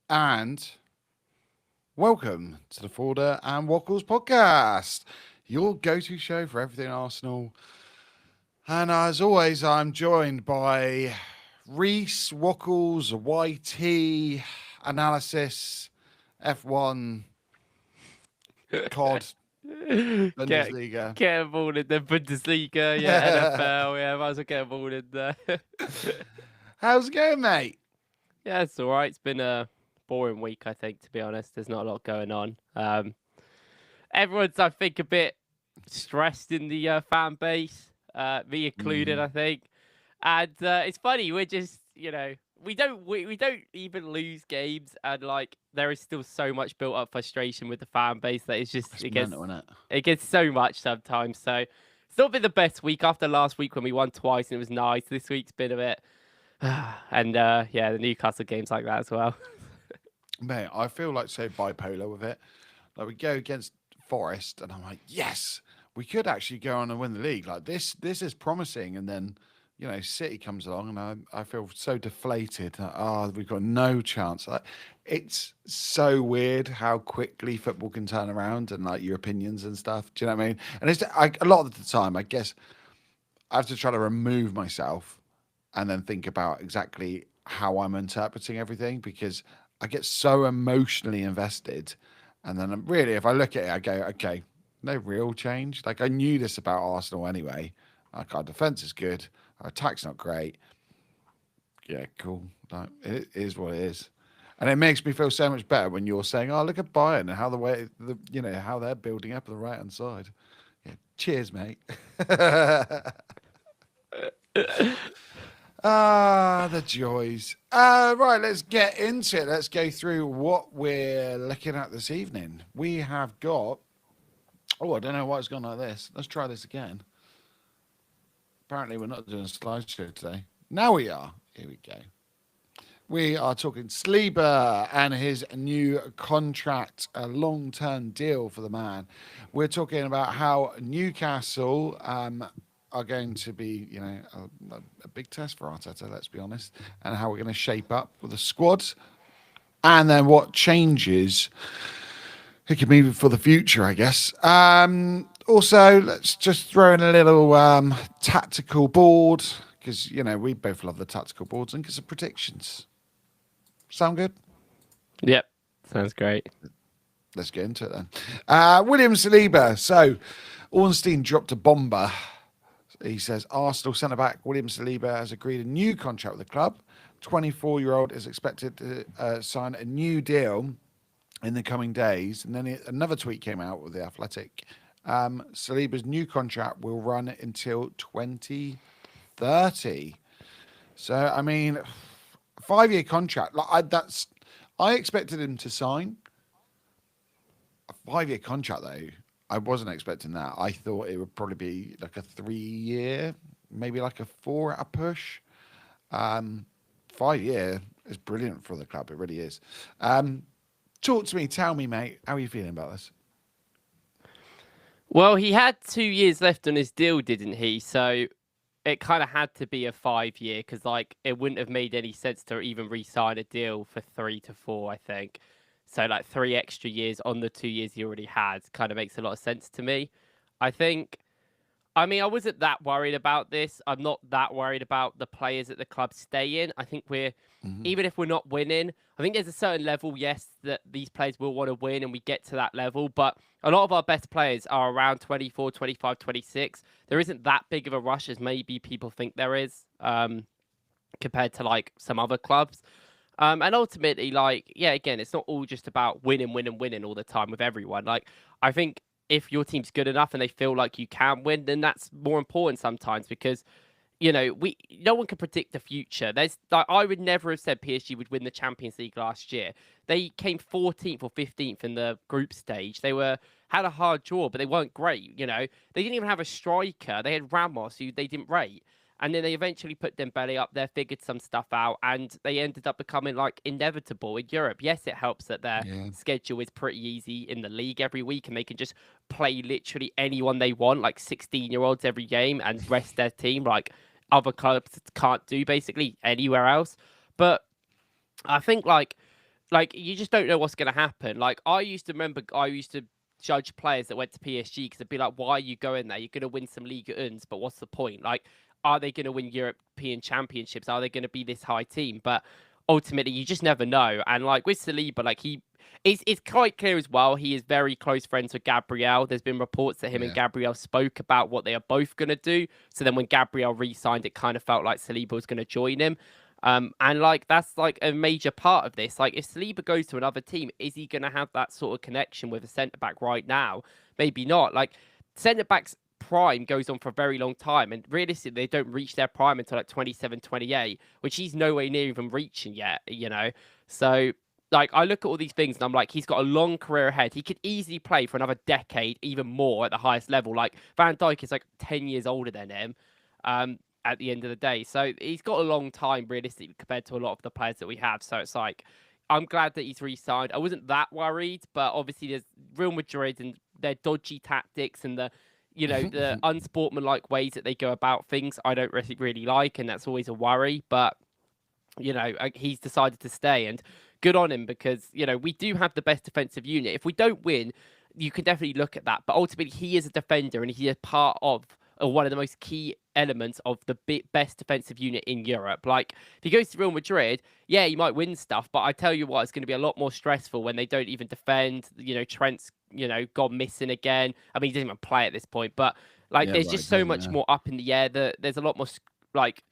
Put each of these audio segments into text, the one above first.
and welcome to the Forder and Wackles podcast, your go-to show for everything Arsenal. And as always, I'm joined by Reece, Wackles, YT, analysis, F1, COD, Get Bundesliga. get them all in the Bundesliga, yeah, NFL, yeah, might as well get them all in there. How's it going, mate? Yeah, it's all right. It's been a boring week, I think, to be honest. There's not a lot going on. Everyone's, I think, a bit stressed in the fan base, me included, I think. And it's funny, we're just, we don't even lose games, and like there is still so much built up frustration with the fan base that it's just It's mental, isn't it? it gets so much sometimes. So it's not been the best week after last week when we won twice and it was nice. This week's been a bit, and yeah, the Newcastle games like that as well. Mate, I feel like so bipolar with it. Like we go against Forest, and I'm like, yes, we could actually go on and win the league. Like this is promising. And then, City comes along, and I feel so deflated. We've got no chance. Like, it's so weird how quickly football can turn around, and like your opinions and stuff. Do you know what I mean? And a lot of the time, I guess I have to try to remove myself and then think about exactly how I'm interpreting everything because I get so emotionally invested. And then really, if I look at it, I go, okay, no real change. Like I knew this about Arsenal anyway. Like our defense is good, our attack's not great. Yeah, cool. Like, it is what it is. And it makes me feel so much better when you're saying, "Oh, look at Bayern and how how they're building up on the right hand side." Yeah, cheers, mate. The joys. Right, let's get into it. Let's go through what we're looking at this evening. We have got. Oh, I don't know why it's gone like this. Let's try this again. Apparently, we're not doing a slideshow today. Now we are. Here we go. We are talking Saliba and his new contract, a long-term deal for the man. We're talking about how Newcastle are going to be, a big test for Arteta, let's be honest, and how we're going to shape up with the squad, and then what changes it could mean for the future, I guess. Also, let's just throw in a little tactical board because we both love the tactical boards and get some predictions. Sound good? Yep, sounds great. Let's get into it then. William Saliba. So, Ornstein dropped a bomber. He says Arsenal centre back William Saliba has agreed a new contract with the club. 24-year-old is expected to sign a new deal in the coming days. And then another tweet came out with the Athletic. Saliba's new contract will run until 2030. So, I mean, 5-year contract. I expected him to sign a 5-year contract though. I wasn't expecting that. I thought it would probably be like a 3-year, maybe like a 4 at a push. 5-year is brilliant for the club. It really is. Talk to me. Tell me, mate. How are you feeling about this? Well, he had 2 years left on his deal, didn't he? So it kind of had to be a 5-year because, like, it wouldn't have made any sense to even re-sign a deal for 3 to 4. I think so. Like 3 extra years on the 2 years he already had kind of makes a lot of sense to me. I think. I mean, I wasn't that worried about this. I'm not that worried about the players at the club staying. I think Mm-hmm. even if we're not winning, I think there's a certain level, yes, that these players will want to win and we get to that level. But a lot of our best players are around 24, 25, 26. There isn't that big of a rush as maybe people think there is compared to like some other clubs. And ultimately, like, yeah, again, it's not all just about winning, winning, winning all the time with everyone. Like, I think if your team's good enough and they feel like you can win, then that's more important sometimes because we no one can predict the future. There's like I would never have said PSG would win the Champions League last year. They came 14th or 15th in the group stage. They had a hard draw, but they weren't great. They didn't even have a striker. They had Ramos, who they didn't rate. And then they eventually put Dembele up there, figured some stuff out, and they ended up becoming like inevitable in Europe. Yes, it helps that their Yeah. schedule is pretty easy in the league every week, and they can just play literally anyone they want, like 16-year-olds every game, and rest their team like other clubs can't do basically anywhere else. But I think like like you just don't know what's going to happen. Like I used to judge players that went to PSG because it'd be like, why are you going there? You're going to win some Liga Uns, but what's the point? Like, are they going to win European championships? Are they going to be this high team? But ultimately, you just never know. And like with Saliba, like it's quite clear as well. He is very close friends with Gabriel. There's been reports that him and Yeah. Gabriel spoke about what they are both going to do. So then when Gabriel re-signed, it kind of felt like Saliba was going to join him. And like that's like a major part of this. Like if Saliba goes to another team, is he going to have that sort of connection with a centre back right now? Maybe not. Like centre backs prime goes on for a very long time, and realistically they don't reach their prime until like 27, 28, which he's nowhere near even reaching yet, you know. So like I look at all these things and I'm like, he's got a long career ahead. He could easily play for another decade, even more at the highest level. Like Van Dijk is like 10 years older than him. At the end of the day. So he's got a long time realistically compared to a lot of the players that we have. So it's like, I'm glad that he's re-signed. I wasn't that worried, but obviously there's Real Madrid and their dodgy tactics and the, you know, the unsportsmanlike ways that they go about things I don't really like, and that's always a worry. But, you know, he's decided to stay, and good on him because, you know, we do have the best defensive unit. If we don't win, you can definitely look at that. But ultimately, he is a defender and he is part of one of the most key elements of the best defensive unit in Europe. Like, if he goes to Real Madrid, yeah, he might win stuff, but I tell you what, it's going to be a lot more stressful when they don't even defend. You know, Trent's, you know, gone missing again. I mean, he doesn't even play at this point, but like, Yeah, there's right, just so doesn't much it? more up in the air. There's a lot more like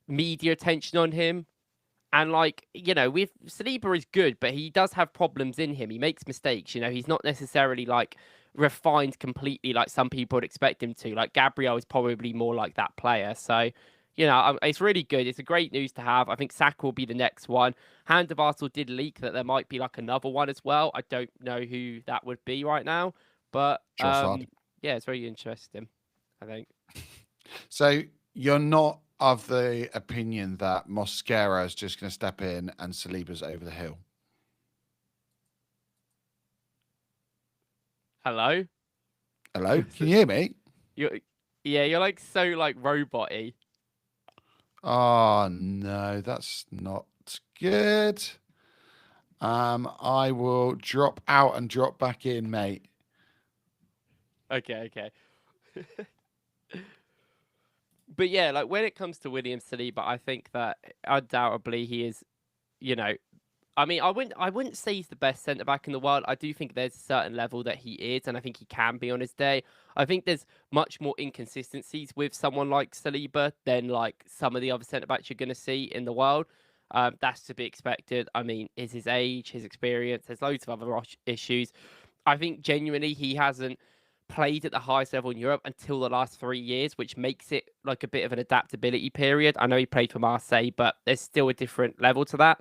media attention on him. And like, you know, with Saliba is good, but he does have problems in him. He makes mistakes, you know, he's not necessarily like refined completely like some people would expect him to. Like Gabriel is probably more like that player. So, you know, it's really good. It's a great news to have. I think Saka will be the next one. Hand of Arsenal did leak that there might be like another one as well. I don't know who that would be right now, but Trossard. yeah, it's very interesting, I think. So you're not of the opinion that Mosquera is just going to step in and Saliba's over the hill? Hello? Hello? Can you hear me? You're, yeah, you're like so like robot-y. Oh, no, that's not good. I will drop out and drop back in, mate. Okay, okay. But yeah, like when it comes to William Saliba, I think that undoubtedly he is, you know, I mean, I wouldn't say he's the best centre back in the world. I do think there's a certain level that he is, and I think he can be on his day. I think there's much more inconsistencies with someone like Saliba than like some of the other centre backs you're going to see in the world. That's to be expected. I mean, is his age, his experience. There's loads of other issues. I think genuinely he hasn't played at the highest level in Europe until the last 3 years, which makes it like a bit of an adaptability period. I know he played for Marseille, but there's still a different level to that.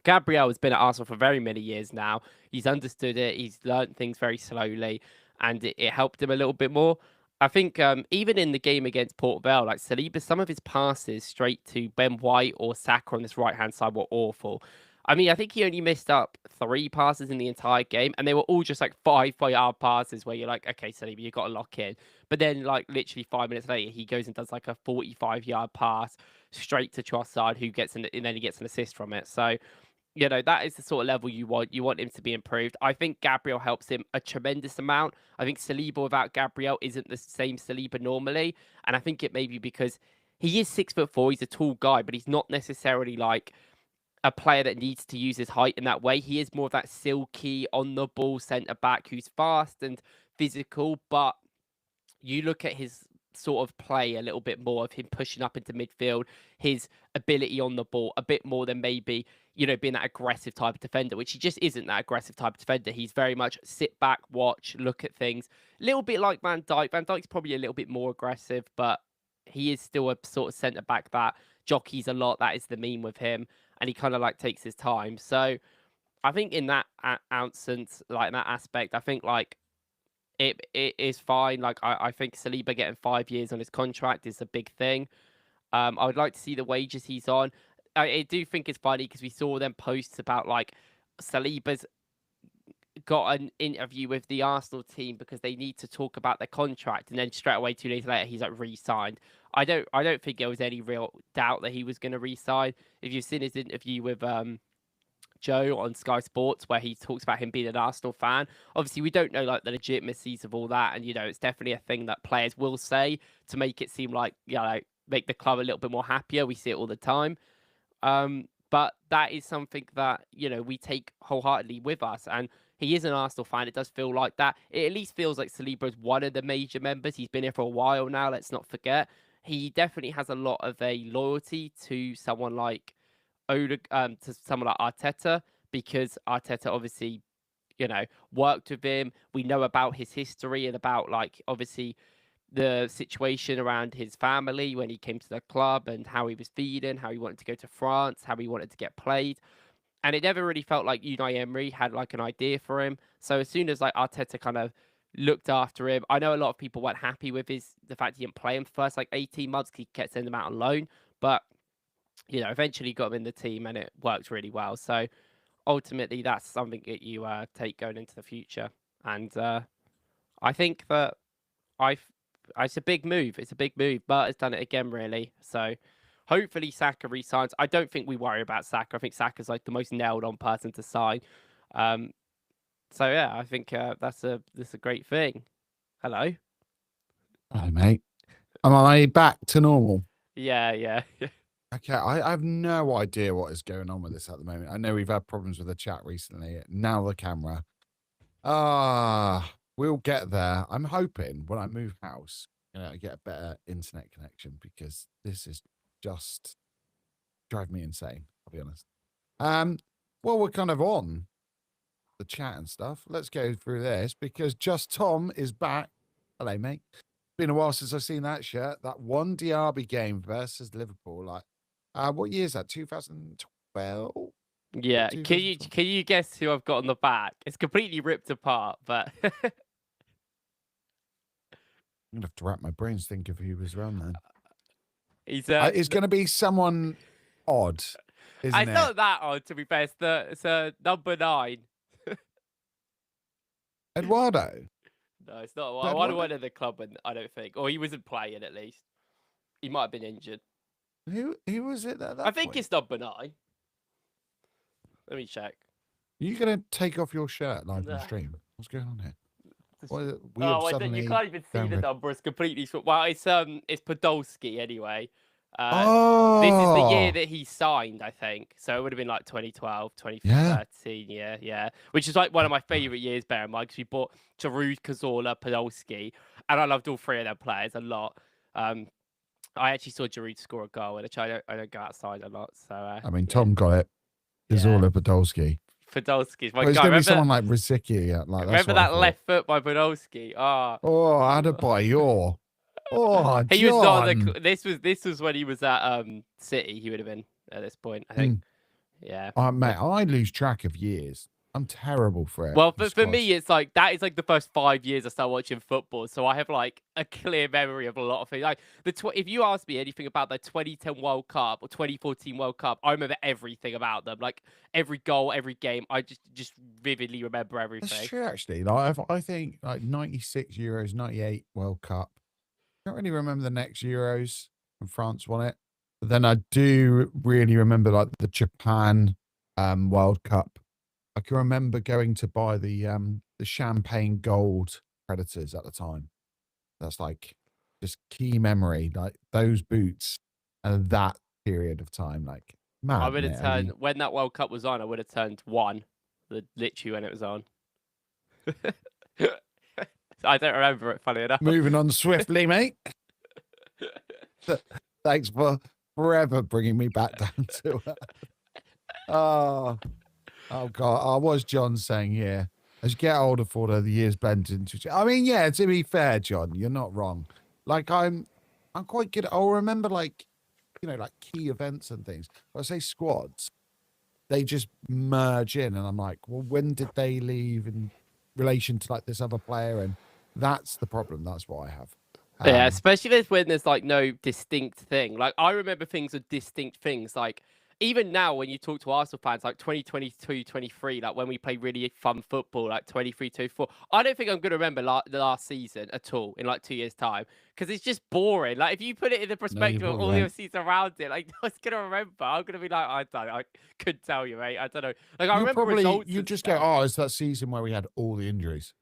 Gabriel has been at Arsenal for very many years now. He's understood it. He's learned things very slowly, and it helped him a little bit more. I think even in the game against Port Vale, like Saliba, some of his passes straight to Ben White or Saka on this right hand side were awful. I mean, I think he only missed up 3 passes in the entire game, and they were all just like 5 yard passes where you're like, okay, Saliba, you got to lock in. But then, like literally 5 minutes later, he goes and does like a 45-yard pass straight to Trossard, who gets and then he gets an assist from it. So you know, that is the sort of level you want. You want him to be improved. I think Gabriel helps him a tremendous amount. I think Saliba without Gabriel isn't the same Saliba normally. And I think it may be because he is 6'4". He's a tall guy, but he's not necessarily like a player that needs to use his height in that way. He is more of that silky, on the ball centre back who's fast and physical, but you look at his sort of play a little bit more of him pushing up into midfield, his ability on the ball a bit more than maybe, you know, being that aggressive type of defender, which he just isn't that aggressive type of defender. He's very much sit back, watch, look at things. A little bit like Van Dijk. Van Dijk's probably a little bit more aggressive, but he is still a sort of centre back that jockeys a lot. That is the meme with him. And he kind of like takes his time. So I think in that ounce, like in that aspect, I think like it is fine. Like I think Saliba getting 5 years on his contract is a big thing. I would like to see the wages he's on. I do think it's funny because we saw them posts about like Saliba's got an interview with the Arsenal team because they need to talk about their contract, and then straight away 2 days later he's like re-signed. I don't think there was any real doubt that he was going to re-sign. If you've seen his interview with Joe on Sky Sports where he talks about him being an Arsenal fan. Obviously, we don't know like the legitimacies of all that, and it's definitely a thing that players will say to make it seem like make the club a little bit more happier. We see it all the time. But that is something that we take wholeheartedly with us, and he is an Arsenal fan. It does feel like that. It at least feels like Saliba is one of the major members. He's been here for a while now. Let's not forget. He definitely has a lot of a loyalty to someone like to someone like Arteta, because Arteta obviously, worked with him. We know about his history and about obviously the situation around his family when he came to the club and how he was feeding, how he wanted to go to France, how he wanted to get played. And it never really felt like Unai Emery had an idea for him. So as soon as Arteta kind of looked after him, I know a lot of people weren't happy with the fact he didn't play him for the first 18 months because he kept sending him out on loan. But eventually got him in the team and it worked really well. So ultimately, that's something that you take going into the future. And I think that it's a big move. It's a big move, but it's done it again, really. So hopefully Saka resigns. I don't think we worry about Saka. I think Saka's the most nailed on person to sign. So yeah, I think that's a great thing. Hello. Hello, mate. Am I back to normal? Yeah. Okay, I have no idea what is going on with this at the moment. I know we've had problems with the chat recently. Now the camera. We'll get there. I'm hoping when I move house, I get a better internet connection, because this is just drive me insane, I'll be honest. Well, we're kind of on the chat and stuff. Let's go through this, because Just Tom is back. Hello, mate. Been a while since I've seen that shirt. That one Derby game versus Liverpool. What year is that? 2012? Yeah. Can you guess who I've got on the back? It's completely ripped apart, but I'm gonna have to wrap my brains think of who was around then. It's gonna be someone odd, isn't it? It's not that odd, to be fair. It's number 9. Eduardo. No, it's not. I won at the club, and I don't think, or he wasn't playing at least. He might have been injured. Who was it at that I think point? it's number 9. Let me check. Are you gonna take off your shirt live on stream? What's going on here? You can't even see the number. It's completely. Well, it's Podolski anyway. This is the year that he signed, I think. So it would have been 2012, 2013. Yeah. Which is one of my favourite years, bear in mind, because we bought Giroud, Cazorla, Podolski, and I loved all 3 of them players a lot. I actually saw Giroud score a goal, which I don't go outside a lot. So Tom got it. Cazorla, Podolski. Podolski's my guy. It's going to be someone like Rosicky. Remember that left foot by Podolski? Oh, Adebayor. Oh, he was not this was when he was at City. He would have been at this point, I think. Yeah. Mate, I lose track of years. I'm terrible for it. Well, for me, it's that is the first 5 years I started watching football, so I have a clear memory of a lot of things. If you ask me anything about the 2010 World Cup or 2014 World Cup, I remember everything about them. Every goal, every game, I just vividly remember everything. That's true, actually. I think 96 Euros, 98 World Cup. I don't really remember the next Euros when France won it, but then I do really remember the Japan World Cup. I can remember going to buy the champagne gold Predators at the time. That's just key memory, those boots and that period of time. Man, I would have turned when that World Cup was on. I would have turned 1, literally when it was on. I don't remember it. Funny enough. Moving on swiftly, mate. Thanks for forever bringing me back down to it. Oh God! What's John saying here? As you get older, for the years blend into. Yeah. To be fair, John, you're not wrong. I'm quite good. I'll remember key events and things. When I say squads, they just merge in, and I'm like, well, when did they leave in relation to this other player? And that's the problem. That's what I have. Yeah, especially when there's no distinct thing. I remember things are distinct things. even now when you talk to Arsenal fans, like 2022, 23, like when we play really fun football, like 23, 24, I don't think I'm going to remember the last season at all in like 2 years' time because it's just boring. Like if you put it in the No, you perspective of probably all the won't. seasons around it, like I was going to remember. I'm going to be like, I don't know. I couldn't tell you, mate. I don't know. Like I remember results You and just go, stuff. oh, it's that season where we had all the injuries.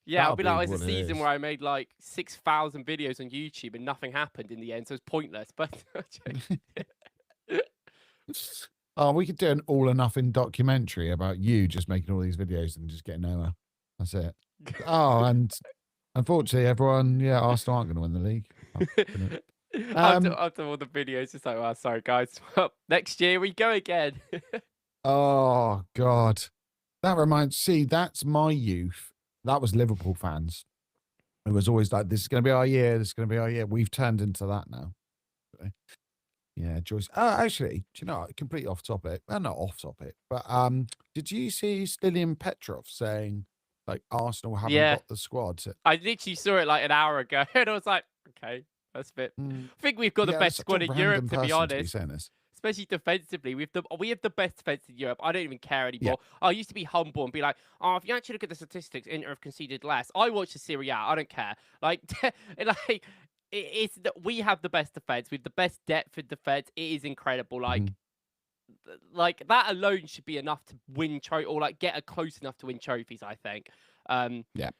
Yeah, I'll That'll be like, be oh, it's a what it season is. where I made like 6,000 videos on YouTube and nothing happened in the end, so it's pointless. But Oh, we could do an all or nothing documentary about you just making all these videos and just getting nowhere. That's it. Oh, and unfortunately, everyone, yeah, Arsenal aren't going to win the league. after all the videos, it's like, oh, sorry, guys. Well, next year we go again. Oh, God. That reminds, see, that's my youth. That was Liverpool fans. It was always like, this is going to be our year. This is going to be our year. We've turned into that now. Yeah, Joyce. Actually, do you know, completely off topic. Well, not off topic, but did you see Stilian Petrov saying like Arsenal haven't Yeah. got the squad? I literally saw it like an hour ago, and I was like, okay, that's a bit. I think we've got the Yeah, best such a squad in random Europe, to be person to be honest. saying this. Especially defensively, we have the best defense in Europe. I don't even care anymore. Yeah. I used to be humble and be like, oh, if you actually look at the statistics, Inter have conceded less. I watch the Serie A. I don't care. Like, it's that we have the best defense. We have the best depth in defense. It is incredible. Like that alone should be enough to win or like get a close enough to win trophies. I think. Yeah.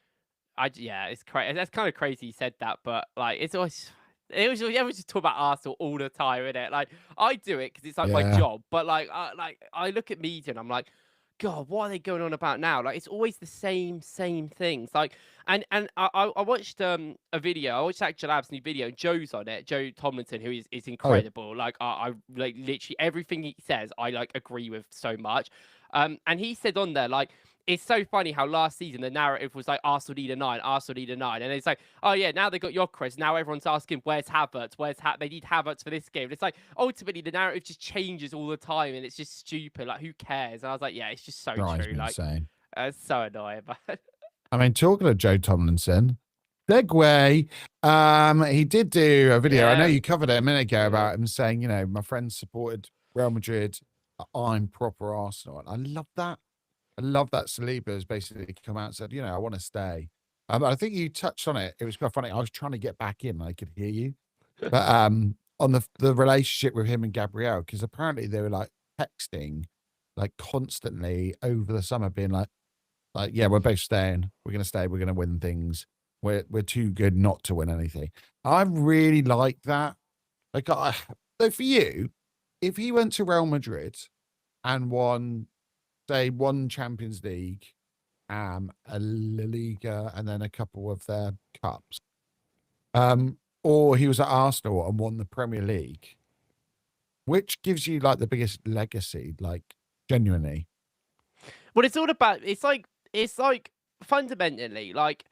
It's crazy. That's kind of crazy. You said that, but like it's always. Everyone's just talk about Arsenal all the time, innit? Like I do it because it's like my Yeah. job, but like I look at media and I'm like, God, what are they going on about now? Like it's always the same things. Like and I watched a video. I watched Zach Jalab's new video. Joe's on it. Joe Tomlinson, who is incredible. Like I like literally everything he says, I like agree with so much. And he said on there like. It's so funny how last season the narrative was like Arsenal need a 9, Arsenal need a 9. And it's like, oh yeah, now they got Gyökeres. Now everyone's asking, where's Havertz? They need Havertz for this game. And it's like, ultimately, the narrative just changes all the time and it's just stupid. Like, who cares? And I was like, yeah, it's just so true. Like, insane. it's so annoying. But I mean, talking of Joe Tomlinson, segue. He did do a video. I know you covered it a minute ago about him saying, you know, my friends supported Real Madrid. I'm proper Arsenal. And I love that. I love that Saliba has basically come out and said, you know, I want to stay. I think you touched on it. It was quite funny. I was trying to get back in and I could hear you. But on the relationship with him and Gabrielle, because apparently they were like texting like constantly over the summer being like, yeah, we're both staying. We're going to stay. We're going to win things. We're too good not to win anything. I really like that. Like, so for you, if he went to Real Madrid and won, say, one Champions League, a La Liga, and then a couple of their cups, or he was at Arsenal and won the Premier League, which gives you like the biggest legacy, like genuinely? well, it's all about. It's like fundamentally like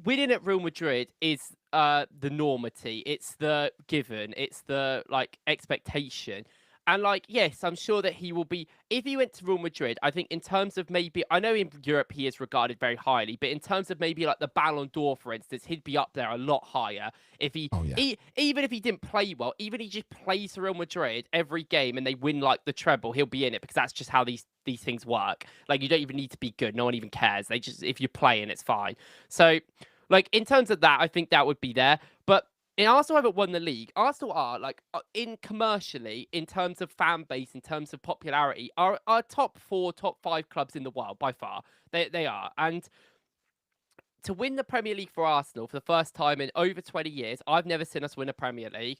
winning at Real Madrid is the normity. It's the given. It's the like expectation. And like, yes, I'm sure that he will be. If he went to Real Madrid, I think in terms of maybe, I know in Europe he is regarded very highly, but in terms of maybe like the Ballon d'Or, for instance, he'd be up there a lot higher if even if he didn't play well, even if he just plays for Real Madrid every game and they win like the treble, he'll be in it because that's just how these things work. Like you don't even need to be good. No one even cares. They just, if you're playing, it's fine. So like in terms of that, I think that would be there. But Arsenal haven't won the league. Arsenal are like in commercially, in terms of fan base, in terms of popularity, are top 4, top 5 clubs in the world by far. They are. And to win the Premier League for Arsenal for the first time in over 20 years, I've never seen us win a Premier League.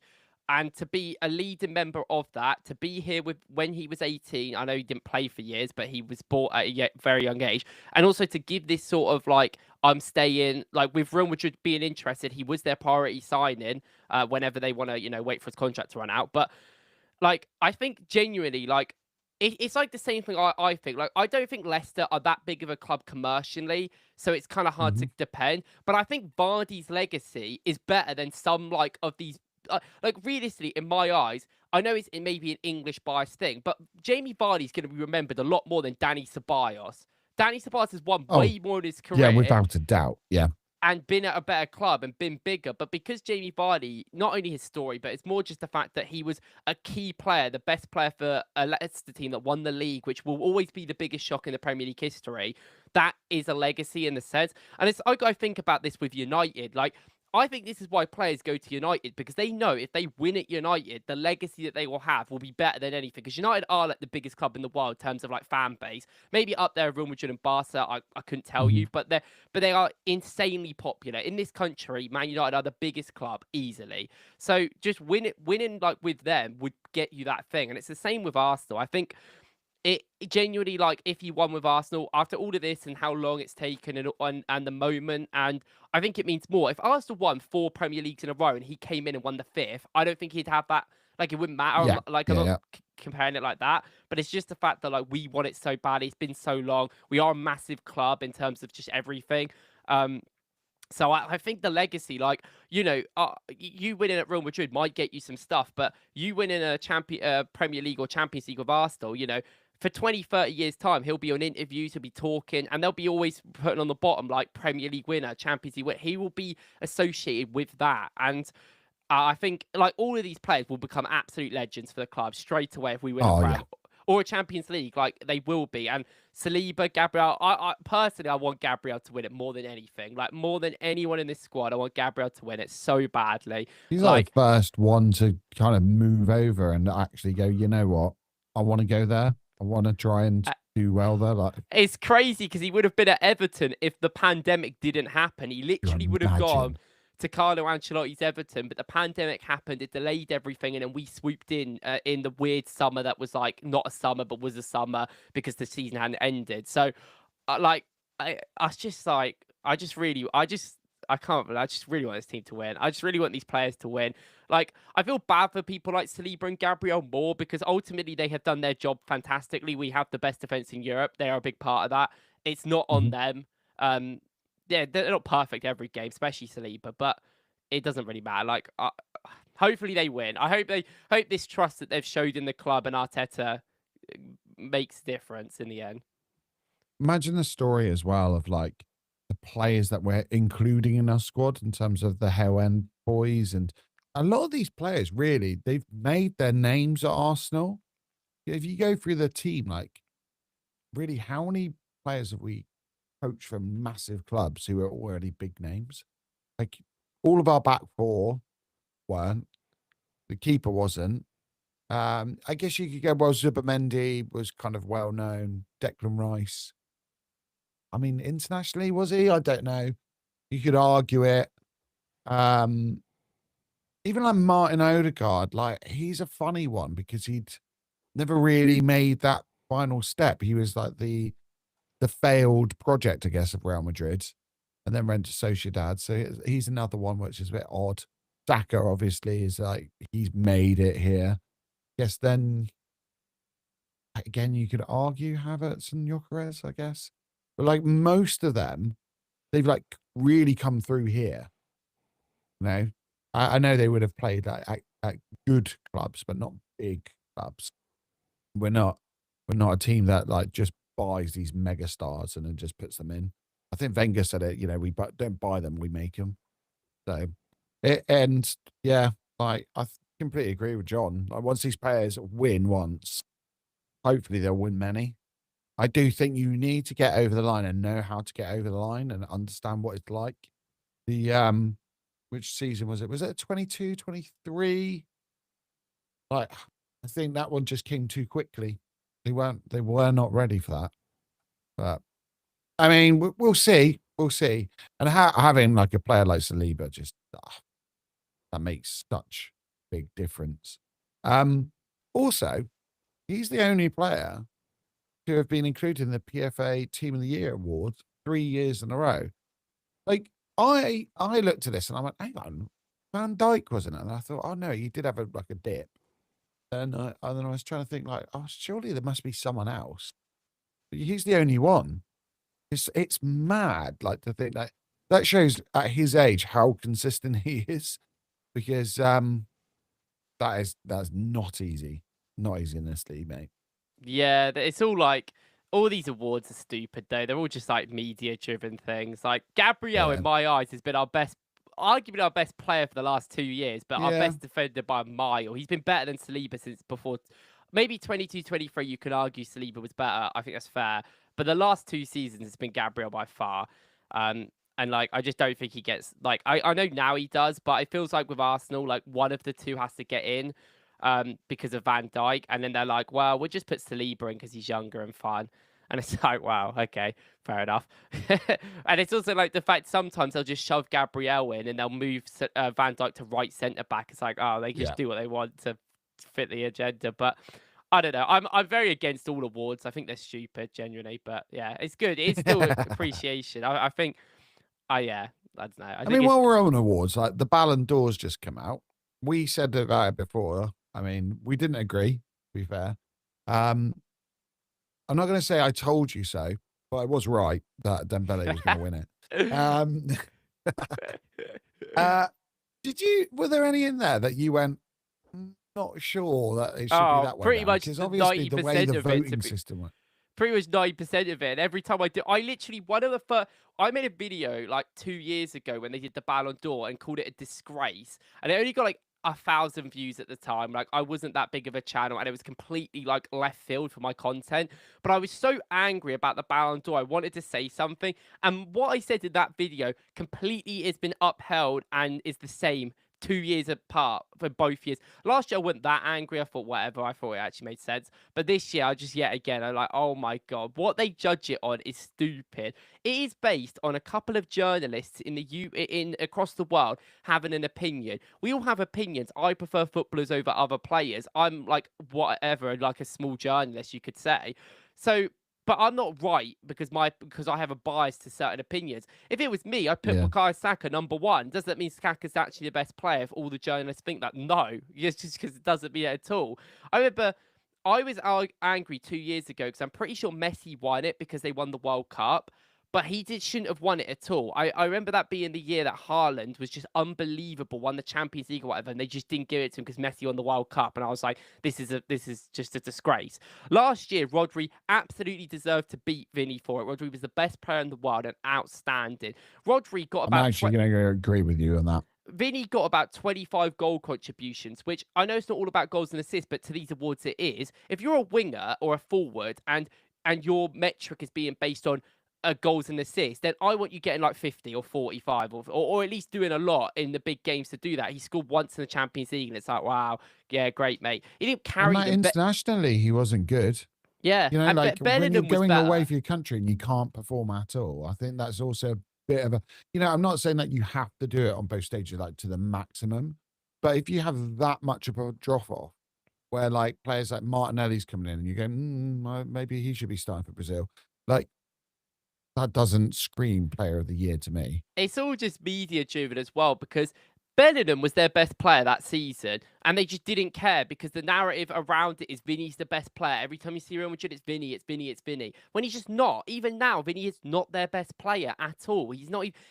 And to be a leading member of that, to be here with when he was 18, I know he didn't play for years, but he was bought at a very young age. And also to give this sort of like, I'm staying, like with Real Madrid being interested, he was their priority signing whenever they want to, you know, wait for his contract to run out. But like, I think genuinely, like, it's like the same thing I think. Like, I don't think Leicester are that big of a club commercially, so it's kind of hard to depend. But I think Vardy's legacy is better than some like of these. Like realistically, in my eyes, I know it may be an English biased thing, but Jamie Vardy's going to be remembered a lot more than Danny Ceballos. Danny Ceballos has won way more in his career. Yeah, without a doubt. Yeah. and been at a better club and been bigger. But because Jamie Vardy, not only his story, but it's more just the fact that he was a key player, the best player for a Leicester team that won the league, which will always be the biggest shock in the Premier League history. That is a legacy in the sense. And it's I think about this with United. Like, I think this is why players go to United, because they know if they win at United, the legacy that they will have will be better than anything. Because United are like the biggest club in the world in terms of like fan base, maybe up there with Real Madrid and Barca. I couldn't tell you, but they are insanely popular in this country. Man United are the biggest club easily. So just winning like with them would get you that thing, and it's the same with Arsenal. I think it genuinely, like, if you won with Arsenal after all of this and how long it's taken and the moment, and I think it means more. If Arsenal won 4 Premier Leagues in a row and he came in and won the 5th, I don't think he'd have that. Like, it wouldn't matter. Yeah, Like, I'm not comparing it like that, but it's just the fact that like we want it so badly. It's been so long. We are a massive club in terms of just everything. So I think the legacy, like, you winning at Real Madrid might get you some stuff, but you winning a Premier League or Champions League with Arsenal, for 20, 30 years' time, he'll be on interviews, he'll be talking, and they'll be always putting on the bottom, like, Premier League winner, Champions League winner. He will be associated with that. And I think, like, all of these players will become absolute legends for the club straight away if we win a Prem or a Champions League. Like, they will be. And Saliba, Gabriel, I personally, I want Gabriel to win it more than anything. Like, more than anyone in this squad, I want Gabriel to win it so badly. He's like the first one to kind of move over and actually go, you know what? I want to go there. I want to try and do well there. Like, it's crazy because he would have been at Everton if the pandemic didn't happen. He literally would have gone to Carlo Ancelotti's Everton, but the pandemic happened. It delayed everything, and then we swooped in the weird summer that was like not a summer but was a summer because the season hadn't ended. So, I just really want this team to win. I just really want these players to win. Like, I feel bad for people like Saliba and Gabriel more because ultimately they have done their job fantastically. We have the best defense in Europe. They are a big part of that. It's not on them. Yeah, they're not perfect every game, especially Saliba, but it doesn't really matter. Like, hopefully they win. I hope this trust that they've showed in the club and Arteta makes difference in the end. Imagine the story as well of like the players that we're including in our squad in terms of the Hell End boys, and a lot of these players really they've made their names at Arsenal. If you go through the team, like, really, how many players have we coached from massive clubs who are already big names? Like, all of our back four weren't. The keeper wasn't. I guess you could go, well, Zubimendi was kind of well known. Declan Rice. I mean, internationally, was he? I don't know. You could argue it. Even like Martin Odegaard, like, he's a funny one because he'd never really made that final step. He was like the failed project, I guess, of Real Madrid, and then went to Sociedad. So he's another one which is a bit odd. Saka, obviously, is like, he's made it here. Yes, then again, you could argue Havertz and Gyökeres, I guess. But like most of them, they've like really come through here. You know, I know they would have played at good clubs, but not big clubs. We're not a team that like just buys these mega stars and then just puts them in. I think Wenger said it, we don't buy them, we make them. So yeah, like, I completely agree with John. Like, once these players win once, hopefully they'll win many. I do think you need to get over the line and know how to get over the line and understand what it's like. The which season was it? Was it 22, 23? Like, I think that one just came too quickly. They were not ready for that. But I mean, we'll see. We'll see. And having like a player like Saliba just that makes such big difference. Also, he's the only player to have been included in the PFA Team of the Year award 3 years in a row. Like, I looked at this and I went, hang on, Van Dijk wasn't it? And I thought, oh no, he did have a dip. And then I was trying to think, like, oh, surely there must be someone else. But he's the only one. It's mad, like, to think that shows at his age how consistent he is, because that's not easy. Not easy in this league, mate. Yeah, it's all like all these awards are stupid though. They're all just like media-driven things. Like Gabriel, in Yeah. my eyes, has been arguably our best player for the last 2 years, but our Yeah. best defender by a mile. He's been better than Saliba since before. Maybe 22-23, you could argue Saliba was better. I think that's fair. But the last 2 seasons, it's been Gabriel by far. And like, I just don't think he gets like. I know now he does, but it feels like with Arsenal, like one of the two has to get in. Because of Van Dijk, and then they're like, well, we'll just put Saliba in because he's younger and fun. And it's like, wow, okay, fair enough. And it's also like the fact sometimes they'll just shove Gabriel in and they'll move Van Dijk to right centre back. It's like, oh, they can just do what they want to fit the agenda. But I don't know. I'm very against all awards. I think they're stupid, genuinely. But yeah, it's good. It's still appreciation. I think, yeah, I don't know. I mean, while we're on awards, like the Ballon d'Or's just come out. We said about it before. I mean, we didn't agree, to be fair. I'm not going to say I told you so, but I was right that Dembele was going to win it. Were there any in there that you went, not sure that it should be that way? Pretty much because obviously the way the voting system works. Pretty much 90% of it. And every time I do, I literally, one of the first, I made a video like 2 years ago when they did the Ballon d'Or and called it a disgrace. And it only got like 1,000 views at the time. Like, I wasn't that big of a channel and it was completely like left field for my content. But I was so angry about the Ballon d'Or. I wanted to say something. And what I said in that video completely has been upheld and is the same 2 years apart for both years. Last year I wasn't that angry. I thought whatever. I thought it actually made sense. But this year I just yet again I'm like, oh my god, what they judge it on is stupid. It is based on a couple of journalists in across the world having an opinion. We all have opinions. I prefer footballers over other players. I'm like whatever, like a small journalist, you could say. So. But I'm not right because I have a bias to certain opinions. If it was me, I'd put Bukayo Saka #1. Does that mean Saka's actually the best player if all the journalists think that? No, just because it doesn't mean it at all. I remember I was angry 2 years ago because I'm pretty sure Messi won it because they won the World Cup. But shouldn't have won it at all. I remember that being the year that Haaland was just unbelievable, won the Champions League or whatever, and they just didn't give it to him because Messi won the World Cup. And I was like, this is just a disgrace. Last year, Rodri absolutely deserved to beat Vinny for it. Rodri was the best player in the world and outstanding. Rodri got about... I'm actually going to agree with you on that. Vinny got about 25 goal contributions, which I know it's not all about goals and assists, but to these awards it is. If you're a winger or a forward and your metric is being based on goals and assists, then I want you getting like 50 or 45 or at least doing a lot in the big games to do that. He scored once in the Champions League and it's like, wow, yeah, great, mate. He didn't carry them. Internationally, he wasn't good. Yeah. You know, like when you're going away away for your country and you can't perform at all, I think that's also a bit of a, I'm not saying that you have to do it on both stages, like to the maximum, but if you have that much of a drop off where like players like Martinelli's coming in and you go, maybe he should be starting for Brazil. Like, that doesn't scream player of the year to me. It's all just media driven as well because Bellingham was their best player that season and they just didn't care because the narrative around it is Vinny's the best player. Every time you see Real Madrid, it's Vinny, it's Vinny, it's Vinny. When he's just not. Even now, Vinny is not their best player at all. He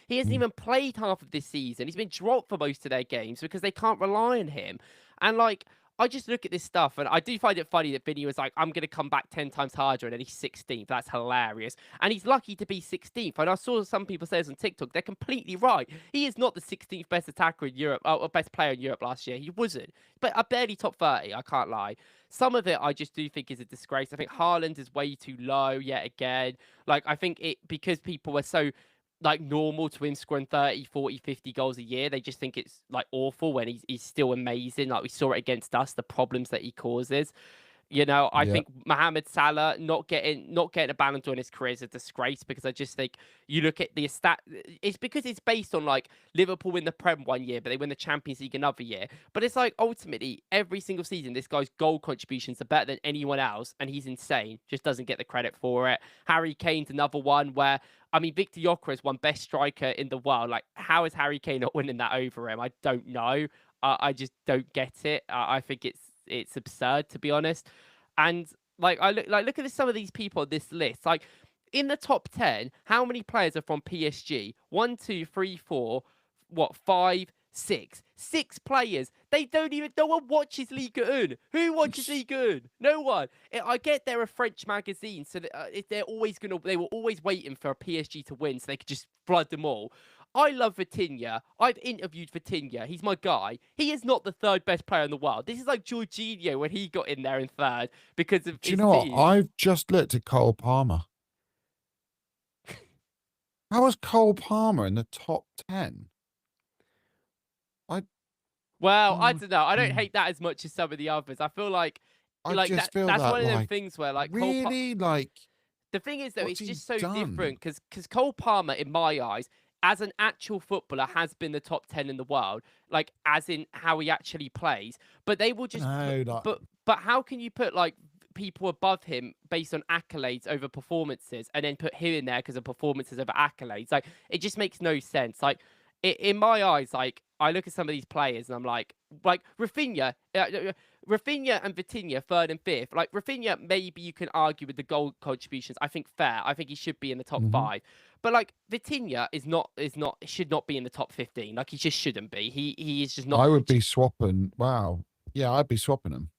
hasn't even played half of this season. He's been dropped for most of their games because they can't rely on him. And like, I just look at this stuff and I do find it funny that Vinny was like, I'm going to come back 10 times harder and then he's 16th. That's hilarious. And he's lucky to be 16th. And I saw some people say this on TikTok. They're completely right. He is not the 16th best attacker in Europe or best player in Europe last year. He wasn't. But I barely top 30. I can't lie. Some of it I just do think is a disgrace. I think Haaland is way too low yet again. Like, I think because people were so like normal to him scoring 30, 40, 50 goals a year. They just think it's like awful when he's still amazing. Like we saw it against us, the problems that he causes. I think Mohamed Salah not getting a Ballon d'Or in his career is a disgrace because I just think you look at the stat. It's because it's based on like Liverpool win the Prem one year, but they win the Champions League another year. But it's like ultimately every single season, this guy's goal contributions are better than anyone else, and he's insane. Just doesn't get the credit for it. Harry Kane's another one where. I mean, Victor Gyökeres won best striker in the world. Like, how is Harry Kane not winning that over him? I don't know. I just don't get it. I think it's absurd, to be honest. And like, look at some of these people on this list. Like, in the top 10, how many players are from PSG? 1, 2, 3, 4, 5, Six players. They don't even. No one watches Ligue 1. Who watches Ligue 1? No one. I get they're a French magazine, so that, if they're always gonna, they were always waiting for a PSG to win, so they could just flood them all. I love Vitinha. I've interviewed Vitinha. He's my guy. He is not the third best player in the world. This is like Jorginho when he got in there in third because of Do you his know what? team. I've just looked at Cole Palmer. How was Cole Palmer in the top 10? Well, I don't know. I don't mm. hate that as much as some of the others. I feel like I just feel that's that, one of them like, things where like really, like, the thing is though, what's it's he just so done? different because Cole Palmer, in my eyes, as an actual footballer, has been the top 10 in the world, like as in how he actually plays. But they will just No, but how can you put like people above him based on accolades over performances, and then put him in there because of performances over accolades? Like it just makes no sense. Like in my eyes, like I look at some of these players and I'm like Rafinha, Rafinha and Vitinha, third and fifth. Like Rafinha, maybe you can argue with the goal contributions. I think fair. I think he should be in the top Mhm. 5. But like Vitinha should not be in the top 15. Like he just shouldn't be. He is just not. I would be swapping. Wow. Yeah, I'd be swapping him.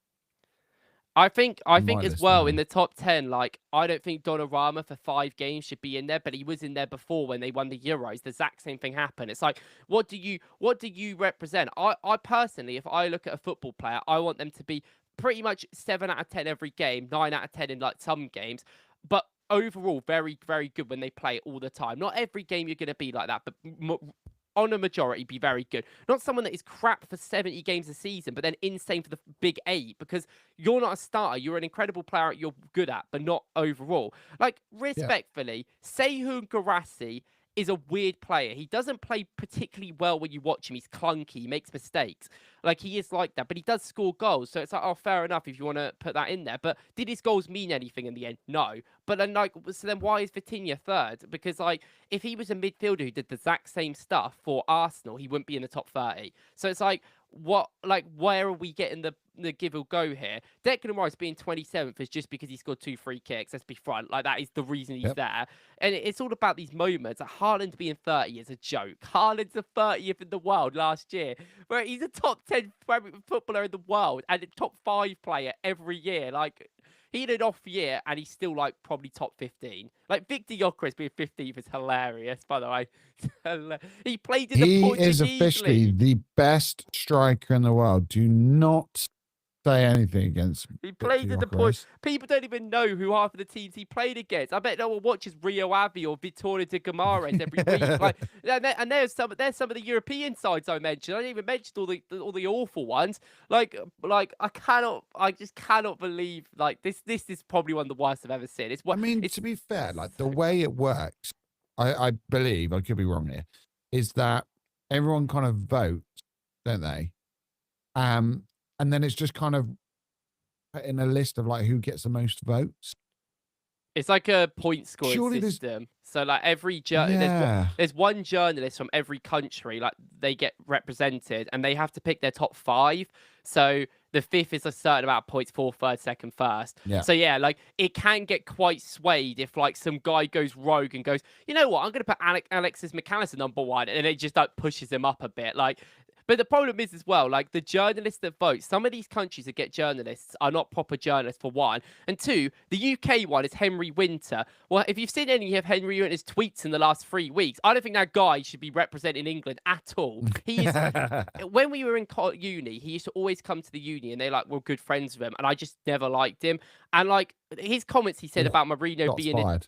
I think my as list well anyway. in the top 10, like I don't think Donnarumma for 5 games should be in there, but he was in there before when they won the Euros. The exact same thing happened. It's like, what do you represent? I personally, if I look at a football player, I want them to be pretty much 7 out of 10 every game, 9 out of 10 in like some games, but overall very, very good when they play all the time. Not every game you're going to be like that, but on a majority be very good. Not someone that is crap for 70 games a season, but then insane for the big 8, because you're not a starter. You're an incredible player you're good at, but not overall. Like, respectfully, Seyhun Garassi is a weird player. He doesn't play particularly well when you watch him. He's clunky. He makes mistakes. Like, he is like that, but he does score goals. So it's like, oh, fair enough if you want to put that in there. But did his goals mean anything in the end? No. But then, like, so then why is Vitinha third? Because, like, if he was a midfielder who did the exact same stuff for Arsenal, he wouldn't be in the top 30. So it's like, what, like, where are we getting the give or go here? Declan Rice being 27th is just because he scored 2 free kicks. Let's be front. Like, that is the reason he's there. And it's all about these moments. Like, Haaland being 30 is a joke. Haaland's the 30th in the world last year, where he's a top 10 footballer in the world and a top 5 player every year. Like, he had an off year and he's still like probably top 15. Like Victor Gyökeres being 15th is hilarious, by the way. He played in the Portuguese is officially league. the best striker in the world. Do not say anything against He played in the Gyökeres. People don't even know who half of the teams he played against. I bet no one watches Rio Ave or Vitória de Guimarães every week. Like, and there's some of the European sides I mentioned. I didn't even mention all the awful ones. Like I just cannot believe like this. This is probably one of the worst I've ever seen. I mean, to be fair, like the way it works, I believe, I could be wrong here, is that everyone kind of votes, don't they? And then it's just kind of put in a list of like who gets the most votes. It's like a point scoring Surely system. So like every there's one journalist from every country, like they get represented, and they have to pick their top 5. So the 5th is a certain amount of points, 4th, 3rd, 2nd, 1st. Yeah. So yeah, like it can get quite swayed if like some guy goes rogue and goes, you know what, I'm gonna put Alexis McAllister number 1, and it just like pushes him up a bit. Like, but the problem is as well, like the journalists that vote, some of these countries that get journalists are not proper journalists, for one. And 2, the UK one is Henry Winter. Well, if you've seen any of Henry Winter's tweets in the last 3 weeks, I don't think that guy should be representing England at all. He is. When we were in uni, he used to always come to the uni and they like were good friends with him. And I just never liked him. And like his comments he said about Mourinho being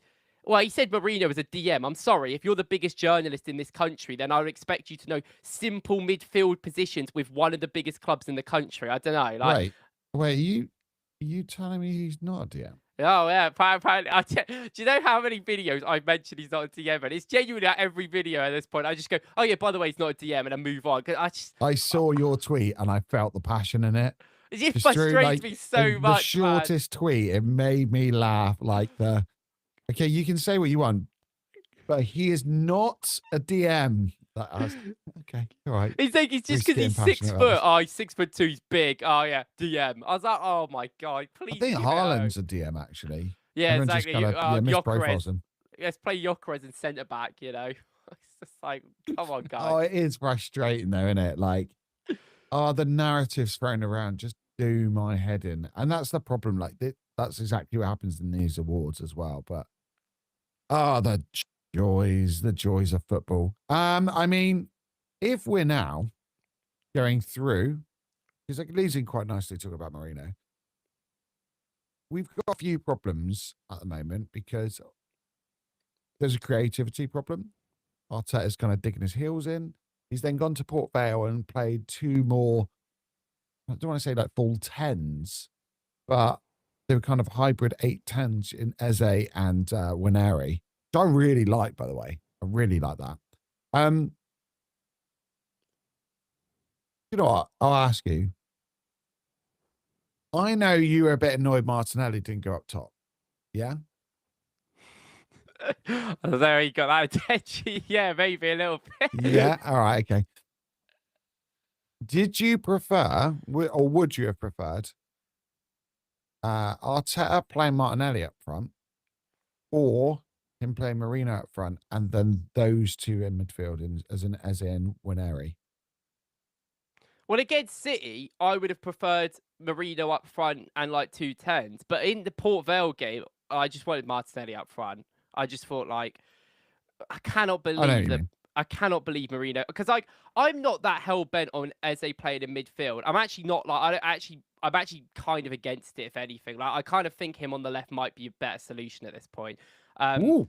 well, he said Mourinho was a DM. I'm sorry. If you're the biggest journalist in this country, then I would expect you to know simple midfield positions with one of the biggest clubs in the country. I don't know. Like, wait, are you telling me he's not a DM? Oh, yeah. Apparently, do you know how many videos I've mentioned he's not a DM? And it's genuinely at every video at this point. I just go, oh, yeah, by the way, he's not a DM, and I move on. Cause I saw your tweet and I felt the passion in it. It frustrates me so much. The shortest tweet, it made me laugh like the... Okay, you can say what you want, but he is not a DM. Okay, all right. He's like, it's just because he's 6 foot. Oh, he's 6'2", he's big. Oh, yeah, DM. I was like, oh my God, please. I think Haaland's a DM, actually. Yeah, Everyone exactly. just kind of, misprofiles him. Let's play Gyökeres in centre back, you know. It's just like, come on, Oh, guys. it is frustrating though, isn't it? Like, the narratives thrown around just do my head in. And that's the problem. Like, that's exactly what happens in these awards as well. But, the joys of football. I mean, if we're now going through, because it leads in quite nicely to talk about Marino, we've got a few problems at the moment because there's a creativity problem. Arteta's kind of digging his heels in. He's then gone to Port Vale and played two more, I don't want to say like full tens, but they were kind of hybrid 8-10s in Eze and Wineri, which I really like, by the way. I really like that. You know what? I'll ask you. I know you were a bit annoyed Martinelli didn't go up top. Yeah? There you got that attention. Yeah, maybe a little bit. Yeah. All right. Okay. Did you prefer, or would you have preferred, Arteta playing Martinelli up front, or him playing Marino up front, and then those two in midfield as in Wineri? Well, against City, I would have preferred Marino up front and like 2 10s. But in the Port Vale game, I just wanted Martinelli up front. I just thought like I cannot I know what believe you that. mean. I cannot believe Marino because like I'm not that hell bent on Eze playing in midfield. I'm actually not like I'm actually kind of against it if anything. Like I kind of think him on the left might be a better solution at this point. Um, Ooh.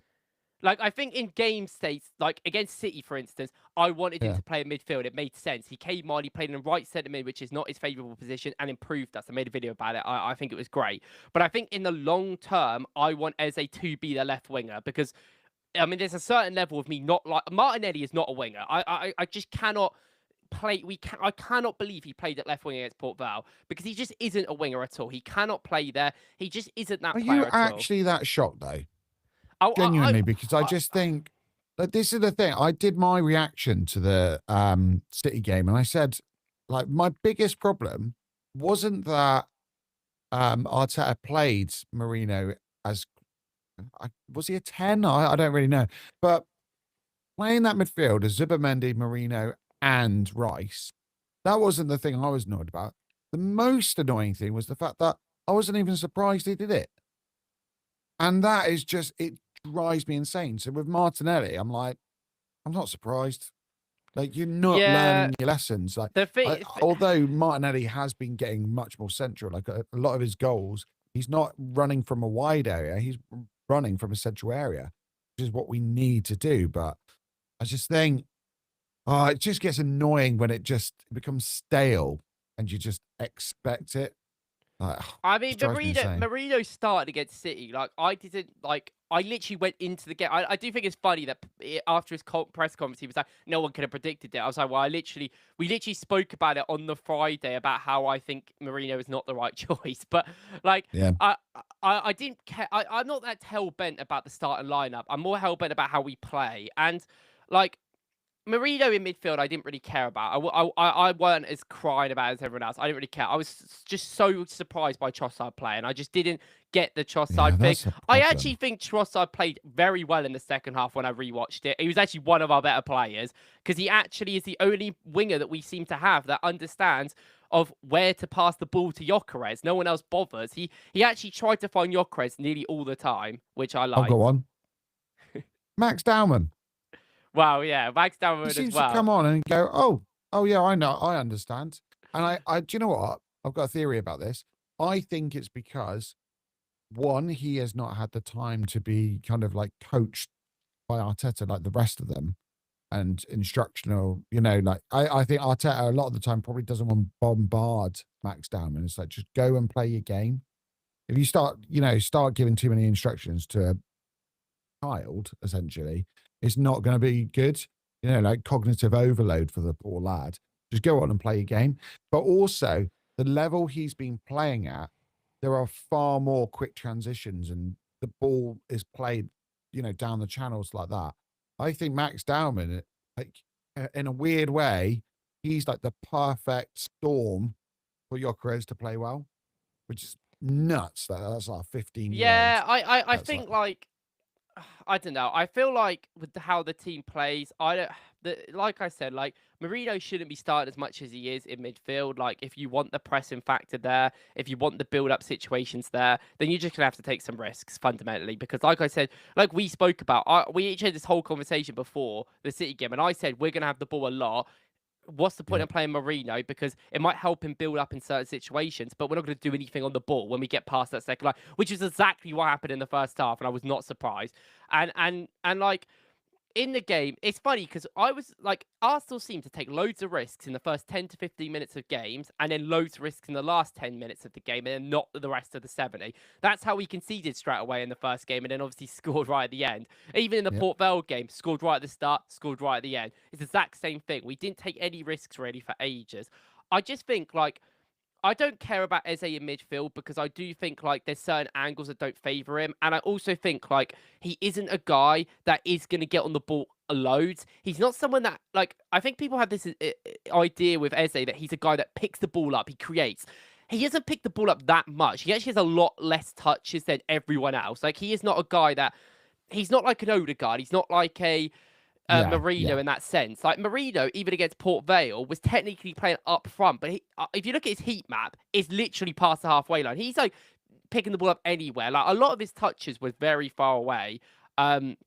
like I think in game states, like against City, for instance, I wanted him Yeah. to play in midfield. It made sense. He came on, he played in the right centre mid, which is not his favourable position, and improved us. I made a video about it. I think it was great. But I think in the long term, I want Eze to be the left winger because I mean, there's a certain level of me not like Martinelli is not a winger. I just cannot play. I cannot believe he played at left wing against Port Vale because he just isn't a winger at all. He cannot play there. He just isn't that Are player you at all. actually that shocked though? I, Genuinely, because I just think that this is the thing. I did my reaction to the City game, and I said, like, my biggest problem wasn't that Arteta played Marino as was he a 10? I don't really know, but playing that midfield as Zubimendi, Marino, and Rice, that wasn't the thing I was annoyed about. The most annoying thing was the fact that I wasn't even surprised he did it. And that is just, it drives me insane. So with Martinelli, I'm like, I'm not surprised. Like, you're not learning your lessons. Like, the thing, although Martinelli has been getting much more central, like a lot of his goals, he's not running from a wide area. He's running from a central area, which is what we need to do. But I just think, it just gets annoying when it becomes stale and you just expect it. Like, I mean, it drives me insane. Marino started against City. Like, I didn't like. I literally went into the game. I do think it's funny that after his press conference, he was like, "No one could have predicted it." I was like, "Well, we literally spoke about it on the Friday about how I think Marino is not the right choice." But like, Yeah. I didn't care. I'm not that hell bent about the starting lineup. I'm more hell bent about how we play. And like, Marino in midfield, I didn't really care about. I weren't as crying about it as everyone else. I didn't really care. I was just so surprised by Trossard playing. I just didn't get the Trossard thing. I actually think Trossard played very well in the second half when I rewatched it. He was actually one of our better players because he actually is the only winger that we seem to have that understands of where to pass the ball to Gyökeres. No one else bothers. He actually tried to find Gyökeres nearly all the time, which I like. I'll go on. Max Dowman. Wow, yeah, Max Dowman as well. He seems to come on and go, oh yeah, I know, I understand. And I do you know what? I've got a theory about this. I think it's because, one, he has not had the time to be kind of like coached by Arteta like the rest of them and instructional, like I think Arteta a lot of the time probably doesn't want to bombard Max Dowman. It's like, just go and play your game. If you start giving too many instructions to a child, essentially, it's not going to be good, like cognitive overload for the poor lad. Just go on and play your game. But also, the level he's been playing at, there are far more quick transitions and the ball is played, down the channels like that. I think Max Dowman, like, in a weird way, he's like the perfect storm for Gyökeres to play well, which is nuts. That's like 15 years. Yeah, I think like I don't know. I feel like with how the team plays, I don't. Like I said, like Marino shouldn't be starting as much as he is in midfield. Like if you want the pressing factor there, if you want the build-up situations there, then you're just gonna have to take some risks fundamentally. Because like I said, like we spoke about, we each had this whole conversation before the City game, and I said we're gonna have the ball a lot. What's the point Yeah. in playing Marino? Because it might help him build up in certain situations, but we're not going to do anything on the ball when we get past that second line, which is exactly what happened in the first half, and I was not surprised. And like in the game, it's funny because I was like, Arsenal seemed to take loads of risks in the first 10 to 15 minutes of games, and then loads of risks in the last 10 minutes of the game, and then not the rest of the 70. That's how we conceded straight away in the first game, and then obviously scored right at the end. Even in the Yep. Port Vale game, scored right at the start, scored right at the end. It's the exact same thing. We didn't take any risks really for ages. I just think like I don't care about Eze in midfield because I do think like there's certain angles that don't favour him, and I also think like he isn't a guy that is going to get on the ball loads. He's not someone that like I think people have this idea with Eze that he's a guy that picks the ball up, he creates. He doesn't pick the ball up that much. He actually has a lot less touches than everyone else. Like he is not a guy that he's not like an Odegaard. He's not like a Yeah. Marino Yeah. in that sense. Like Marino, even against Port Vale, was technically playing up front, but if you look at his heat map, it's literally past the halfway line. He's like picking the ball up anywhere. Like a lot of his touches was very far away. And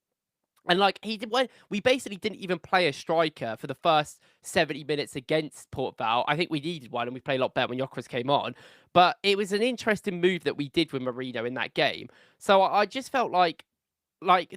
like he did when we basically didn't even play a striker for the first 70 minutes against Port Vale. I think we needed one and we played a lot better when Gyökeres came on. But it was an interesting move that we did with Marino in that game. So I just felt like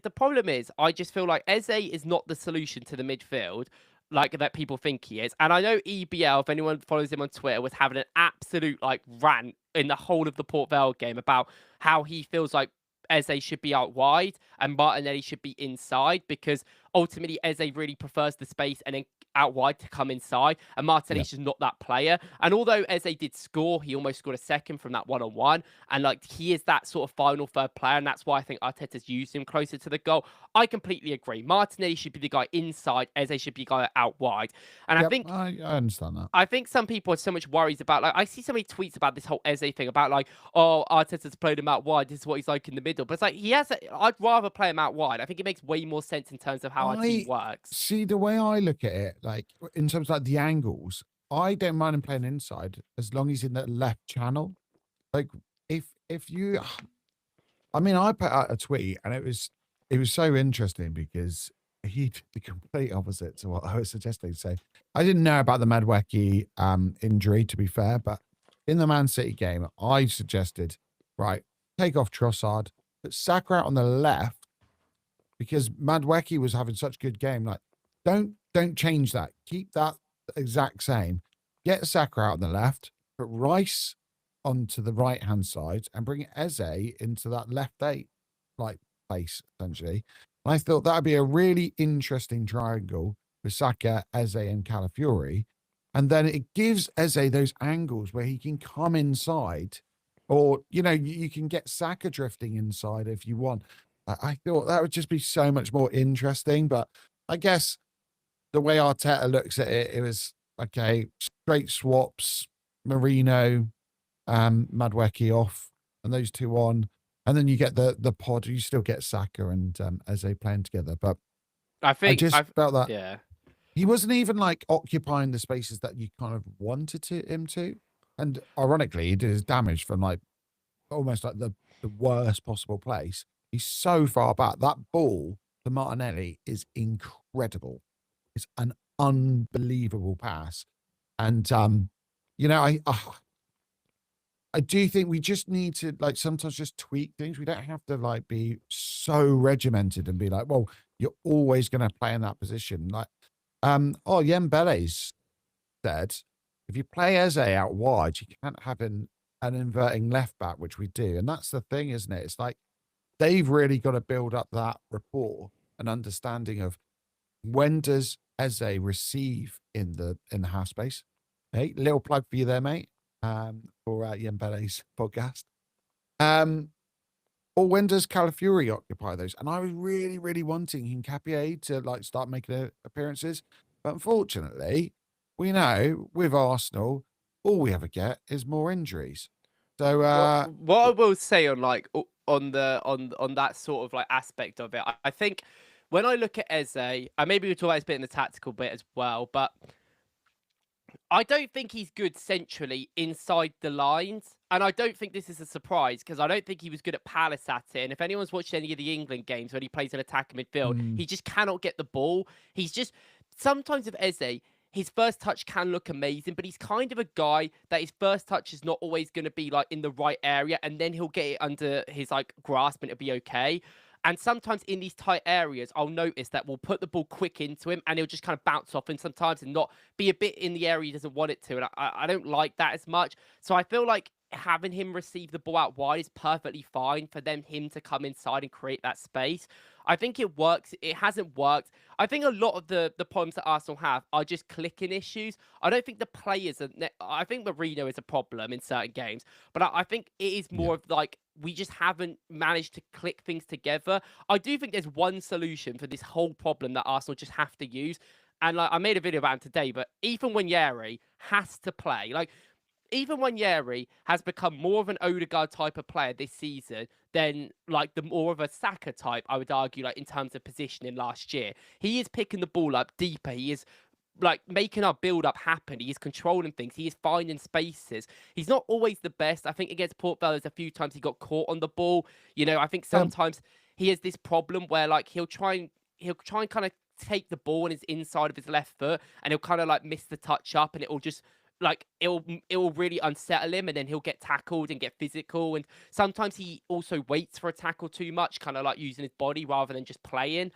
the problem is I just feel like Eze is not the solution to the midfield like that people think he is. And I know EBL, if anyone follows him on Twitter, was having an absolute like rant in the whole of the Port Vale game about how he feels like Eze should be out wide and Martinelli should be inside because ultimately Eze really prefers the space and then out wide to come inside, and Martinelli's just not that player. And although Eze did score, he almost scored a second from that one-on-one, and like he is that sort of final third player, and that's why I think Arteta's used him closer to the goal. I completely agree. Martinelli should be the guy inside, Eze should be the guy out wide. And Yep, I understand that. I think some people have so much worries about, like, I see so many tweets about this whole Eze thing about, like, oh, Arteta's played him out wide. This is what he's like in the middle. But it's like, I'd rather play him out wide. I think it makes way more sense in terms of how our team works. See, the way I look at it, like in terms of like the angles, I don't mind him playing inside as long as he's in the left channel. Like if you, I mean, I put out a tweet and it was so interesting because he did the complete opposite to what I was suggesting. So I didn't know about the Madwecki injury, to be fair, but in the Man City game, I suggested, right, take off Trossard, put Saka out on the left because Madwecki was having such a good game. Like, don't change that. Keep that exact same. Get Saka out on the left, put Rice onto the right hand side, and bring Eze into that left 8 like place essentially. And I thought that'd be a really interesting triangle with Saka, Eze, and Calafiori. And then it gives Eze those angles where he can come inside, or you can get Saka drifting inside if you want. I thought that would just be so much more interesting. But I guess the way Arteta looks at it, it was okay, straight swaps, Marino, Madwecki off, and those two on. And then you get the pod. You still get Saka and Eze playing together. But I just felt that he wasn't even like occupying the spaces that you kind of wanted him to. And ironically, he did his damage from like almost like the worst possible place. He's so far back. That ball to Martinelli is incredible. It's an unbelievable pass. And, I do think we just need to like sometimes just tweak things. We don't have to like be so regimented and be like, well, you're always going to play in that position. Like, Yembele's said, if you play Eze out wide, you can't have an inverting left back, which we do. And that's the thing, isn't it? It's like they've really got to build up that rapport and understanding of when does Eze receive in the half space. Hey, little plug for you there, mate. For Yembele's podcast. Or when does Calafiori occupy those? And I was really, really wanting Hincapié to like start making appearances. But unfortunately, we know with Arsenal, all we ever get is more injuries. So what I will say on like on that sort of like aspect of it. I think when I look at Eze, and maybe we'll talk about this bit in the tactical bit as well, but I don't think he's good centrally inside the lines. And I don't think this is a surprise because I don't think he was good at Palace at it. And if anyone's watched any of the England games when he plays an attacking midfield, he just cannot get the ball. He's just, sometimes with Eze, his first touch can look amazing, but he's kind of a guy that his first touch is not always going to be like in the right area. And then he'll get it under his like grasp and it'll be okay. And sometimes in these tight areas, I'll notice that we'll put the ball quick into him and he'll just kind of bounce off and sometimes and not be a bit in the area he doesn't want it to. And I don't like that as much. So I feel like having him receive the ball out wide is perfectly fine for him to come inside and create that space. I think it works. It hasn't worked. I think a lot of the problems that Arsenal have are just clicking issues. I don't think the players are. I think Mourinho is a problem in certain games, but I think it is more of like we just haven't managed to click things together. I do think there's one solution for this whole problem that Arsenal just have to use. And like I made a video about him today, but Ethan Nwaneri has to play. Like Ethan Nwaneri has become more of an Odegaard type of player this season than like the more of a Saka type, I would argue, like in terms of positioning last year. He is picking the ball up deeper. He is like making our build up happen. He is controlling things. He is finding spaces. He's not always the best. I think against Port Vale, there's a few times he got caught on the ball. You know, I think sometimes he has this problem where like he'll try and kind of take the ball on his inside of his left foot and he'll kind of like miss the touch up and it'll just like it will really unsettle him and then he'll get tackled and get physical. And sometimes he also waits for a tackle too much, kind of like using his body rather than just playing,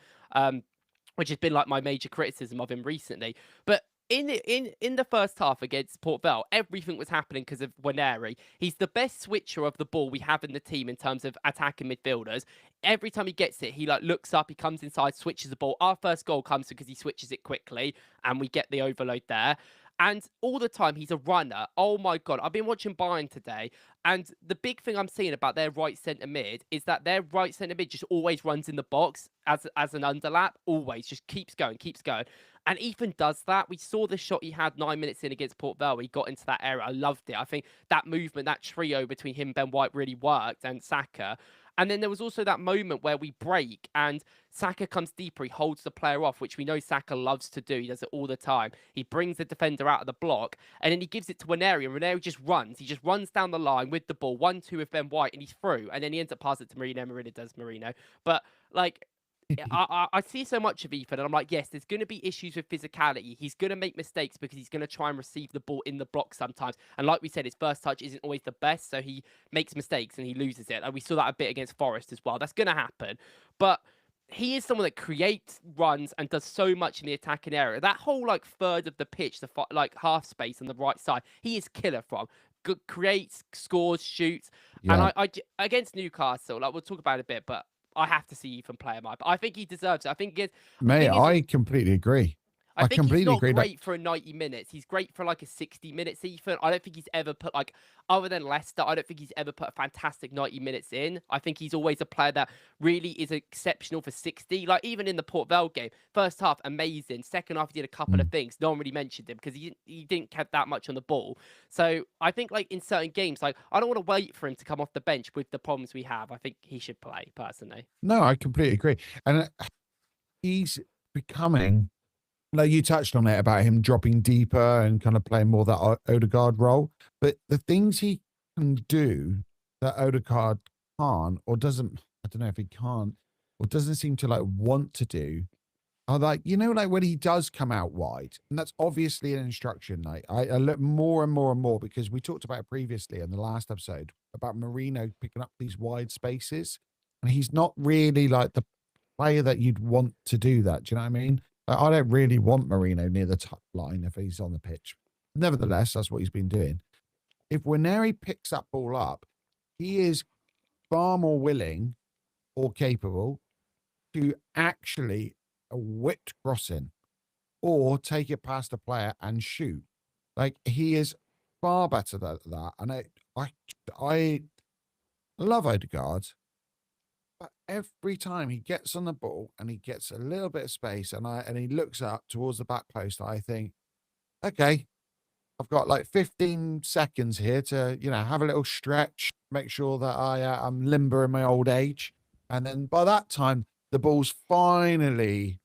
which has been like my major criticism of him recently. But in the first half against Port Vale, everything was happening because of Nwaneri. He's the best switcher of the ball we have in the team in terms of attacking midfielders. Every time he gets it, he like looks up, he comes inside, switches the ball. Our first goal comes because he switches it quickly and we get the overload there. And all the time, he's a runner. Oh my God. I've been watching Bayern today. And the big thing I'm seeing about their right centre mid is that their right centre mid just always runs in the box as an underlap. Always. Just keeps going, keeps going. And Ethan does that. We saw the shot he had 9 minutes in against Port Vale. He got into that area. I loved it. I think that movement, that trio between him and Ben White really worked, and Saka. And then there was also that moment where we break and Saka comes deeper. He holds the player off, which we know Saka loves to do. He does it all the time. He brings the defender out of the block and then he gives it to Nwaneri. And Nwaneri just runs. He just runs down the line with the ball, 1-2 with Ben White, and he's through. And then he ends up passing it to Marino. Marino does Marino. But like, I see so much of Ethan and I'm like, yes, there's going to be issues with physicality. He's going to make mistakes because he's going to try and receive the ball in the block sometimes. And like we said, his first touch isn't always the best. So he makes mistakes and he loses it. And we saw that a bit against Forest as well. That's going to happen. But he is someone that creates runs and does so much in the attacking area. That whole like third of the pitch, the like half space on the right side, he is killer from. Creates, scores, shoots. Yeah. And I against Newcastle, like we'll talk about it a bit, but I have to see Ethan play him. But I think he deserves it. I think I completely agree. I think he's not great for 90 minutes. He's great for like a 60 minutes, Ethan. I don't think he's ever put like, other than Leicester, I don't think he's ever put a fantastic 90 minutes in. I think he's always a player that really is exceptional for 60. Like even in the Port Vale game, first half, amazing. Second half, he did a couple of things. No one really mentioned him because he didn't have that much on the ball. So I think like in certain games, like I don't want to wait for him to come off the bench with the problems we have. I think he should play personally. No, I completely agree. And he's becoming, like you touched on it about him dropping deeper and kind of playing more that Odegaard role. But the things he can do that Odegaard can't or doesn't, I don't know if he can't or doesn't seem to like want to do are like, you know, like when he does come out wide, and that's obviously an instruction. Like I look more and more and more because we talked about it previously in the last episode about Marino picking up these wide spaces and he's not really like the player that you'd want to do that. Do you know what I mean? I don't really want Marino near the top line if he's on the pitch. Nevertheless, that's what he's been doing. If Nwaneri picks that ball up, he is far more willing or capable to actually a whipped crossing or take it past a player and shoot. Like he is far better than that. And I love Odegaard. But every time he gets on the ball and he gets a little bit of space and he looks up towards the back post, I think, okay, I've got like 15 seconds here to, have a little stretch, make sure that I'm limber in my old age. And then by that time, the ball's finally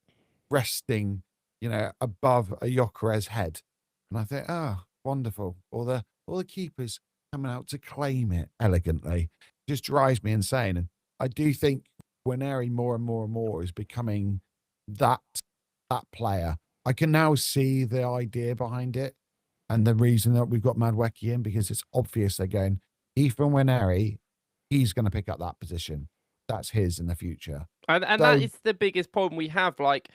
resting, above a Gyökeres head. And I think, wonderful. All the keepers coming out to claim it elegantly. Just drives me insane. And I do think Guarneri more and more and more is becoming that player. I can now see the idea behind it and the reason that we've got Madueke in, because it's obvious they're going, Ethan Guarneri, he's going to pick up that position. That's his in the future. And that is the biggest problem we have. Like,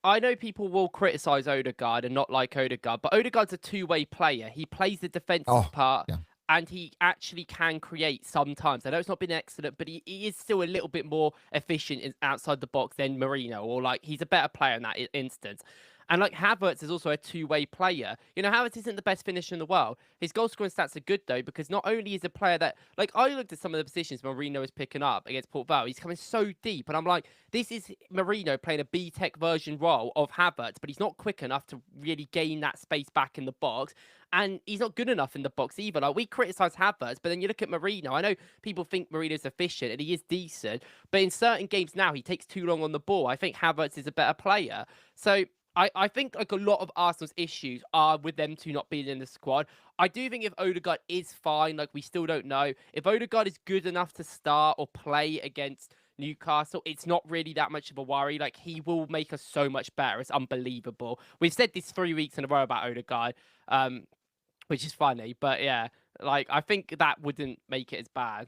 I know people will criticize Odegaard and not like Odegaard, but Odegaard's a two-way player. He plays the defensive part, and he actually can create sometimes. I know it's not been excellent, but he is still a little bit more efficient outside the box than Marino, or like he's a better player in that instance. And like Havertz is also a two-way player. Havertz isn't the best finisher in the world. His goal scoring stats are good though, because not only is a player that, like, I looked at some of the positions Marino is picking up against Port Vale. He's coming so deep, and I'm like, this is Marino playing a B-Tech version role of Havertz, but he's not quick enough to really gain that space back in the box. And he's not good enough in the box either. Like, we criticize Havertz, but then you look at Marino. I know people think Marino's efficient, and he is decent, but in certain games now, he takes too long on the ball. I think Havertz is a better player. So I think like a lot of Arsenal's issues are with them two not being in the squad. I do think if Odegaard is fine, like we still don't know. If Odegaard is good enough to start or play against Newcastle, it's not really that much of a worry. Like, he will make us so much better. It's unbelievable. We've said this 3 weeks in a row about Odegaard, which is funny. But yeah, like, I think that wouldn't make it as bad.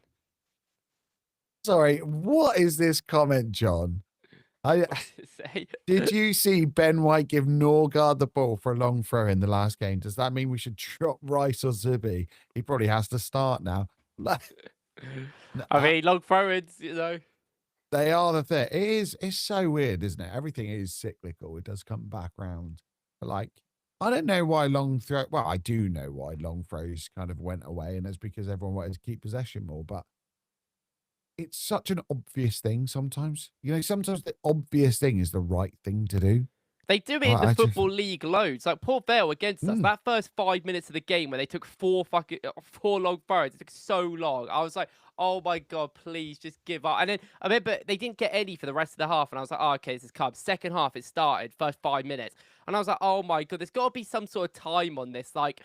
Sorry, what is this comment, John? Did you see Ben White give Norgard the ball for a long throw in the last game? Does that mean we should drop Rice or Zubi? He probably has to start now. I mean, long throw-ins, They are the thing. It's so weird, isn't it? Everything is cyclical. It does come back round. But like, I don't know why I do know why long throws kind of went away, and it's because everyone wanted to keep possession more, but it's such an obvious thing sometimes. Sometimes the obvious thing is the right thing to do. They do it in the Football League loads. Like Port Vale against us, that first 5 minutes of the game where they took four long throws, it took so long. I was like, oh my God, please just give up. And then I remember they didn't get any for the rest of the half. And I was like, oh, okay, this is Cubs. Second half, it started, first 5 minutes. And I was like, oh my God, there's got to be some sort of time on this. Like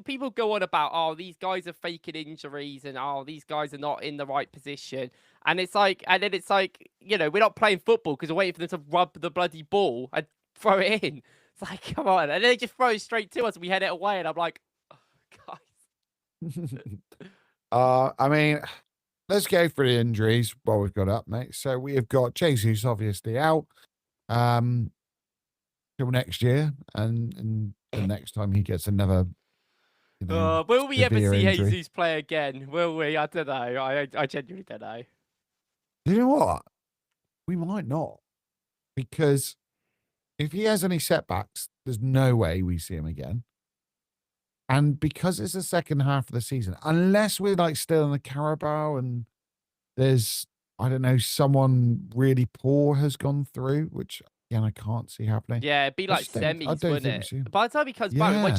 people go on about, oh, these guys are faking injuries and, oh, these guys are not in the right position. And it's like, we're not playing football because we're waiting for them to rub the bloody ball and throw it in. It's like, come on. And then they just throw it straight to us and we head it away. And I'm like, oh, guys. I mean, let's go for the injuries while we've got up, mate. So we have got Jesus obviously out till next year. And the next time he gets another, will we ever see injury. Jesus play again? Will we? I don't know. I genuinely don't know. You know what? We might not. Because if he has any setbacks, there's no way we see him again. And because it's the second half of the season, unless we're like still in the Carabao and there's, I don't know, someone really poor has gone through, which again, I can't see happening. Yeah, it'd be like semis, wouldn't it? By the time he comes back,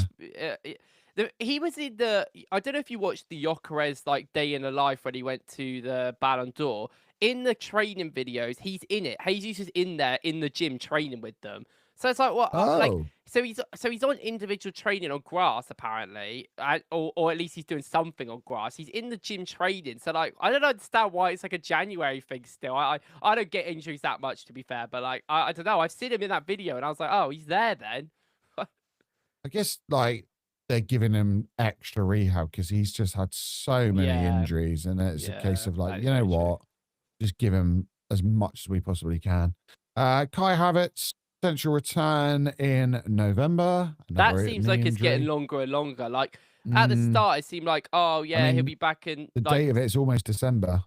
he was in the, I don't know if you watched the Gyökeres like day in the life when he went to the Ballon d'Or. In the training videos, he's in it. Jesus is in there in the gym training with them. So it's like, what? Like, so he's on individual training on grass apparently, or at least he's doing something on grass. He's in the gym training. So like, I don't understand why it's like a January thing still. I don't get injuries that much, to be fair, but like, I don't know. I've seen him in that video and I was like, oh, he's there then. I guess like they're giving him extra rehab because he's just had so many injuries, and it's a case of like, you know what, just give him as much as we possibly can. Kai Havertz, potential return in November. That seems like it's getting longer and longer. Like at the start, it seemed like, oh yeah, he'll be back in. The date of it is almost December.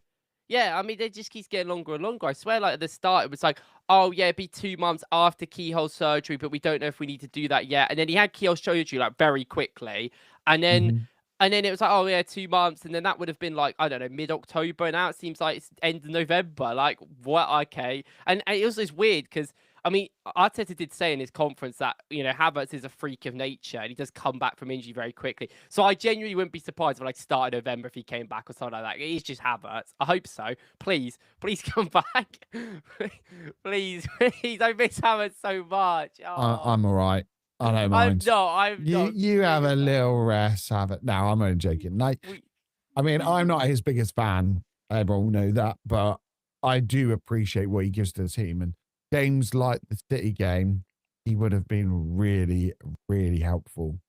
Yeah, I mean, they just keeps getting longer and longer. I swear, like at the start, it was like, oh yeah, it'd be 2 months after keyhole surgery, but we don't know if we need to do that yet. And then he had keyhole surgery like very quickly, and then it was like, oh yeah, 2 months, and then that would have been like, I don't know, mid-October, and now it seems like it's end of November. Like, what? Okay, and it was just weird because I mean, Arteta did say in his conference that, Havertz is a freak of nature and he does come back from injury very quickly. So I genuinely wouldn't be surprised if, like, start of November if he came back or something like that. He's just Havertz. I hope so. Please come back. Please. I miss Havertz so much. Oh, I'm all right. I don't mind. I'm not. You have a little rest, have it. No, I'm only joking. Like, I mean, I'm not his biggest fan. Everyone know that, but I do appreciate what he gives to the team. And games like the City game, he would have been really, really helpful.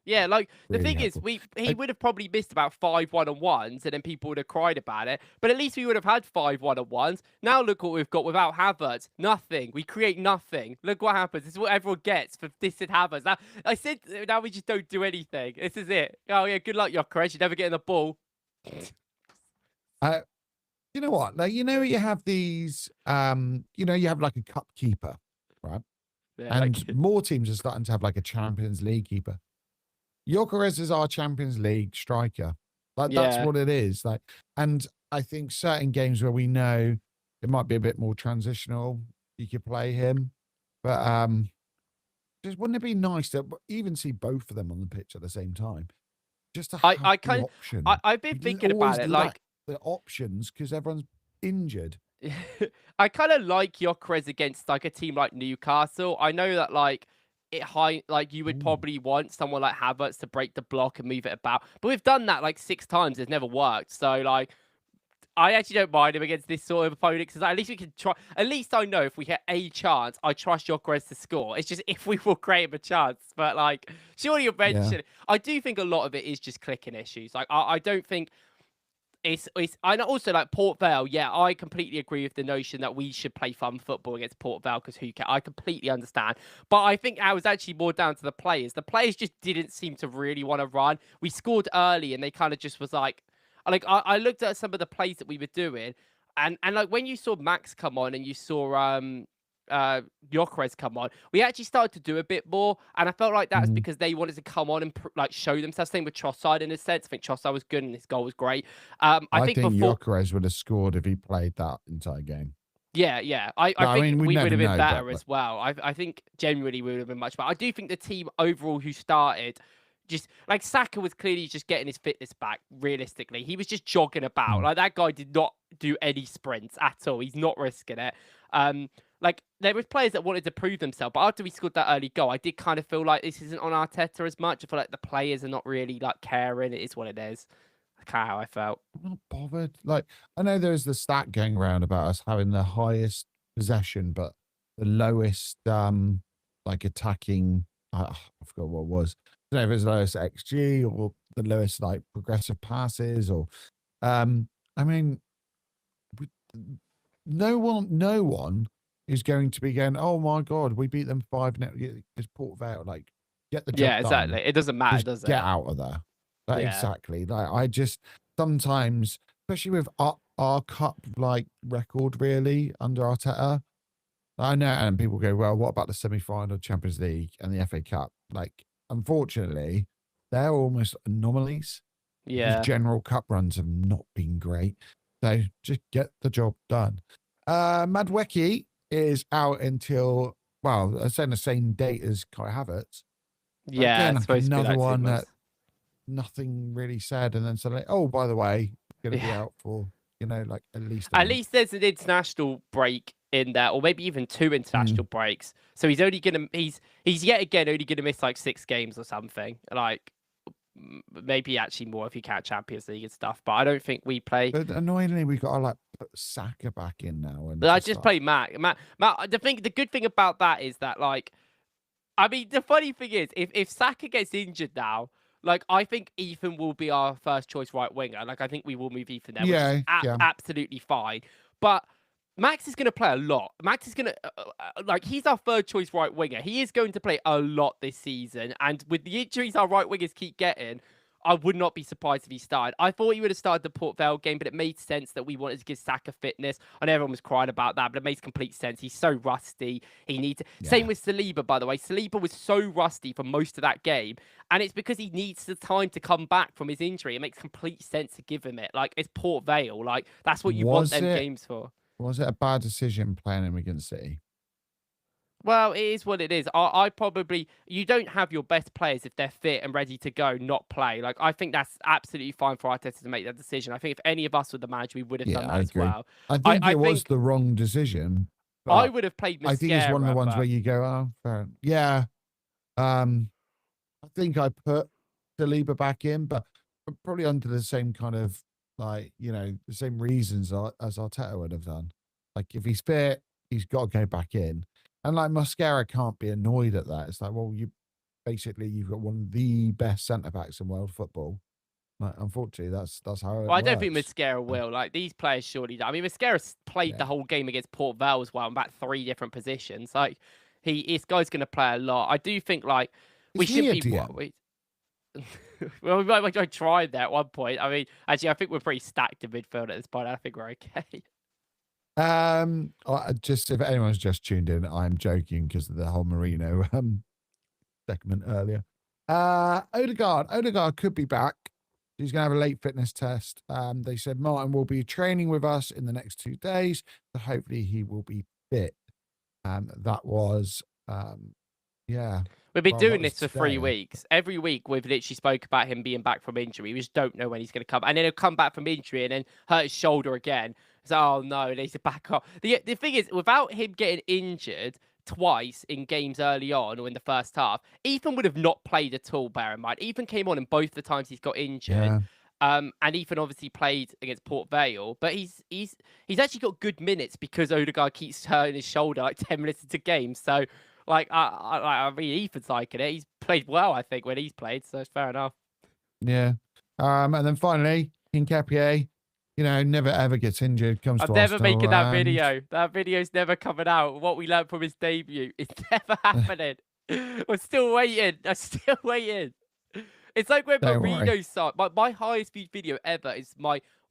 Yeah, like the Really thing helpful. is, he would have probably missed about 5 1-on-1s, and then people would have cried about it. But at least we would have had 5 1-on-1s. Now look what we've got without Havertz. Nothing. We create nothing. Look what happens. This is what everyone gets for dissing Havertz. Now, I said now we just don't do anything. This is it. Oh yeah, good luck, Gyökeres. You never getting the ball. You know what? Like, you have these, you have like a cup keeper, right? Yeah, And more teams are starting to have like a Champions League keeper. Gyökeres is our Champions League striker. Like, that's Yeah. what it is. Like, and I think certain games where we know it might be a bit more transitional, you could play him. But just wouldn't it be nice to even see both of them on the pitch at the same time? Just to have the option. I've been We just thinking about always it, lack like. the options because everyone's injured. I kind of like Gyökeres against like a team like Newcastle. I know that like you would probably want someone like Havertz to break the block and move it about, but we've done that like 6 times. It's never worked. So like, I actually don't mind him against this sort of opponent because at least we can try. At least I know if we get a chance, I trust Gyökeres to score. It's just if we will create him a chance. But like, surely you're mentioning. I do think a lot of it is just clicking issues. Like I don't think. It's I also like Port Vale. Yeah, I completely agree with the notion that we should play fun football against Port Vale because who cares? I completely understand. But I think that was actually more down to the players. The players just didn't seem to really want to run. We scored early and they kind of just was like I looked at some of the plays that we were doing and like when you saw Max come on and you saw Gyökeres come on, we actually started to do a bit more, and I felt like that's because they wanted to come on and like show themselves. Same with Trossard in a sense. I think Trossard was good and his goal was great. I think before Gyökeres would have scored if he played that entire game. Yeah. I think mean, we would have been know, better but as well. I think genuinely we would have been much better. I do think the team overall who started. Just like Saka was clearly just getting his fitness back. Realistically, he was just jogging about. Like that guy did not do any sprints at all. He's not risking it. Like there was players that wanted to prove themselves, but after we scored that early goal, I did kind of feel like this isn't on Arteta as much. I feel like the players are not really like caring. It is what it is. That's kind of how I felt. I'm not bothered. Like, I know there's the stat going around about us having the highest possession, but the lowest, like attacking. I forgot what it was. I don't know if it's the lowest XG or the lowest like progressive passes or, I mean, no one is going to be going, oh my God, we beat them 5-0. It's Port Vale. Like, get the job Yeah, exactly. done. It doesn't matter, Just does it? get out of there. Like, Yeah. exactly. Like, I just sometimes, especially with our cup like record, really under Arteta. I know, and people go, well, what about the semi-final, Champions League, and the FA Cup? Like, unfortunately, they're almost anomalies. Yeah. His general cup runs have not been great. So just get the job done. Madueke is out until, well, I said the same date as Kai Havertz. Yeah, again, it's like supposed to be another like 2 one months. that nothing really said, and then suddenly, oh, by the way, going to be out for, like at least a At month. least there's an international break in there, or maybe even 2 international breaks. So he's yet again only gonna miss like 6 games or something. Like maybe actually more if you count Champions League and stuff. But I don't think we play. But annoyingly, we've got to like put Saka back in now. And But I just play Matt. The good thing about that is that like, I mean, the funny thing is, if Saka gets injured now, like I think Ethan will be our first choice right winger. Like I think we will move Ethan there, which is absolutely fine. But Max is going to play a lot. Max is going to, he's our third choice right winger. He is going to play a lot this season. And with the injuries our right wingers keep getting, I would not be surprised if he started. I thought he would have started the Port Vale game, but it made sense that we wanted to give Saka fitness. I know everyone was crying about that, but it makes complete sense. He's so rusty. He needs to... Same with Saliba, by the way. Saliba was so rusty for most of that game, and it's because he needs the time to come back from his injury. It makes complete sense to give him it. Like, it's Port Vale. Like, that's what you want them games for. Was it a bad decision playing him against City? Well, it is what it is. I probably you don't have your best players if they're fit and ready to go, not play. Like I think that's absolutely fine for Arteta to make that decision. I think if any of us were the manager, we would have done Yeah, that I as agree. well. I I, think I it was think the wrong decision, I but would have played I think it's one of the Mascara, ones where but you go, oh, fair. Yeah. I think I put Saliba back in, but probably under the same kind of like, the same reasons as Arteta would have done. Like if he's fit, he's got to go back in. And like Mascara can't be annoyed at that. It's like, well, you've got one of the best centre backs in world football. Like, unfortunately, that's how it I don't think works. Mascara will. Like these players surely don't. I mean, Mascara played the Yeah. whole game against Port Vale as well in about 3 different positions. Like this guy's going to play a lot. I do think like we Is he shouldn't a be DM? worried. Well, we might have tried that at one point. I mean, actually, I think we're pretty stacked in midfield at this point. I think we're okay. Just if anyone's just tuned in, I'm joking because of the whole Merino segment earlier. Odegaard could be back. He's going to have a late fitness test. They said Martin will be training with us in the next 2 days, so hopefully he will be fit. That was, yeah. We've been Well, doing that this was for 3 today. weeks. Every week we've literally spoke about him being back from injury. We just don't know when he's going to come. And then he'll come back from injury and then hurt his shoulder again. So, oh no, he needs to back up. The thing is, without him getting injured twice in games early on or in the first half, Ethan would have not played at all, bear in mind. Ethan came on in both the times he's got injured. Yeah. And Ethan obviously played against Port Vale, but he's actually got good minutes because Odegaard keeps hurting his shoulder like 10 minutes into games. So like I mean, Ethan's liking it. He's played well, I think, when he's played, so it's fair enough. Yeah. And then finally, Hincapié, never ever gets injured, comes I'm to never Arsenal, making that and video. That video's never coming out. What we learned from his debut, it's never happening. I'm still waiting. I'm still waiting. It's like when Don't worry. Marino started. My highest viewed video ever is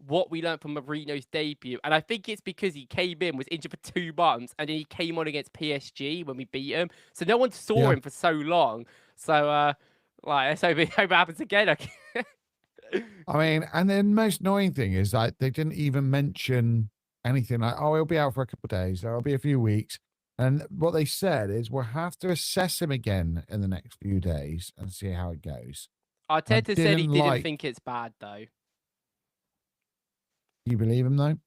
what we learned from Marino's debut. And I think it's because he came in, was injured for 2 months, and then he came on against PSG when we beat him. So no one saw him for so long. So, let's hope it happens again. I mean, and the most annoying thing is like they didn't even mention anything like, oh, he'll be out for a couple of days, or it'll be a few weeks. And what they said is we'll have to assess him again in the next few days and see how it goes. Arteta said he didn't didn't think it's bad, though. You believe him though?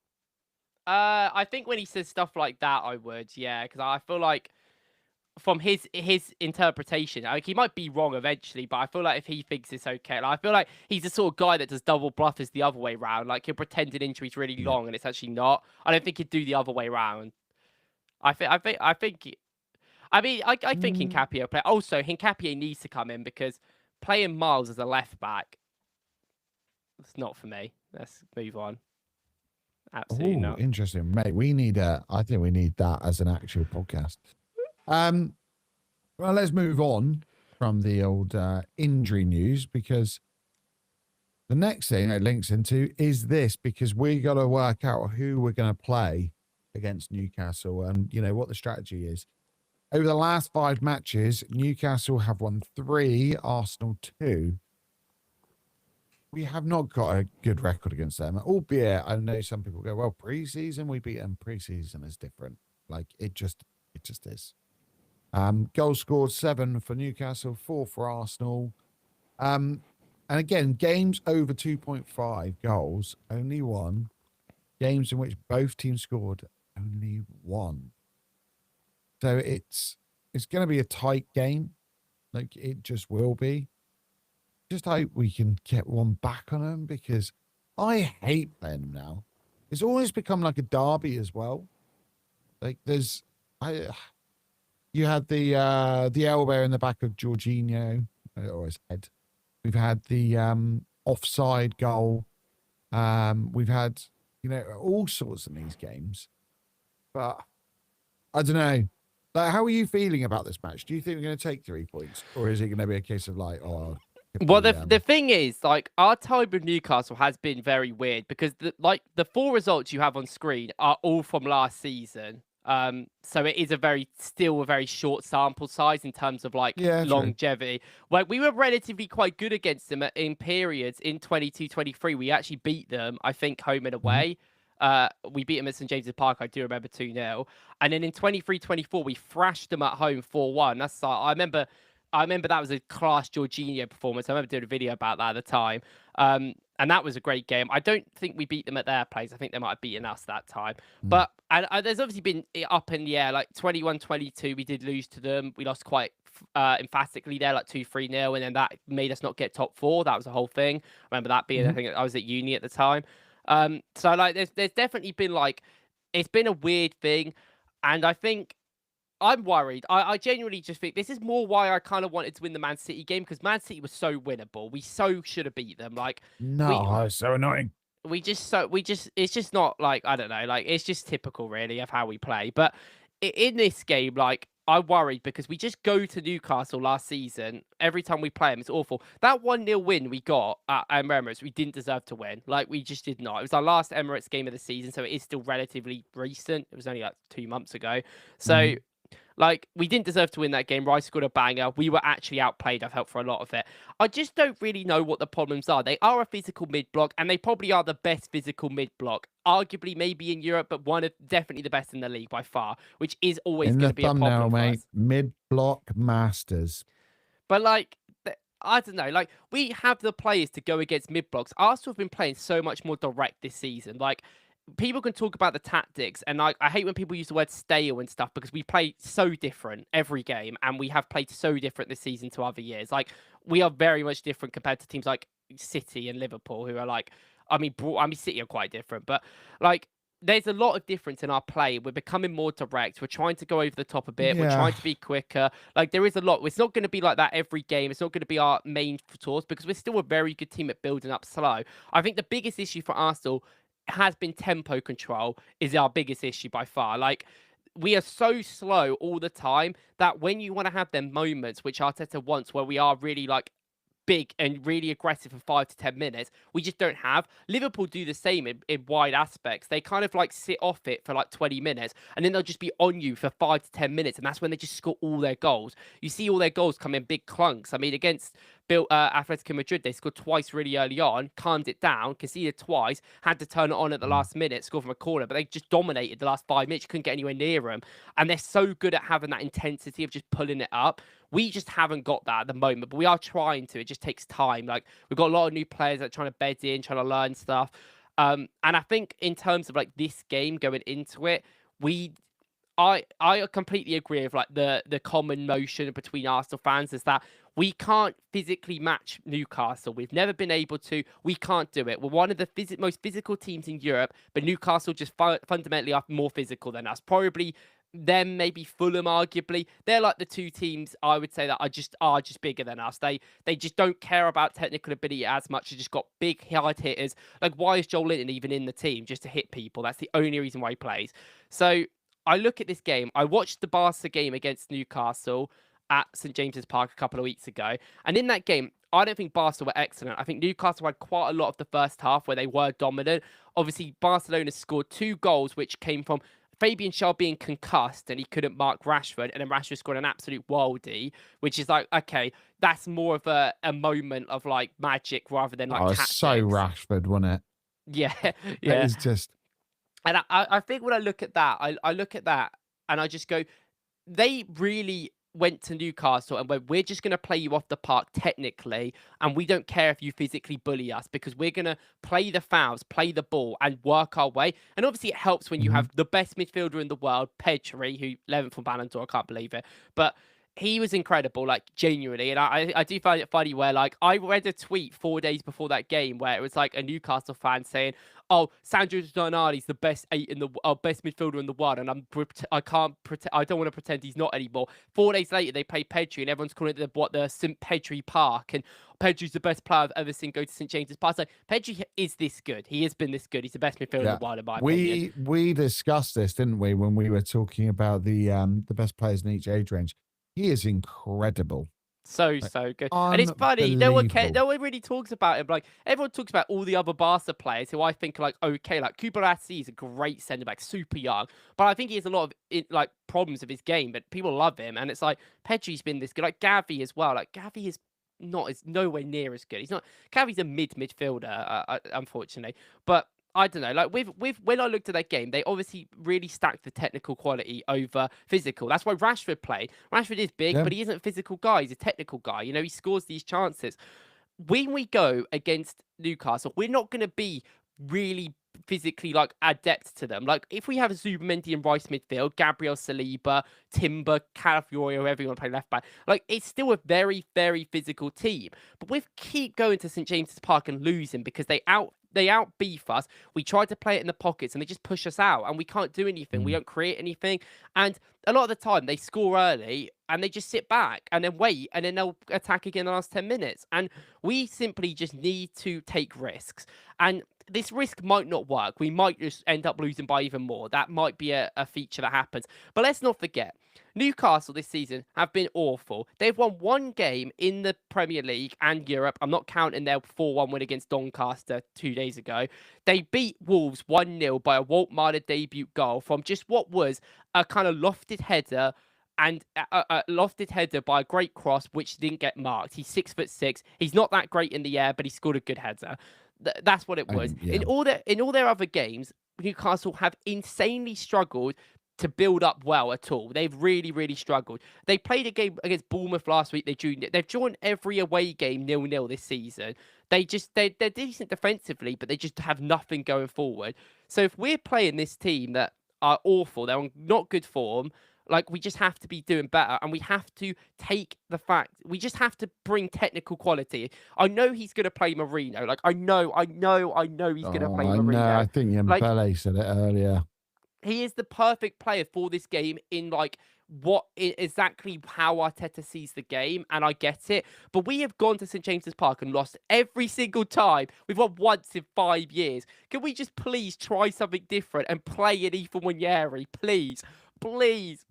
I think when he says stuff like that, I would, yeah, because I feel like from his interpretation, like he might be wrong eventually, but I feel like if he thinks it's okay, like, I feel like he's the sort of guy that does double bluffers the other way round. Like he'll pretend an injury's really long and it's actually not. I don't think he'd do the other way round. I think Hincapié will play. Also, Hincapié needs to come in because playing Miles as a left back, it's not for me. Let's move on. Absolutely not. Interesting, mate. I think we need that as an actual podcast. Well, let's move on from the old injury news because the next thing it links into is this, because we got to work out who we're going to play against Newcastle and what the strategy is. Over the last 5 matches, Newcastle have won 3, Arsenal 2. We have not got a good record against them, albeit I know some people go, well, pre-season we beat them. Pre-season is different. Like it just is. Goals scored 7 for Newcastle, 4 for Arsenal. And again, games over 2.5 goals, only 1. Games in which both teams scored, only 1. So it's going to be a tight game. Like it just will be. Just hope we can get one back on them because I hate playing them now. It's always become like a derby as well. Like you had the elbow in the back of Jorginho or his head. We've had the offside goal. We've had all sorts in these games. But I don't know. Like, how are you feeling about this match? Do you think we're going to take 3 points, or is it going to be a case of like, oh? Well, the thing is, like, our time with Newcastle has been very weird because the 4 results you have on screen are all from last season. So it is still a very short sample size in terms of like longevity. True. Like we were relatively quite good against them in periods in 22-23. We actually beat them, I think, home and away. We beat them at St James's Park. I do remember 2-0. And then in 23-24, we thrashed them at home 4-1. I remember that was a class Jorginho performance. I remember doing a video about that at the time. And that was a great game. I don't think we beat them at their place. I think they might have beaten us that time. But there's obviously been up in the air, like 21-22, we did lose to them. We lost quite emphatically there, like 2-3-0, and then that made us not get top 4. That was the whole thing. I remember that being, I think I was at uni at the time. So like there's definitely been like, it's been a weird thing. And I think I'm worried. I genuinely just think this is more why I kind of wanted to win the Man City game, because Man City was so winnable. We so should have beat them. Like, No, it's so annoying. it's just not like, I don't know, like it's just typical really of how we play. But in this game, like I'm worried because we just go to Newcastle last season. Every time we play them, it's awful. That 1-0 win we got at Emirates, we didn't deserve to win. Like we just did not. It was our last Emirates game of the season, so it is still relatively recent. It was only like 2 months ago. So like, we didn't deserve to win that game. Rice scored a banger. We were actually outplayed. I felt for a lot of it. I just don't really know what the problems are. They are a physical mid-block, and they probably are the best physical mid-block. Arguably, maybe in Europe, but definitely the best in the league by far, which is always going to be a problem for us. Mid-block masters. But, like, I don't know. Like, we have the players to go against mid-blocks. Arsenal have been playing so much more direct this season. Like, people can talk about the tactics, and I hate when people use the word stale and stuff, because we play so different every game, and we have played so different this season to other years. Like, we are very much different compared to teams like City and Liverpool, who are like, I mean, City are quite different, but like, there's a lot of difference in our play. We're becoming more direct. We're trying to go over the top a bit. We're trying to be quicker. Like, there is a lot. It's not going to be like that every game. It's not going to be our main source, because we're still a very good team at building up slow. I think the biggest issue for Arsenal has been tempo control is our biggest issue by far. Like, we are so slow all the time that when you want to have them moments, which Arteta wants, where we are really like big and really aggressive for 5 to 10 minutes, we just don't have. Liverpool do the same in wide aspects. They kind of like sit off it for like 20 minutes, and then they'll just be on you for 5 to 10 minutes, and that's when they just score all their goals. You see all their goals come in big clunks. I mean, against Atletico Madrid, they scored twice really early on, calmed it down, conceded twice, had to turn it on at the last minute, score from a corner, but they just dominated the last 5 minutes. You couldn't get anywhere near them, and they're so good at having that intensity of just pulling it up. We just haven't got that at the moment, but we are trying to. It just takes time. Like, we've got a lot of new players that are trying to bed in, trying to learn stuff. And I think in terms of like this game going into it, I completely agree with like the common notion between Arsenal fans is that we can't physically match Newcastle. We've never been able to. We can't do it. We're one of the most physical teams in Europe, but Newcastle just fundamentally are more physical than us. Probably them, maybe Fulham, arguably. They're like the two teams I would say that are just bigger than us. They just don't care about technical ability as much. They just got big hard hitters. Like, why is Joel Linton even in the team? Just to hit people. That's the only reason why he plays. So I look at this game. I watched the Barca game against Newcastle at St James's Park a couple of weeks ago. And in that game, I don't think Barca were excellent. I think Newcastle had quite a lot of the first half where they were dominant. Obviously, Barcelona scored 2 goals, which came from Fabian Schär being concussed and he couldn't mark Rashford, and then Rashford scored an absolute worldie, which is like, okay, that's more of a moment of like magic rather than like tactics. So Rashford, wasn't it? Yeah, yeah. It is just... And I think when I look at that, I look at that and I just go, they really went to Newcastle and went, we're just going to play you off the park technically, and we don't care if you physically bully us, because we're going to play the fouls, play the ball, and work our way. And obviously it helps when you have the best midfielder in the world, Pedri, who 11th on Ballon d'Or, I can't believe it. But he was incredible, like, genuinely. And I do find it funny where, like, I read a tweet 4 days before that game where it was, like, a Newcastle fan saying, oh, Sandro Tonali's the best best midfielder in the world, and I don't want to pretend he's not anymore. 4 days later, they play Pedri, and everyone's calling it the St. Pedri Park, and Pedri's the best player I've ever seen go to St. James's Park. So Pedri is this good. He has been this good. He's the best midfielder in the world, in my opinion. We discussed this, didn't we, when we were talking about the best players in each age range. He is incredible. So good. And it's funny, no one really talks about him. Like, everyone talks about all the other Barca players who I think are like okay. Like, Kubarasi is a great centre-back, super young. But I think he has a lot of problems with his game, but people love him. And it's like, Pedri's been this good. Like, Gavi as well. Like, Gavi is nowhere near as good. Gavi's a midfielder, unfortunately. But I don't know. Like with when I looked at that game, they obviously really stacked the technical quality over physical. That's why Rashford played. Rashford is big, Yeah. but he isn't a physical guy. He's a technical guy. You know, he scores these chances. When we go against Newcastle, we're not going to be really physically like adept to them. Like if we have Zubimendi and Rice midfield, Gabriel Saliba, Timber, Calafiori, whoever you want to play left back, like it's still a very, very physical team. But we keep going to St James's Park and losing because they out beef us. We try to play it in the pockets and they just push us out and we can't do anything. We don't create anything. And a lot of the time they score early and they just sit back and then wait and then they'll attack again in the last 10 minutes. And we simply just need to take risks. And this risk might not work. We might just end up losing by even more. That might be a feature that happens. But let's not forget, Newcastle this season have been awful. They've won one game in the Premier League and Europe. I'm not counting their 4-1 win against Doncaster 2 days ago. They beat Wolves 1-0 by a Walt Marder debut goal from just what was a kind of lofted header and a lofted header by a great cross, which didn't get marked. He's 6'6". He's not that great in the air, but he scored a good header. That's what it was. Yeah. In all their other games, Newcastle have insanely struggled to build up well at all. They've really, really struggled. They played a game against Bournemouth last week. They've drawn every away game 0-0 this season. They're decent defensively, but they just have nothing going forward. So if we're playing this team that are awful, they're on not good form, like we just have to be doing better and we have to take the fact we just have to bring technical quality. I know he's going to play Marino. Like I know he's going to play Marino. No, I think Mbele said it earlier. He is the perfect player for this game in like exactly how Arteta sees the game, and I get it. But we have gone to St James's Park and lost every single time. We've won once in 5 years. Can we just please try something different and play an Ethan Nwaneri, please? Please.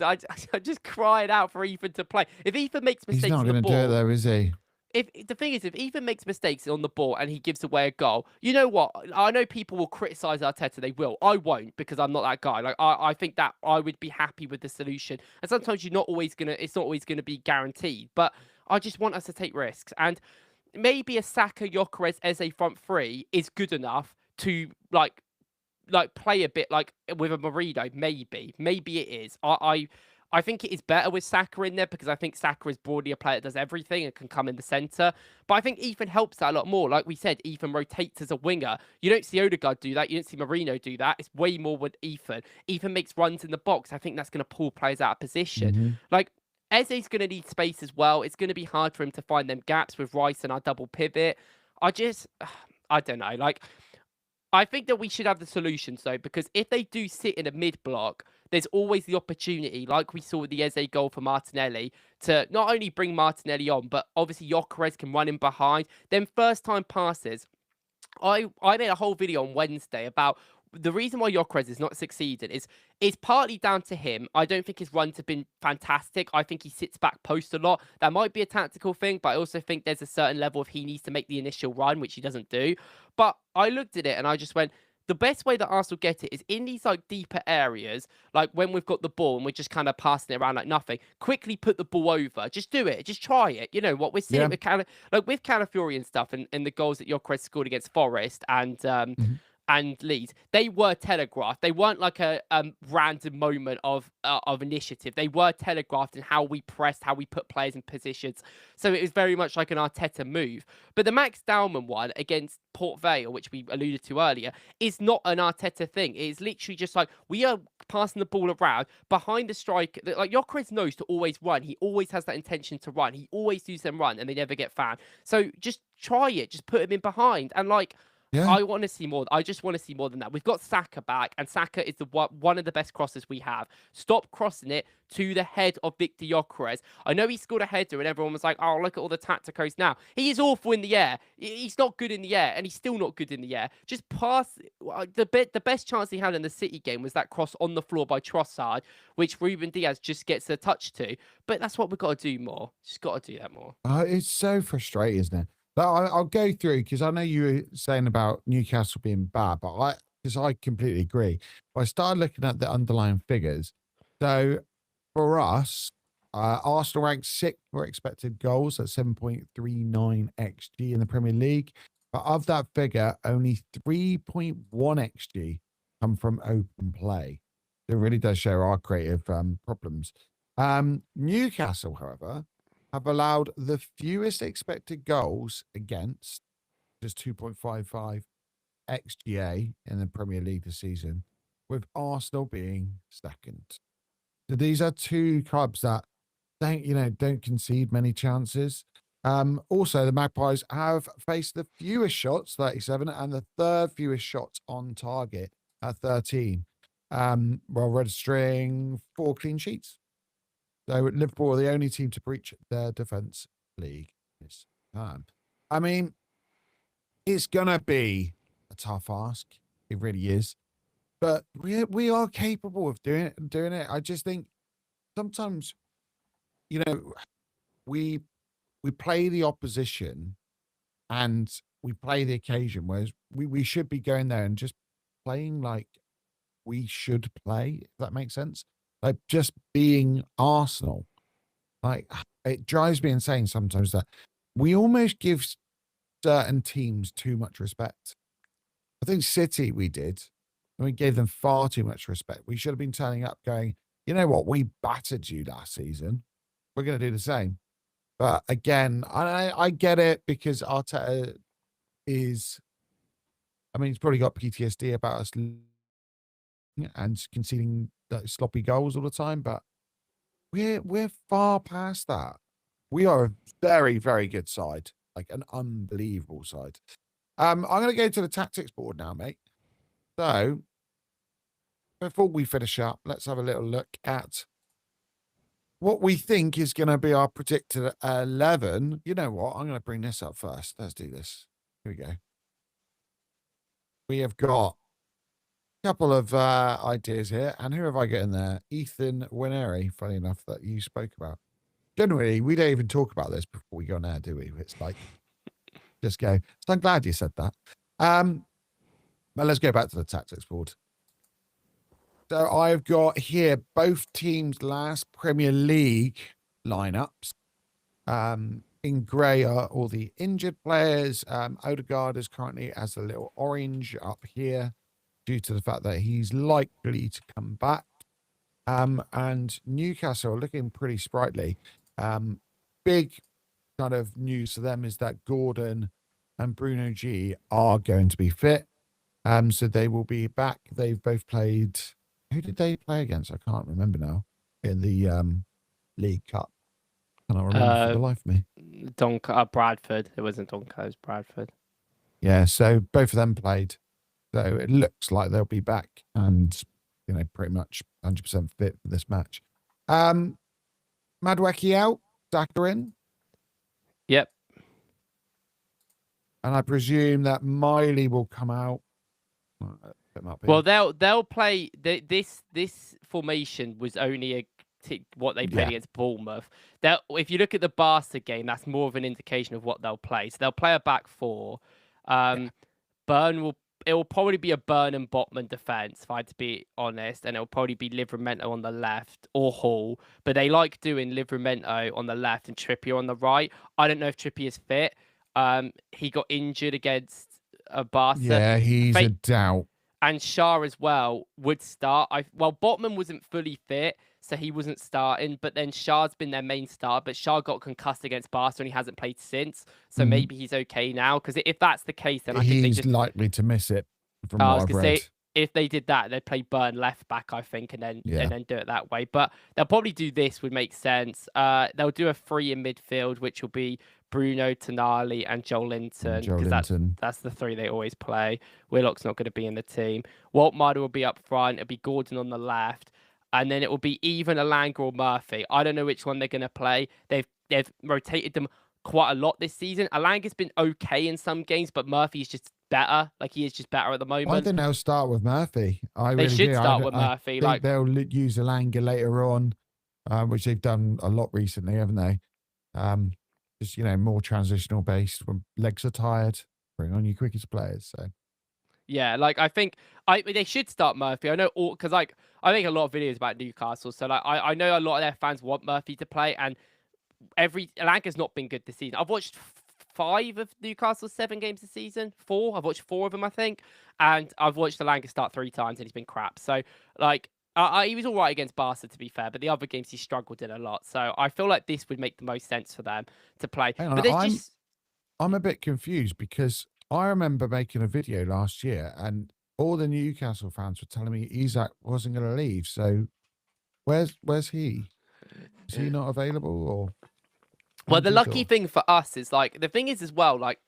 I'm just crying out for Ethan to play. If Ethan makes mistakes, He's not going to do it though, is he? If the thing is, if Ethan makes mistakes on the ball and he gives away a goal, you know what? I know people will criticize Arteta. They will. I won't because I'm not that guy. Like I think that I would be happy with the solution. And sometimes it's not always gonna be guaranteed. But I just want us to take risks. And maybe a Saka, Gyökeres as a front three is good enough to like play a bit like with a Marino. Maybe it is. I think it is better with Saka in there because I think Saka is broadly a player that does everything and can come in the centre. But I think Ethan helps that a lot more. Like we said, Ethan rotates as a winger. You don't see Odegaard do that. You don't see Marino do that. It's way more with Ethan. Ethan makes runs in the box. I think that's going to pull players out of position. Like Eze's going to need space as well. It's going to be hard for him to find them gaps with Rice and our double pivot. I don't know. Like I think that we should have the solutions though, because if they do sit in a mid block, there's always the opportunity, like we saw with the Eze goal for Martinelli, to not only bring Martinelli on, but obviously Gyökeres can run in behind. Then first time passes. I made a whole video on Wednesday about the reason why Gyökeres is not succeeded is partly down to him. I don't think his runs have been fantastic. I think he sits back post a lot. That might be a tactical thing, but I also think there's a certain level of he needs to make the initial run, which he doesn't do. But I looked at it and I just went, the best way that Arsenal get it is in these like deeper areas, like when we've got the ball and we're just kind of passing it around like nothing. Quickly put the ball over. Just do it. Just try it. You know what we're seeing with with Calafiori and stuff, and the goals that Gyökeres scored against Forest and Leeds, they were telegraphed. They weren't like a random moment of initiative. They were telegraphed in how we pressed, how we put players in positions. So it was very much like an Arteta move. But the Max Dowman one against Port Vale, which we alluded to earlier, is not an Arteta thing. It is literally just like we are passing the ball around behind the striker. Like Gyökeres knows to always run. He always has that intention to run. He always does them run, and they never get found. So just try it. Just put him in behind and like. Yeah. I want to see more. I just want to see more than that. We've got Saka back, and Saka is one of the best crosses we have. Stop crossing it to the head of Victor Gyökeres. I know he scored a header, and everyone was like, "Oh, look at all the tacticos now." He is awful in the air. He's not good in the air, and he's still not good in the air. Just pass. The best chance he had in the City game was that cross on the floor by Trossard, which Ruben Diaz just gets a touch to. But that's what we've got to do more. Just got to do that more. It's so frustrating, isn't it? But I'll go through because I know you were saying about Newcastle being bad, but I completely agree. But I started looking at the underlying figures. So for us, Arsenal ranked 6th for expected goals at 7.39 XG in the Premier League. But of that figure, only 3.1 XG come from open play. It really does show our creative problems. Newcastle, however, have allowed the fewest expected goals against, just 2.55 XGA in the Premier League this season, with Arsenal being second. So these are two clubs that don't concede many chances. Also, the Magpies have faced the fewest shots, 37, and the third fewest shots on target at 13, while registering 4 clean sheets. So Liverpool are the only team to breach their defence league this time. I mean, it's gonna be a tough ask. It really is. But we are capable of doing it. I just think sometimes, we play the opposition and we play the occasion, whereas we should be going there and just playing like we should play, if that makes sense. Like just being Arsenal. Like it drives me insane sometimes that we almost give certain teams too much respect. I think City we did, and we gave them far too much respect. We should have been turning up going, you know what, we battered you last season. We're going to do the same. But again, I get it because Arteta is, he's probably got PTSD about us and conceding sloppy goals all the time, but we're far past that. We are a very, very good side, like an unbelievable side. I'm going to go to the tactics board now, mate. So before we finish up, let's have a little look at what we think is going to be our predicted 11. You know what? I'm going to bring this up first. Let's do this. Here we go. We have got a couple of ideas here. And who have I got in there? Ethan Winery, funny enough, that you spoke about. Generally, we don't even talk about this before we go on air, do we? It's like, just go. So I'm glad you said that. But let's go back to the tactics board. So I've got here both teams' last Premier League lineups. In grey are all the injured players. Odegaard is currently as a little orange up here due to the fact that he's likely to come back. And Newcastle are looking pretty sprightly. Big kind of news to them is that Gordon and Bruno G are going to be fit. So they will be back. They've both played. Who did they play against? I can't remember now. In the League Cup. Cannot remember for the life of me. Bradford. It wasn't Doncaster, it was Bradford. Yeah, so both of them played. So it looks like they'll be back and, pretty much 100% fit for this match. Madueke out, Saka in. Yep. And I presume that Miley will come out. Well, they'll play this formation was only what they played against Bournemouth. If you look at the Barca game, that's more of an indication of what they'll play. So they'll play a back four. It will probably be a Burn and Botman defense, if I had to be honest, and it'll probably be Livramento on the left or Hall. But they like doing Livramento on the left and Trippier on the right. I don't know if Trippier is fit. He got injured against Barca. Yeah, he's a doubt. And Shah as well would start. Botman wasn't fully fit, so he wasn't starting. But then Shah's been their main star. But Shah got concussed against Barca and he hasn't played since. So maybe he's okay now. Because if that's the case, then I think he's likely to miss it. From what I've read. If they did that, they'd play Burn left back, I think, and then do it that way. But they'll probably do this. Would make sense. They'll do a 3 in midfield, which will be Bruno, Tonali, and Joel Linton. That's the 3 they always play. Willock's not going to be in the team. Waltmar will be up front. It'll be Gordon on the left. And then it will be even Alanga or Murphy. I don't know which one they're going to play. They've rotated them quite a lot this season. Alanga's been okay in some games, but Murphy's just better. Like, he is just better at the moment. I think they'll start with Murphy. They should start with Murphy. I think they'll use Alanga later on, which they've done a lot recently, haven't they? Just, more transitional based. When legs are tired, bring on your quickest players. So, yeah, I think they should start Murphy. I know because I make a lot of videos about Newcastle, so I know a lot of their fans want Murphy to play, and Alanga's not been good this season. I've watched 5 of Newcastle's 7 games this season. 4. I've watched 4 of them, I think, and I've watched Elanga start 3 times, and he's been crap. So like. He was all right against Barca, to be fair, but the other games he struggled in a lot. So I feel like this would make the most sense for them to play. Hang on, But there's I'm a bit confused because I remember making a video last year and all the Newcastle fans were telling me Isak wasn't going to leave. So where's he? Is he not available or? Well, the lucky or? thing for us is like the thing is as well, like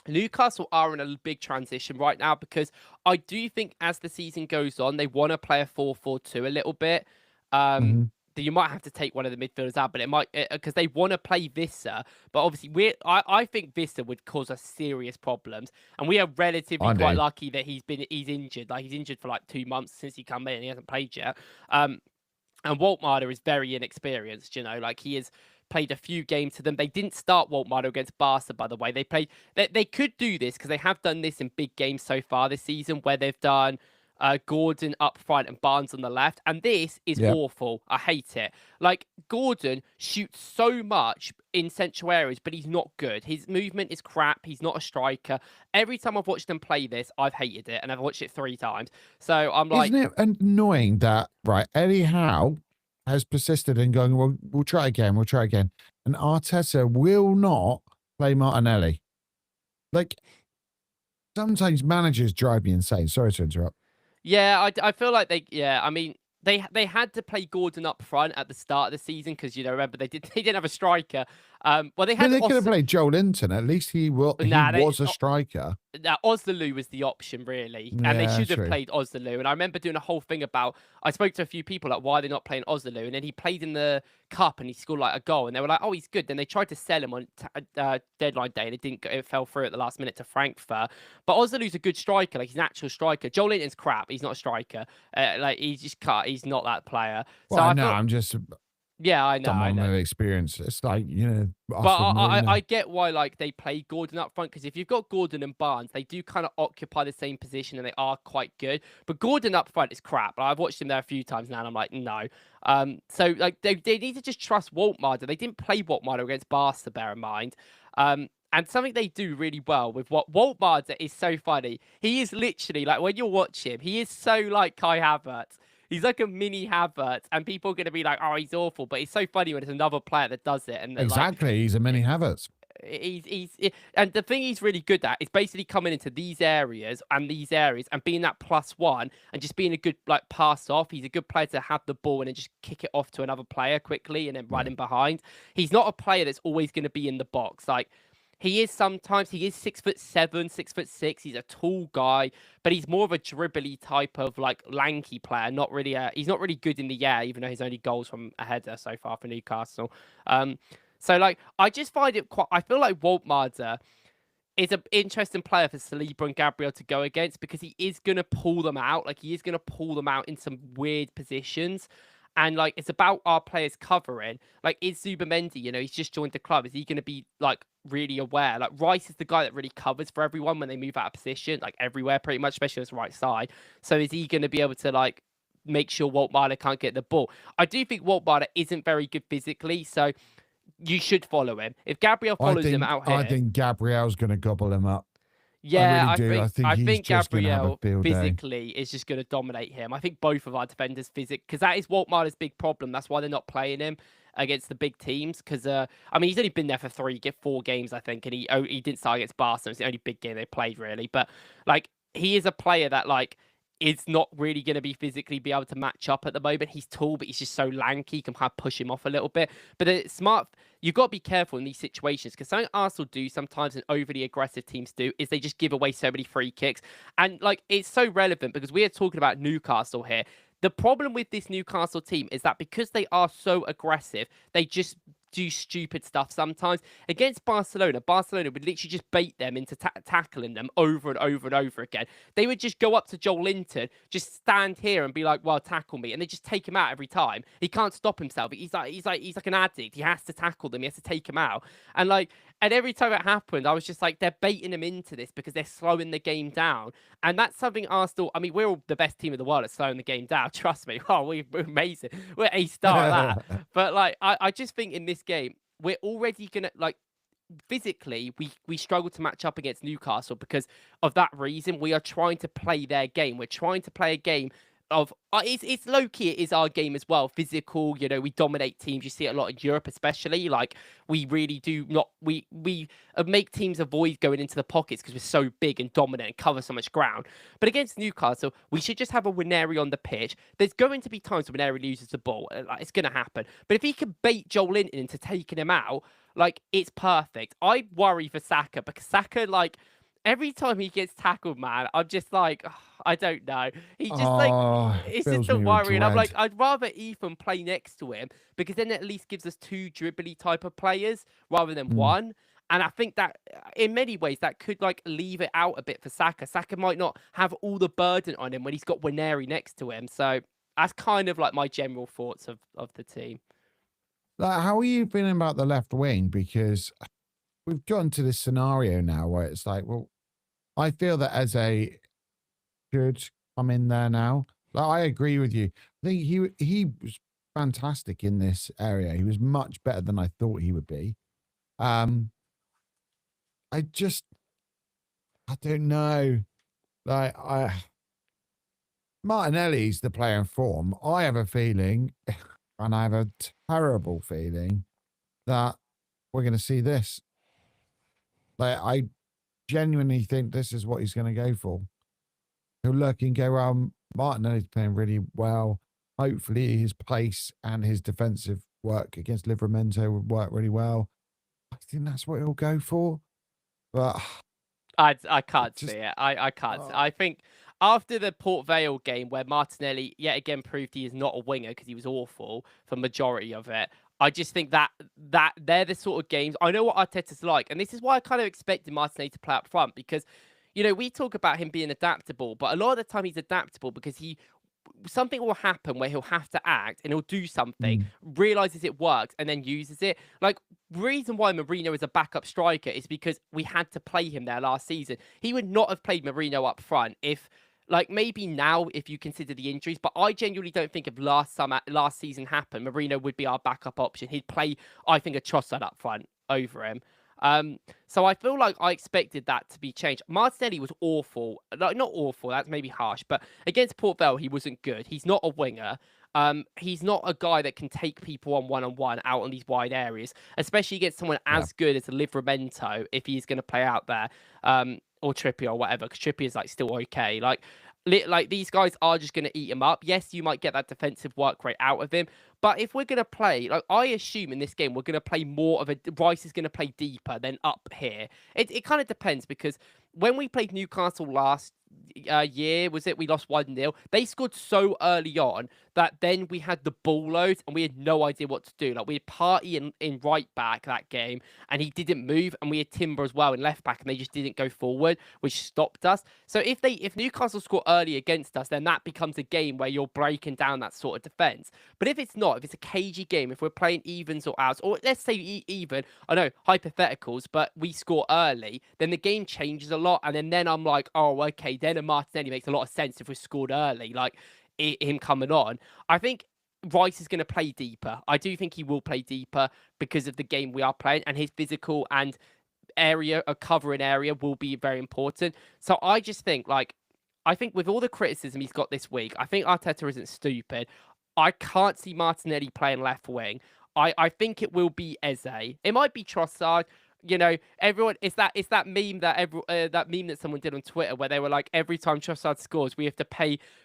Newcastle are in a big transition right now because I do think as the season goes on, they want to play a 4-4-2 a little bit. That you might have to take one of the midfielders out, but it might because they want to play Vissa. But obviously, I think Vissa would cause us serious problems, and we are relatively quite lucky that he's injured. Like he's injured for like 2 months since he come in, and he hasn't played yet. And Waltmeier is very inexperienced. You know, like he has played a few games to them. They didn't start Waltmeier against Barca, by the way. They could do this because they have done this in big games so far this season, where they've done Gordon up front and Barnes on the left. And this is awful. I hate it. Like, Gordon shoots so much in central areas, but he's not good. His movement is crap. He's not a striker. Every time I've watched them play this, I've hated it. And I've watched it 3 times. So I'm like... Isn't it annoying that, right, Eddie Howe has persisted in going, well, we'll try again. And Arteta will not play Martinelli. Like, sometimes managers drive me insane. Sorry to interrupt. Yeah, I feel like I mean, they had to play Gordon up front at the start of the season because, you know, remember, they didn't have a striker. Well, they had. But they could have played Joel Linton. At least he was a striker. Ozdiloo was the option, really, and they should have played Ozdiloo. And I remember doing a whole thing about. I spoke to a few people like, why are they not playing Ozdiloo? And then he played in the cup and he scored like a goal, and they were like, oh, he's good. Then they tried to sell him on deadline day, and it fell through at the last minute to Frankfurt. But Ozdiloo's a good striker, like he's an actual striker. Joel Linton's crap. He's not a striker. Like he's just cut. He's not that player. So well, I'm just. Yeah, I know. Someone with experience. It's like, you know. But I get why like they play Gordon up front, because if you've got Gordon and Barnes, they do kind of occupy the same position and they are quite good. But Gordon up front is crap. I've watched him there a few times now, and I'm like, no. So like they need to just trust Waltmeier. They didn't play Waltmeier against Barca, bear in mind. And something they do really well with what Waltmeier is so funny. He is literally like, when you watch him, he is so like Kai Havertz. He's like a mini Havertz, and people are going to be like, oh, he's awful. But it's so funny when it's another player that does it. And exactly, like, he's a mini Havertz. And the thing he's really good at is basically coming into these areas and being that +1 and just being a good like pass off. He's a good player to have the ball and then just kick it off to another player quickly and then run in behind. He's not a player that's always going to be in the box. Like, he is 6'7", 6'6". He's a tall guy, but he's more of a dribbly type of like lanky player. Not really he's not really good in the air, even though his only goals from a header so far for Newcastle. So like I just find it I feel like Waltmeier is an interesting player for Saliba and Gabriel to go against, because he is gonna pull them out. Like, he is gonna pull them out in some weird positions. And, like, it's about our players covering. Like, is Zubamendi, you know, he's just joined the club. Is he going to be, like, really aware? Like, Reece is the guy that really covers for everyone when they move out of position, like, everywhere pretty much, especially on his right side. So is he going to be able to, like, make sure Waltmeier can't get the ball? I do think Waltmeier isn't very good physically, so you should follow him. If Gabriel follows him out here... I think Gabriel's going to gobble him up. Yeah, I really do. I think Gabriel physically is just going to dominate him. I think both of our defenders because that is Waltmeier's big problem. That's why they're not playing him against the big teams. Because I mean, he's only been there for 4 games, I think, and he didn't start against Barca. It's the only big game they played, really. But like, he is a player that like is not really going to be physically be able to match up at the moment. He's tall, but he's just so lanky. You can kind of push him off a little bit. But it's smart. You've got to be careful in these situations, because something Arsenal do sometimes, and overly aggressive teams do, is they just give away so many free kicks. And like, it's so relevant because we are talking about Newcastle here. The problem with this Newcastle team is that because they are so aggressive, they just do stupid stuff sometimes. Against Barcelona would literally just bait them into tackling them over and over and over again. They would just go up to Joel Linton, just stand here and be like, well, tackle me. And they just take him out every time. He can't stop himself. He's like an addict. He has to tackle them. He has to take him out. And every time it happened, I was just like, they're baiting him into this because they're slowing the game down. And that's something Arsenal, I mean, we're all the best team in the world at slowing the game down. Trust me. Oh, we're amazing. We're A-star at that. But like, I just think in this game, we're already going to, like, physically we struggle to match up against Newcastle because of that reason. We are trying to play their game. We're trying to play a game of it's low key. It is our game as well. Physical, you know, we dominate teams. You see it a lot in Europe, especially. Like we really do not. We make teams avoid going into the pockets because we're so big and dominant and cover so much ground. But against Newcastle, we should just have a Winery on the pitch. There's going to be times when Winery loses the ball. Like, it's going to happen. But if he can bait Joel Linton into taking him out, like it's perfect. I worry for Saka because Saka, like, every time he gets tackled, man, I'm just like, I don't know. He just it's just fills a me with worry. And I'm like, dread. I'd rather Ethan play next to him because then at least gives us two dribbly type of players rather than Mm. one. And I think that in many ways that could like leave it out a bit for Saka. Saka might not have all the burden on him when he's got Winery next to him. So that's kind of like my general thoughts of the team. Like, how are you feeling about the left wing? Because we've gotten to this scenario now where it's like, well, I feel that Eze should come in there now. Like, I agree with you. I think he was fantastic in this area. He was much better than I thought he would be. I don't know. Like, Martinelli's the player in form. I have a feeling, and I have a terrible feeling that we're going to see this. Like, I genuinely think this is what he's going to go for. He'll look and go, well, Martinelli's playing really well. Hopefully his pace and his defensive work against Livramento would work really well. I think that's what he'll go for. But I can't just- see it. I can't. I think after the Port Vale game where Martinelli yet again proved he is not a winger because he was awful for majority of it. I just think that they're the sort of games. I know what Arteta's like, and this is why I kind of expected Martinelli to play up front because, you know, we talk about him being adaptable, but a lot of the time he's adaptable because something will happen where he'll have to act and he'll do something, realizes it works, and then uses it. Like, reason why Mourinho is a backup striker is because we had to play him there last season. He would not have played Mourinho up front if, like, maybe now if you consider the injuries, but I genuinely don't think if last season happened, Mourinho would be our backup option. He'd play, I think, a Trossard up front over him. So I feel like I expected that to be changed. Martinelli was awful. Like, not awful, that's maybe harsh, but against Port Vale, he wasn't good. He's not a winger. He's not a guy that can take people on one-on-one out on these wide areas, especially against someone as good as Livramento if he's going to play out there, or Trippier or whatever, because Trippier's like still okay. Like these guys are just going to eat him up. Yes, you might get that defensive work rate out of him, but if we're going to play, like I assume in this game, we're going to play more of Rice is going to play deeper than up here. It kind of depends because when we played Newcastle last year, we lost 1-0. They scored so early on that then we had the ball loads and we had no idea what to do. Like, we had Party in right back that game and he didn't move, and we had Timber as well in left back and they just didn't go forward, which stopped us. So if Newcastle score early against us, then that becomes a game where you're breaking down that sort of defense. But if it's not, if it's a cagey game, if we're playing evens or outs, or let's say even, I know, hypotheticals, but we score early, then the game changes a lot. And then I'm like, oh, okay, then a Martinelli makes a lot of sense if we scored early, like him coming on. I think Rice is going to play deeper. I do think he will play deeper because of the game we are playing, and his physical and covering area will be very important. So I just think, like, I think with all the criticism he's got this week, I think Arteta isn't stupid. I can't see Martinelli playing left wing. I think it will be Eze. It might be Trossard. You know, everyone. It's that meme that meme that someone did on Twitter where they were like, every time Trossard scores, we have to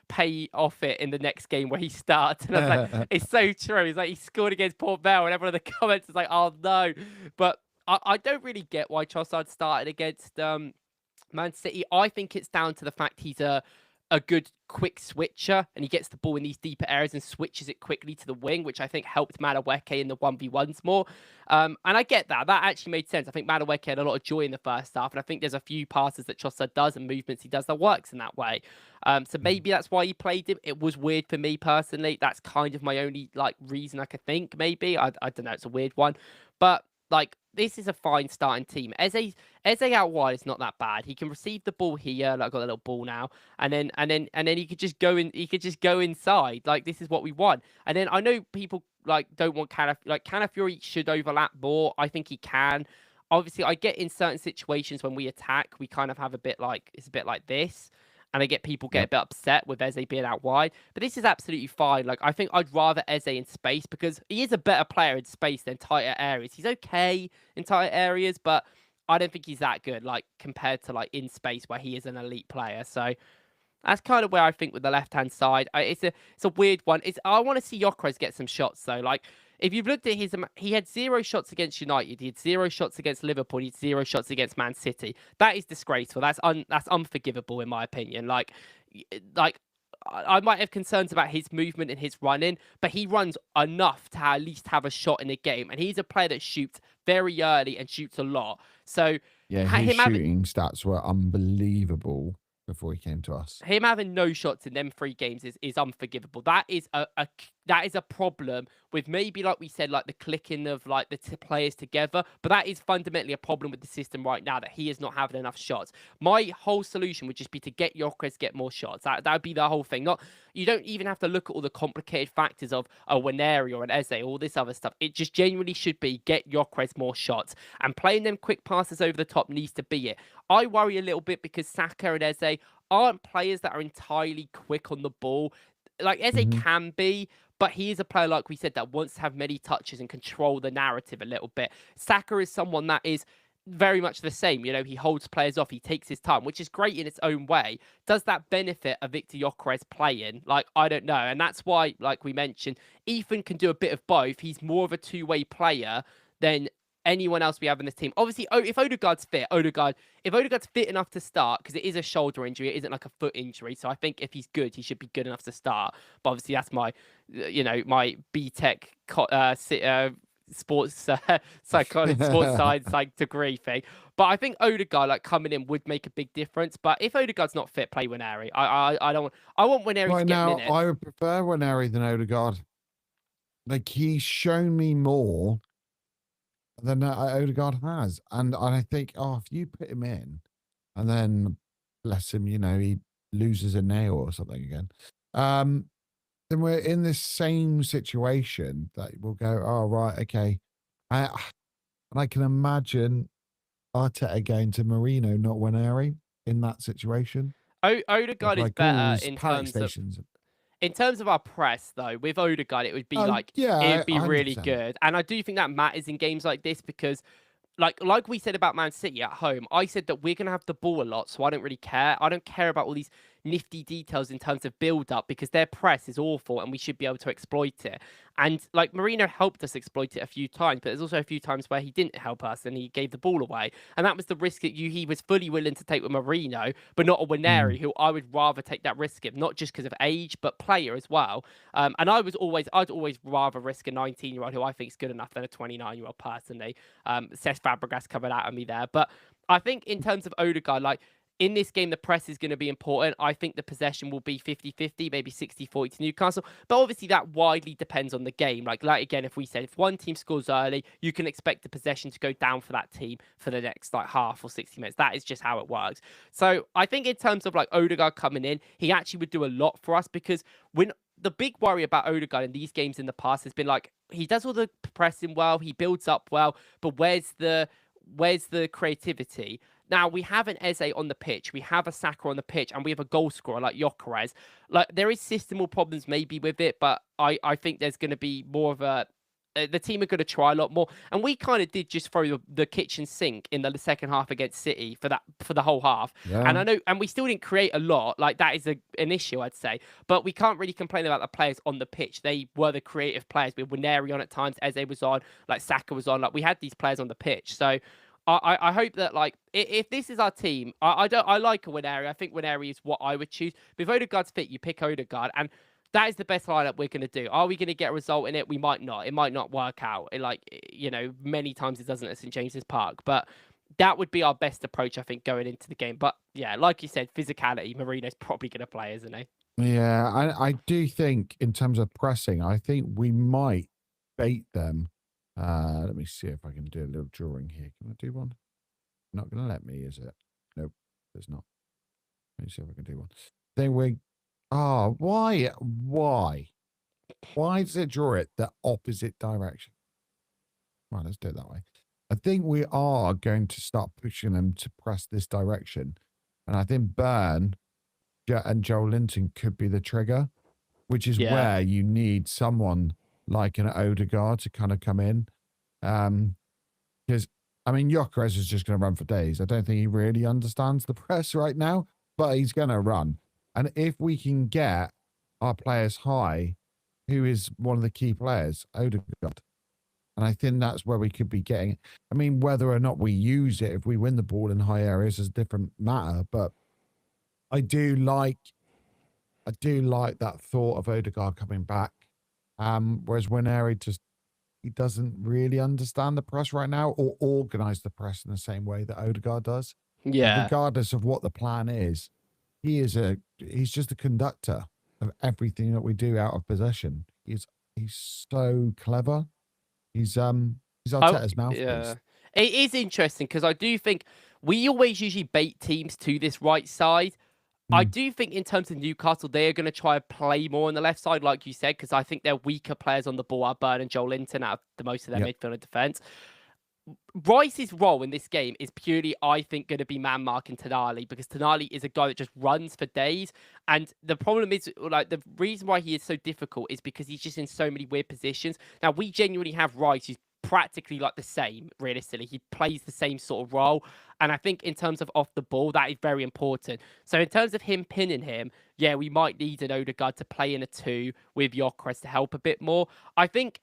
pay off it in the next game where he starts. And I was like, it's so true. It's like he scored against Port Vale, and everyone in the comments is like, oh no. But I don't really get why Trossard started against Man City. I think it's down to the fact he's a good quick switcher and he gets the ball in these deeper areas and switches it quickly to the wing, which I think helped Madueke in the 1v1s more. And I get that. That actually made sense. I think Madueke had a lot of joy in the first half, and I think there's a few passes that Trossard does and movements he does that works in that way. So maybe that's why he played him. It was weird for me personally. That's kind of my only like reason I could think, maybe. I don't know. It's a weird one. But like, this is a fine starting team. Eze out wide is not that bad. He can receive the ball here. Like, I've got a little ball now, and then he could just go in. He could just go inside. Like, this is what we want. And then I know people like don't want Calafiori should overlap more. I think he can. obviously I get in certain situations when we attack, we kind of have a bit like it's a bit like this. And I get people get a Yep. bit upset with Eze being out wide. But this is absolutely fine. Like I think I'd rather Eze in space because he is a better player in space than tighter areas. He's okay in tighter areas, but I don't think he's that good, like compared to like in space where he is an elite player. So that's kind of where I think with the left-hand side. It's a weird one. I want to see Gyökeres get some shots though. Like if you've looked at he had 0 shots against United. He had 0 shots against Liverpool. He had 0 shots against Man City. That is disgraceful. That's unforgivable in my opinion. Like I might have concerns about his movement and his running, but he runs enough to at least have a shot in a game. And he's a player that shoots very early and shoots a lot. So Yeah, his him having shooting stats were unbelievable before he came to us. him having no shots in them 3 games is unforgivable. That is a problem with maybe like we said, like the clicking of like the players together. But that is fundamentally a problem with the system right now that he is not having enough shots. My whole solution would just be to get Gyökeres get more shots. That would be the whole thing. Not you don't even have to look at all the complicated factors of a Waneri or an Eze, all this other stuff. It just genuinely should be get Gyökeres more shots and playing them quick passes over the top needs to be it. I worry a little bit because Saka and Eze aren't players that are entirely quick on the ball. Like Eze Mhm. can be, but he is a player, like we said, that wants to have many touches and control the narrative a little bit. Saka is someone that is very much the same. You know, he holds players off, he takes his time, which is great in its own way. Does that benefit a Victor Gyökeres playing? Like, I don't know. And that's why, like we mentioned, Ethan can do a bit of both. He's more of a two-way player than anyone else we have in this team. Obviously, if Odegaard's fit, if Odegaard's fit enough to start, because it is a shoulder injury, it isn't like a foot injury. So I think if he's good, he should be good enough to start. But obviously, that's my, my BTEC sports psychology, sports science like degree thing. But I think Odegaard like coming in would make a big difference. But if Odegaard's not fit, play Waneri. I don't want. I want Waneri to Right get now, minutes. I would prefer Waneri than Odegaard. Like he's shown me more than Odegaard has, and I think, oh, if you put him in, and then bless him, he loses a nail or something again, then we're in this same situation that we'll go, oh right, okay, and I can imagine Arteta going to Marino, not Waneri, in that situation. Odegaard is Like, better panic stations. in terms of our press, though, with Odegaard, it would be Oh like yeah, it would be really 100%. good. And I do think that matters in games like this because like we said about Man City at home, I said that we're gonna have the ball a lot, so I don't really care. I don't care about all these nifty details in terms of build up because their press is awful and we should be able to exploit it. And like Marino helped us exploit it a few times, but there's also a few times where he didn't help us and he gave the ball away. And that was the risk that he was fully willing to take with Marino, but not a Waneri, who I would rather take that risk of, not just because of age, but player as well. And I'd always rather risk a 19-year-old who I think is good enough than a 29-year-old personally. Cesc Fabregas coming out at me there. But I think in terms of Odegaard, like in this game, the press is going to be important. I think the possession will be 50-50, maybe 60-40 to Newcastle. But obviously that widely depends on the game. Like again, if we said if one team scores early, you can expect the possession to go down for that team for the next like half or 60 minutes. That is just how it works. So I think in terms of like Odegaard coming in, he actually would do a lot for us because when the big worry about Odegaard in these games in the past has been like he does all the pressing well, he builds up well, but where's the creativity? Now, we have an Eze on the pitch, we have a Saka on the pitch, and we have a goal scorer like Gyökeres. Like, there is systemal problems maybe with it, but I think there's going to be more of a... the team are going to try a lot more. And we kind of did just throw the kitchen sink in the second half against City for the whole half. Yeah. And I know, and we still didn't create a lot. Like, that is an issue, I'd say. But we can't really complain about the players on the pitch. They were the creative players. We had Waneri on at times, Eze was on, like Saka was on. Like, we had these players on the pitch. So I hope that like if this is our team, I like a Waneri. I think Waneri is what I would choose. But if Odegaard's fit, you pick Odegaard, and that is the best lineup we're going to do. Are we going to get a result in it? We might not. It might not work out. Many times it doesn't at St James's Park, but that would be our best approach, I think, going into the game. But yeah, like you said, physicality. Marino's probably going to play, isn't he? Yeah, I do think in terms of pressing, I think we might bait them. Let me see if I can do a little drawing here. Can I do one? Not going to let me, is it? Nope, it's not. Let me see if I can do one. Then we... Oh, why? Why does it draw it the opposite direction? Right, let's do it that way. I think we are going to start pushing them to press this direction. And I think Burn and Joel Linton could be the trigger, which is Yeah. where you need someone like an Odegaard to kind of come in. Because, I mean, Gyökeres is just going to run for days. I don't think he really understands the press right now, but he's going to run. And if we can get our players high, who is one of the key players, Odegaard, and I think that's where we could be getting. I mean, whether or not we use it, if we win the ball in high areas, is a different matter. But I do like that thought of Odegaard coming back. Whereas Winery he doesn't really understand the press right now or organize the press in the same way that Odegaard does. Yeah. Regardless of what the plan is, he's just a conductor of everything that we do out of possession. He's so clever. He's Arteta's mouthpiece. Yeah. It is interesting because I do think we always usually bait teams to this right side. I do think in terms of Newcastle, they are going to try and play more on the left side, like you said, because I think their weaker players on the ball are Burn and Joel Linton out of the most of their midfield and defence. Rice's role in this game is purely, I think, going to be man marking Tonali, because Tonali is a guy that just runs for days. And the problem is, like, the reason why he is so difficult is because he's just in so many weird positions. Now, we genuinely have Rice, who's practically like the same, realistically. He plays the same sort of role. And I think in terms of off the ball, that is very important. So in terms of him pinning him, yeah, we might need an Odegaard to play in a 2 with Gyökeres to help a bit more. I think,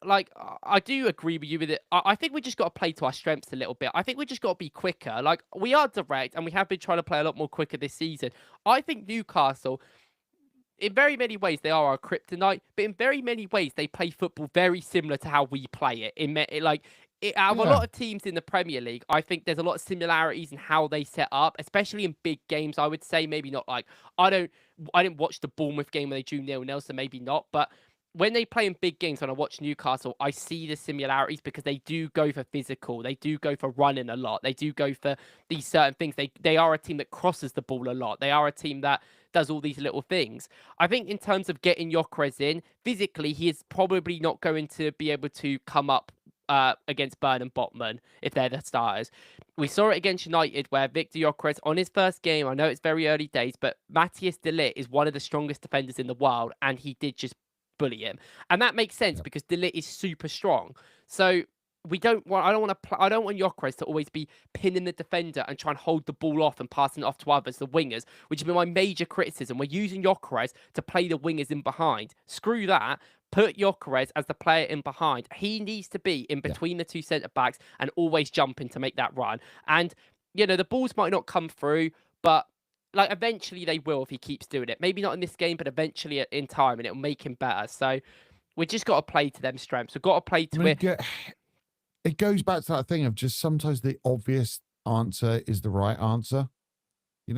like, I do agree with you with it. I think we just got to play to our strengths a little bit. I think we just got to be quicker. Like, we are direct, and we have been trying to play a lot more quicker this season. I think Newcastle, in very many ways, they are our kryptonite, but in very many ways, they play football very similar to how we play it. Out of a lot of teams in the Premier League, I think there's a lot of similarities in how they set up, especially in big games. I would say maybe not like I didn't watch the Bournemouth game where they drew 0-0, so maybe not. But when they play in big games, when I watch Newcastle, I see the similarities because they do go for physical, they do go for running a lot, they do go for these certain things. They are a team that crosses the ball a lot. They are a team that does all these little things. I think in terms of getting Gyökeres in, physically, he is probably not going to be able to come up against Burn and Botman if they're the starters. We saw it against United where Victor Gyökeres, on his first game, I know it's very early days, but Matthias de Ligt is one of the strongest defenders in the world, and he did just bully him. And that makes sense because de Ligt is super strong. So I don't want Gyökeres to always be pinning the defender and try and hold the ball off and passing it off to others, the wingers, which has been my major criticism. We're using Gyökeres to play the wingers in behind. Screw that. Put Gyökeres as the player in behind. He needs to be in between the two centre-backs and always jumping to make that run. And, the balls might not come through, but like eventually they will if he keeps doing it. Maybe not in this game, but eventually in time, and it'll make him better. So we just got to play to them strengths. We've got to play to it. It goes back to that thing of just sometimes the obvious answer is the right answer.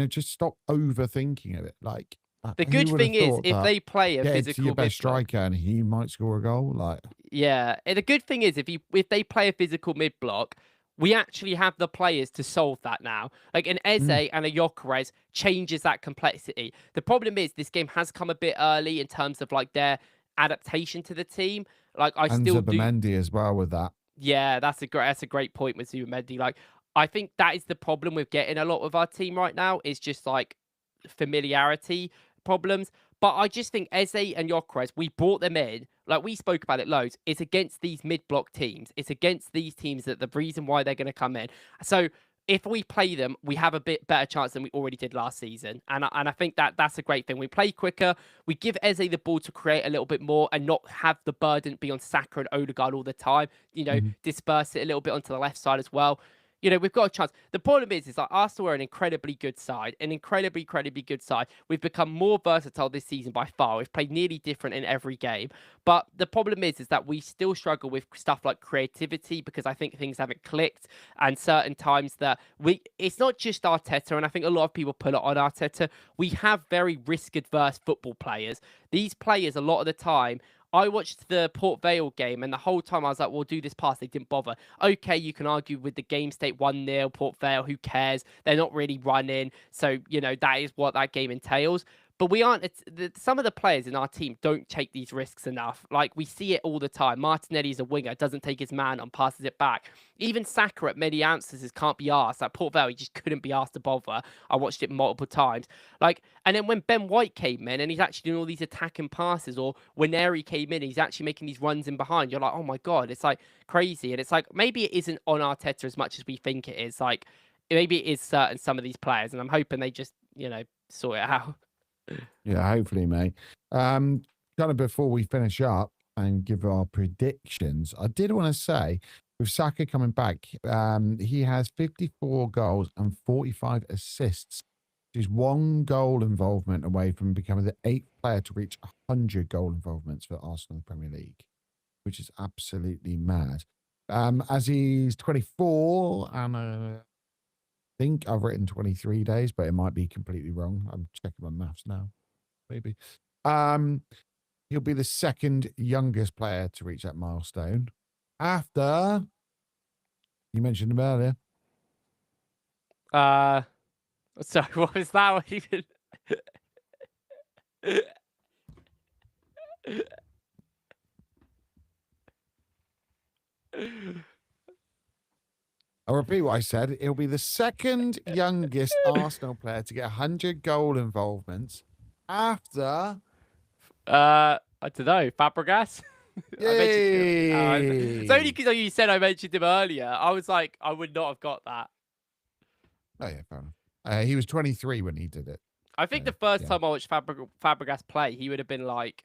Just stop overthinking it. Like, the good thing is if they play a physical your best striker and he might score a goal. Like, yeah, the good thing is if they play a physical mid block, we actually have the players to solve that now. Like an Eze and a Gyökeres changes that complexity. The problem is this game has come a bit early in terms of like their adaptation to the team. Like and Zubimendi as well with that. Yeah, that's a great point with Zubimendi. Like, I think that is the problem with getting a lot of our team right now is just like familiarity problems. But I just think Eze and Gyökeres, we brought them in, like we spoke about it loads. It's against these mid-block teams. It's against these teams that the reason why they're going to come in. So if we play them, we have a bit better chance than we already did last season. And I think that's a great thing. We play quicker. We give Eze the ball to create a little bit more and not have the burden be on Saka and Odegaard all the time. Disperse it a little bit onto the left side as well. We've got a chance. The problem is like Arsenal are an incredibly good side, incredibly good side. We've become more versatile this season by far. We've played nearly different in every game. But the problem is that we still struggle with stuff like creativity because I think things haven't clicked and certain times that it's not just Arteta, and I think a lot of people put it on Arteta. We have very risk-adverse football players. These players, a lot of the time, I watched the Port Vale game, and the whole time I was like, we'll do this pass. They didn't bother. Okay, you can argue with the game state 1-0, Port Vale, who cares? They're not really running. So, that is what that game entails. but we aren't. Some of the players in our team don't take these risks enough. Like we see it all the time. Martinelli's a winger, doesn't take his man on, passes it back. Even Saka at many ounces can't be asked. Like Port Vale, he just couldn't be asked to bother. I watched it multiple times. Like, and then when Ben White came in and he's actually doing all these attacking passes, or when Eri came in, he's actually making these runs in behind. You're like, oh my god, it's like crazy. And it's like maybe it isn't on Arteta as much as we think it is. Like maybe it is certain some of these players, and I'm hoping they just sort it out. Yeah, hopefully, mate. Kind of before we finish up and give our predictions, I did want to say with Saka coming back, he has 54 goals and 45 assists. He's 1 goal involvement away from becoming the 8th player to reach 100 goal involvements for Arsenal in the Premier League, which is absolutely mad. As he's 24, and I think I've written 23 days, but it might be completely wrong. I'm checking my maths now, maybe. He'll be the 2nd youngest player to reach that milestone after, you mentioned him earlier. Sorry, what was that even? I'll repeat what I said. He'll be the 2nd youngest Arsenal player to get 100 goal involvements after... I don't know, Fabregas? Yay! It's only because you said I mentioned him earlier. I was like, I would not have got that. Oh, yeah, fair enough. He was 23 when he did it. I think the first time I watched Fabregas play, he would have been like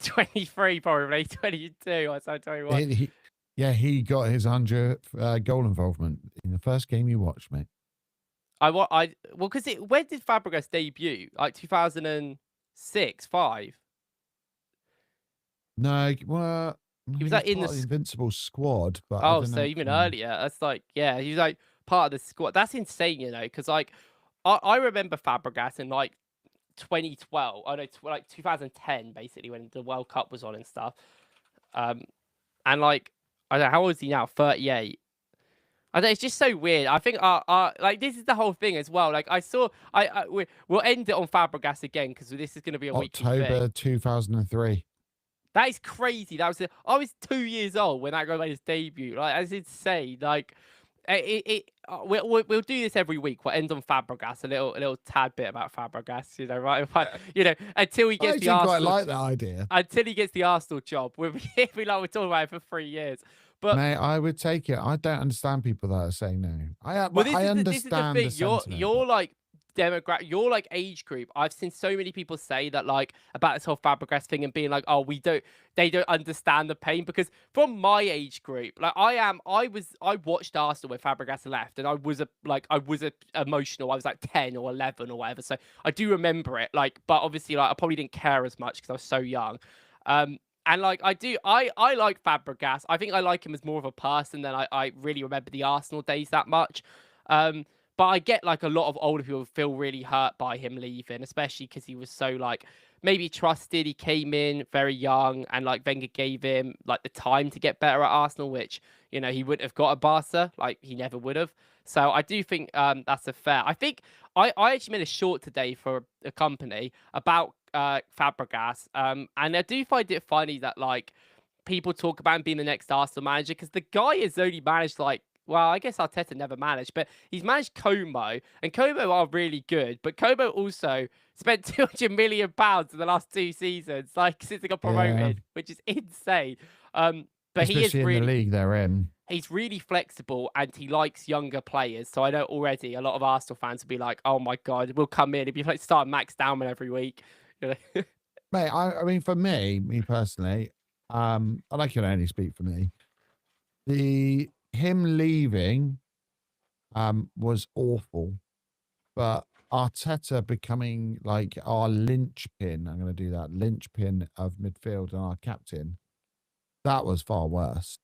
23, probably 22 or so, 21. He got his 100th goal involvement in the first game you watched, mate. Because when did Fabregas debut? Like 2006, 5? No, well, he was like in the Invincible squad, but so even earlier. That's like, yeah, he was like part of the squad. That's insane, because like I remember Fabregas in like 2012. I know, like 2010, basically when the World Cup was on and stuff. And like I don't know, how old is he now? 38. I know, it's just so weird. I think like this is the whole thing as well. Like I saw, we'll end it on Fabregas again because this is going to be a October 2003. That is crazy. I was 2 years old when that guy made his debut. Like that's insane. Like we'll do this every week. We'll end on Fabregas, a little tad bit about Fabregas, right? Until he gets the Arsenal. I like that idea. Until he gets the Arsenal job, we're talking about it for 3 years. But mate, I would take it. I don't understand people that are saying no. I understand. This is the thing. You're like demographic, your like age group. I've seen so many people say that like about this whole Fabregas thing and being like, oh, they don't understand the pain, because from my age group, like I watched Arsenal when Fabregas left, and I was emotional. I was like 10 or 11 or whatever, so I do remember it. Like, but obviously, like I probably didn't care as much because I was so young. And like I like Fabregas. I think I like him as more of a person than I really remember the Arsenal days that much. But I get like a lot of older people feel really hurt by him leaving, especially because he was so like maybe trusted. He came in very young, and like Wenger gave him like the time to get better at Arsenal, which he wouldn't have got at Barca. Like he never would have. So I do think that's a fair. I think I actually made a short today for a company about Fabregas, and I do find it funny that like people talk about him being the next Arsenal manager, because the guy has only managed like, well, I guess Arteta never managed, but he's managed Como, and Como are really good, but Como also spent £200 million in the last 2 seasons, like since they got promoted, which is insane. But especially he is really in the league they're in. He's really flexible, and he likes younger players. So I know already a lot of Arsenal fans will be like, "Oh my god, we'll come in if you like start Max Dowman every week." Mate, I mean, for me personally, and I can only speak for me, him leaving was awful, but Arteta becoming like our linchpin, I'm going to do that, linchpin of midfield and our captain, that was far worse.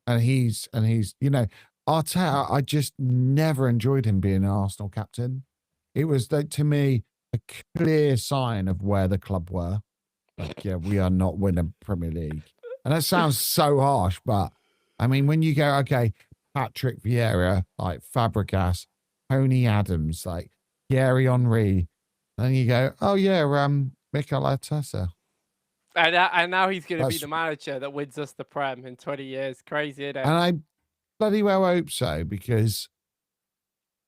And he's Arteta, I just never enjoyed him being an Arsenal captain. It was like, to me, a clear sign of where the club were. Like, yeah, we are not winning Premier League. And that sounds so harsh, but I mean, when you go, okay, Patrick Vieira, like Fabregas, Tony Adams, like Thierry Henry, And you go, oh yeah, Mikel Arteta. And now he's going to be That's- the manager that wins us the Prem in 20 years. Crazy, isn't it? And I bloody well hope so, because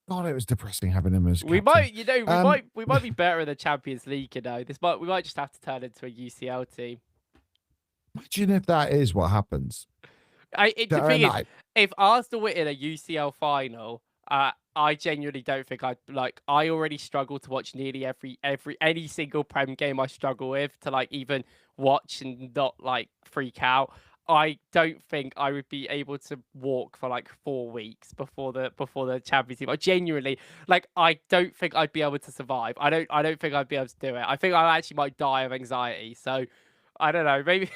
God, it was depressing having him as We captain. might, you know, we might be better in the Champions League. You know, we might just have to turn into a UCL team. Imagine if that is what happens. The thing is, if Arsenal were in a UCL final, I genuinely don't think I'd like. I already struggle to watch nearly any single Prem game I struggle with to like even watch and not like freak out. I don't think I would be able to walk for like 4 weeks before the Champions League. I genuinely I don't think I'd be able to survive. I don't think I'd be able to do it. I think I actually might die of anxiety. So I don't know. Maybe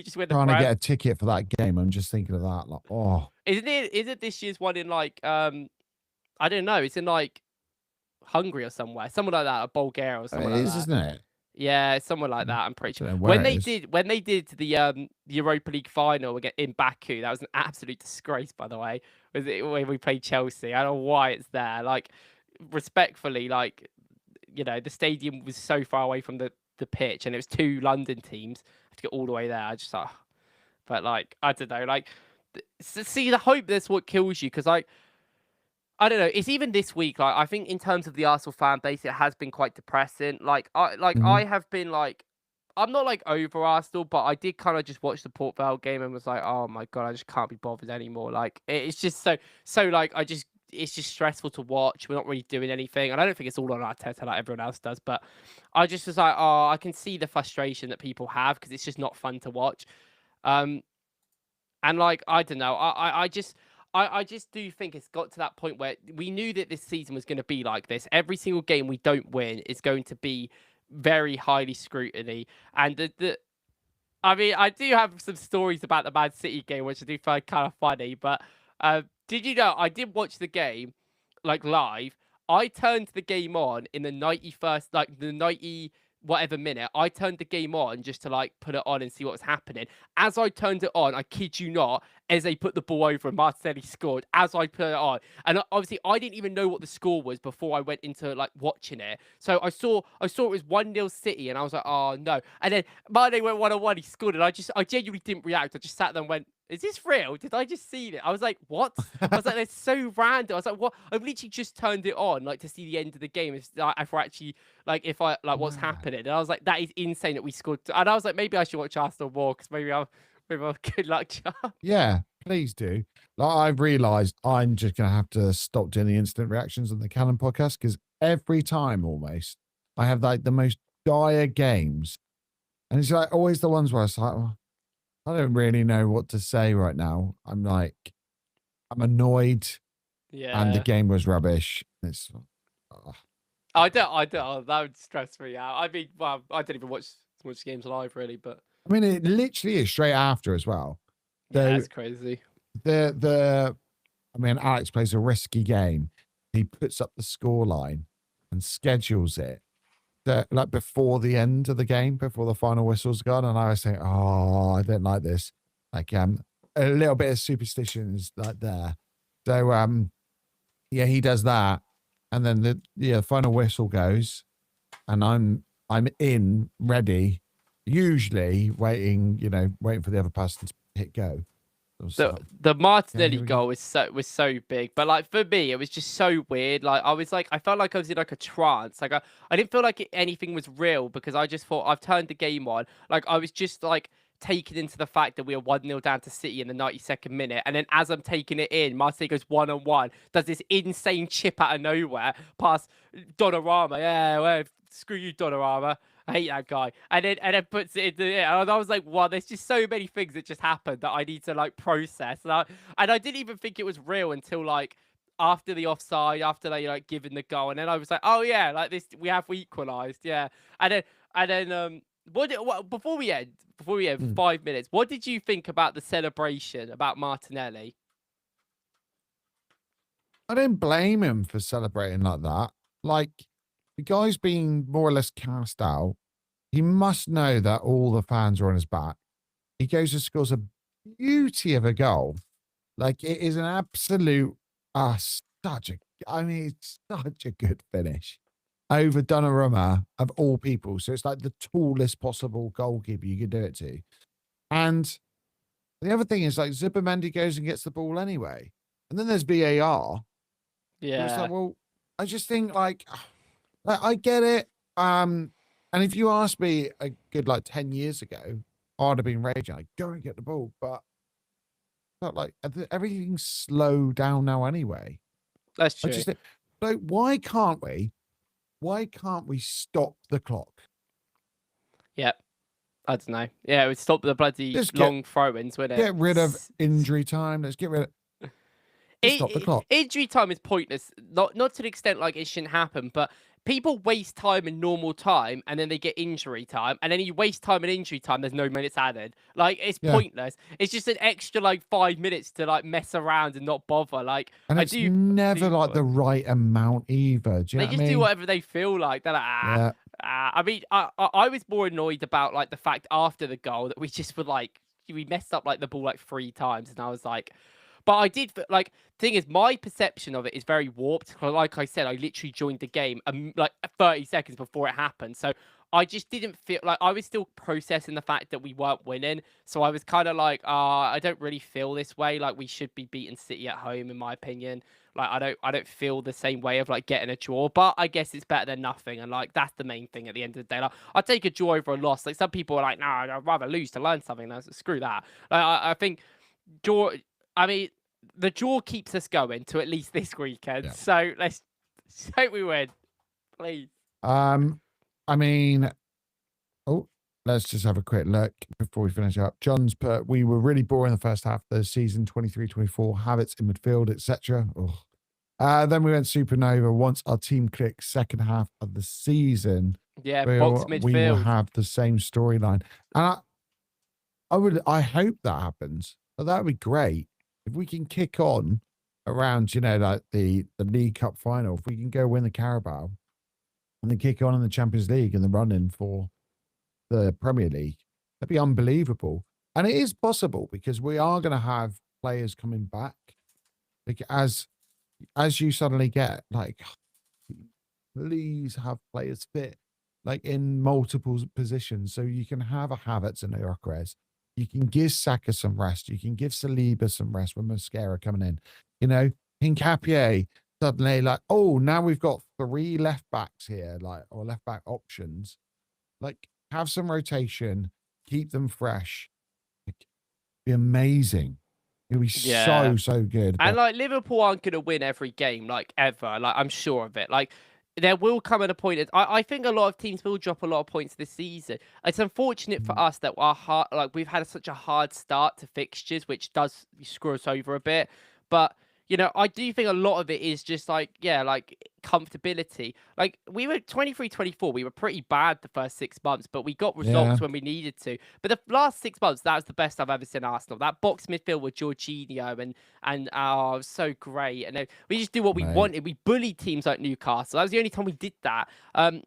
just win the trying to Prem. get a ticket for that game. I'm just thinking of that. Like, oh, Isn't it this year's one in like I don't know, it's in like Hungary or somewhere like that, or Bulgaria or somewhere it like is, that. isn't it? Yeah, somewhere like that. I'm pretty sure. Don't know where it is. When they did the Europa League final in Baku, that was an absolute disgrace, by the way. Was it when we played Chelsea? I don't know why it's there. Like, respectfully, like, you know, the stadium was so far away from the pitch, and it was 2 London teams. I have to get all the way there. I just but like, I don't know. Like, see, the hope that's what kills you, because I don't know. It's even this week. Like, I think in terms of the Arsenal fan base, it has been quite depressing. I have been like, I'm not like over Arsenal, but I did kind of just watch the Port Vale game and was like, oh my God, I just can't be bothered anymore. Like, it's just so like it's just stressful to watch. We're not really doing anything, and I don't think it's all on Arteta like everyone else does. But I just was like, oh, I can see the frustration that people have because it's just not fun to watch. And like, I don't know, I just do think it's got to that point where we knew that this season was going to be like this. Every single game we don't win is going to be very highly scrutiny. And I mean, I do have some stories about the Man City game, which I do find kind of funny. But did you know I did watch the game like live? I turned the game on in the 91st, like the 90 whatever minute. I turned the game on just to like put it on and see what was happening. As I turned it on, I kid you not, Eze put the ball over and Martinelli scored as I put it on. And obviously I didn't even know what the score was before I went into like watching it. So I saw it was 1-0 City and I was like, oh no. And then Mane went 1-1, he scored, and I genuinely didn't react. I just sat there and went, is this real? Did I just see it? I was like, what? I was like, that's so random. I was like, what? I've literally just turned it on, like, to see the end of the game. If we're actually, like, if I, like, what's happening. And I was like, that is insane that we scored. And I was like, maybe I should watch Arsenal more, because maybe I'm good luck charm. Yeah, please do. Like, I've realised I'm just going to have to stop doing the instant reactions on the Canon podcast, because every time almost I have like the most dire games. And it's like always the ones where it's like, oh, I don't really know what to say right now. I'm annoyed. Yeah. And the game was rubbish. It's. I don't. That would stress me out. I mean, well, I don't even watch so much games live, really, but. I mean, it literally is straight after as well. Yeah, that's crazy. I mean, Alex plays a risky game. He puts up the scoreline and schedules it like before the end of the game, before the final whistle's gone. And I was saying, oh, I don't like this. Like, a little bit of superstition is like there. So, yeah, he does that. And then the final whistle goes and I'm in ready, usually waiting for the other person to hit go. The Martinelli goal was so big, but like for me, it was just so weird. Like I felt like I was in like a trance. Like I didn't feel like anything was real because I just thought I've turned the game on. Like I was just like taken into the fact that we were 1-0 down to City in the 92nd minute, and then as I'm taking it in, Martinelli goes 1-on-1, does this insane chip out of nowhere past Donnarumma. Yeah, well, screw you, Donnarumma. I hate that guy. And then puts it into it. And I was like, wow, there's just so many things that just happened that I need to like process. And I didn't even think it was real until like after the offside, after they like given the goal. And then I was like, oh yeah, like this, we equalised. Yeah. And then before we end 5 minutes, what did you think about the celebration about Martinelli? I don't blame him for celebrating like that. Like, the guy's been more or less cast out. He must know that all the fans are on his back. He goes and scores a beauty of a goal. Like, it is an absolute, it's such a good finish. over Donnarumma of all people. So it's like the tallest possible goalkeeper you could do it to. And the other thing is like Zubimendi goes and gets the ball anyway. And then there's VAR. Yeah. It's like, well, I just think like I get it. And if you asked me a good like 10 years ago, I'd have been raging, like, go and get the ball. But like everything's slowed down now anyway. That's I true. just think, like, why can't we stop the clock? Yep. I don't know. Yeah, it would stop the bloody Just long throw-ins, wouldn't it? Get rid of injury time. Let's get rid of stop the clock. Injury time is pointless. Not to the extent like it shouldn't happen, but people waste time in normal time and then they get injury time, and then you waste time in injury time, there's no minutes added. Like, it's pointless. It's just an extra like 5 minutes to like mess around and not bother. Like, And it's never like the right amount either. Do you know what I just mean? do whatever they feel like. They're like, I mean, I was more annoyed about like the fact after the goal that we just were like, we messed up like the ball like 3 times, and I was like, but I did like, thing is, my perception of it is very warped. Like I said, I literally joined the game like 30 seconds before it happened, so I just didn't feel like, I was still processing the fact that we weren't winning. So I was kind of like, I don't really feel this way. Like, we should be beating City at home, in my opinion. Like, I don't feel the same way of like getting a draw, but I guess it's better than nothing. And like, that's the main thing at the end of the day. Like, I'd take a draw over a loss. Like, some people are like, no, I'd rather lose to learn something. No, screw that. Like, I think draw, I mean, the draw keeps us going to at least this weekend. Yeah. So let's hope we win, please. I mean, let's just have a quick look before we finish up. John's put, we were really boring the first half of the season, 23-24, habits in midfield, etc. Then we went supernova once our team clicked second half of the season. Yeah, box midfield. We will have the same storyline. And I hope that happens. That would be great. If we can kick on around, you know, like the League Cup final, if we can go win the Carabao and then kick on in the Champions League and the run-in for the Premier League, that'd be unbelievable. And it is possible because we are going to have players coming back. Like, as you suddenly get, like, please have players fit, like, in multiple positions. So you can have a Havertz and a Gyökeres. You can give Saka some rest. You can give Saliba some rest with Mosquera coming in. You know, Hincapié suddenly, like, oh, now we've got 3 left backs here, like, or left back options. Like, have some rotation, keep them fresh. Like, be amazing. It'll be so good. And like, Liverpool aren't going to win every game, like, ever. Like, I'm sure of it. Like, there will come at a point. I think a lot of teams will drop a lot of points this season. It's unfortunate for us that we've had such a hard start to fixtures, which does screw us over a bit. But you know, I do think a lot of it is just like, like comfortability. Like, we were 23-24. We were pretty bad the first 6 months, but we got results when we needed to. But the last 6 months, that was the best I've ever seen Arsenal. That box midfield with Jorginho and so great. And we just do what we wanted. We bullied teams like Newcastle. That was the only time we did that.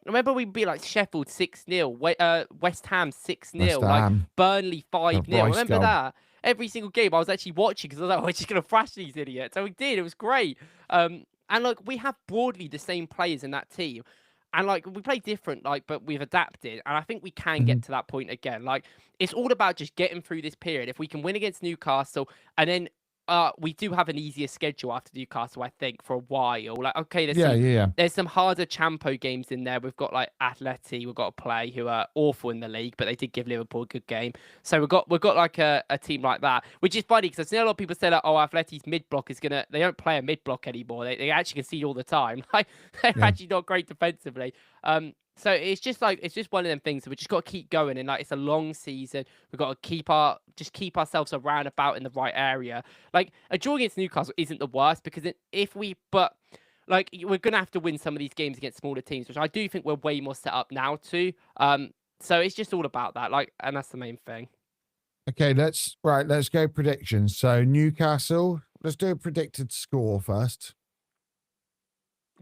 Remember, we'd be like Sheffield 6-0, West Ham 6-0, like Burnley 5-0. Remember that? Every single game I was actually watching because I was like, we're just going to thrash these idiots. And we did. It was great. And like, we have broadly the same players in that team. And like, we play different, like, but we've adapted. And I think we can get to that point again. Like, it's all about just getting through this period. If we can win against Newcastle, and then we do have an easier schedule after Newcastle, I think, for a while. Like, okay, there's some harder Champo games in there. We've got like Atleti, we've got to play, who are awful in the league, but they did give Liverpool a good game. So we've got like a team like that, which is funny because I've seen a lot of people say like, oh, Atleti's mid block is they don't play a mid block anymore. They actually concede all the time. Like, they're actually not great defensively. So it's just one of them things that we just got to keep going. And like, it's a long season. We've got to keep ourselves around about in the right area. Like, a draw against Newcastle isn't the worst because but like, we're going to have to win some of these games against smaller teams, which I do think we're way more set up now to. So it's just all about that. Like, and that's the main thing. Okay, let's go predictions. So Newcastle, let's do a predicted score first.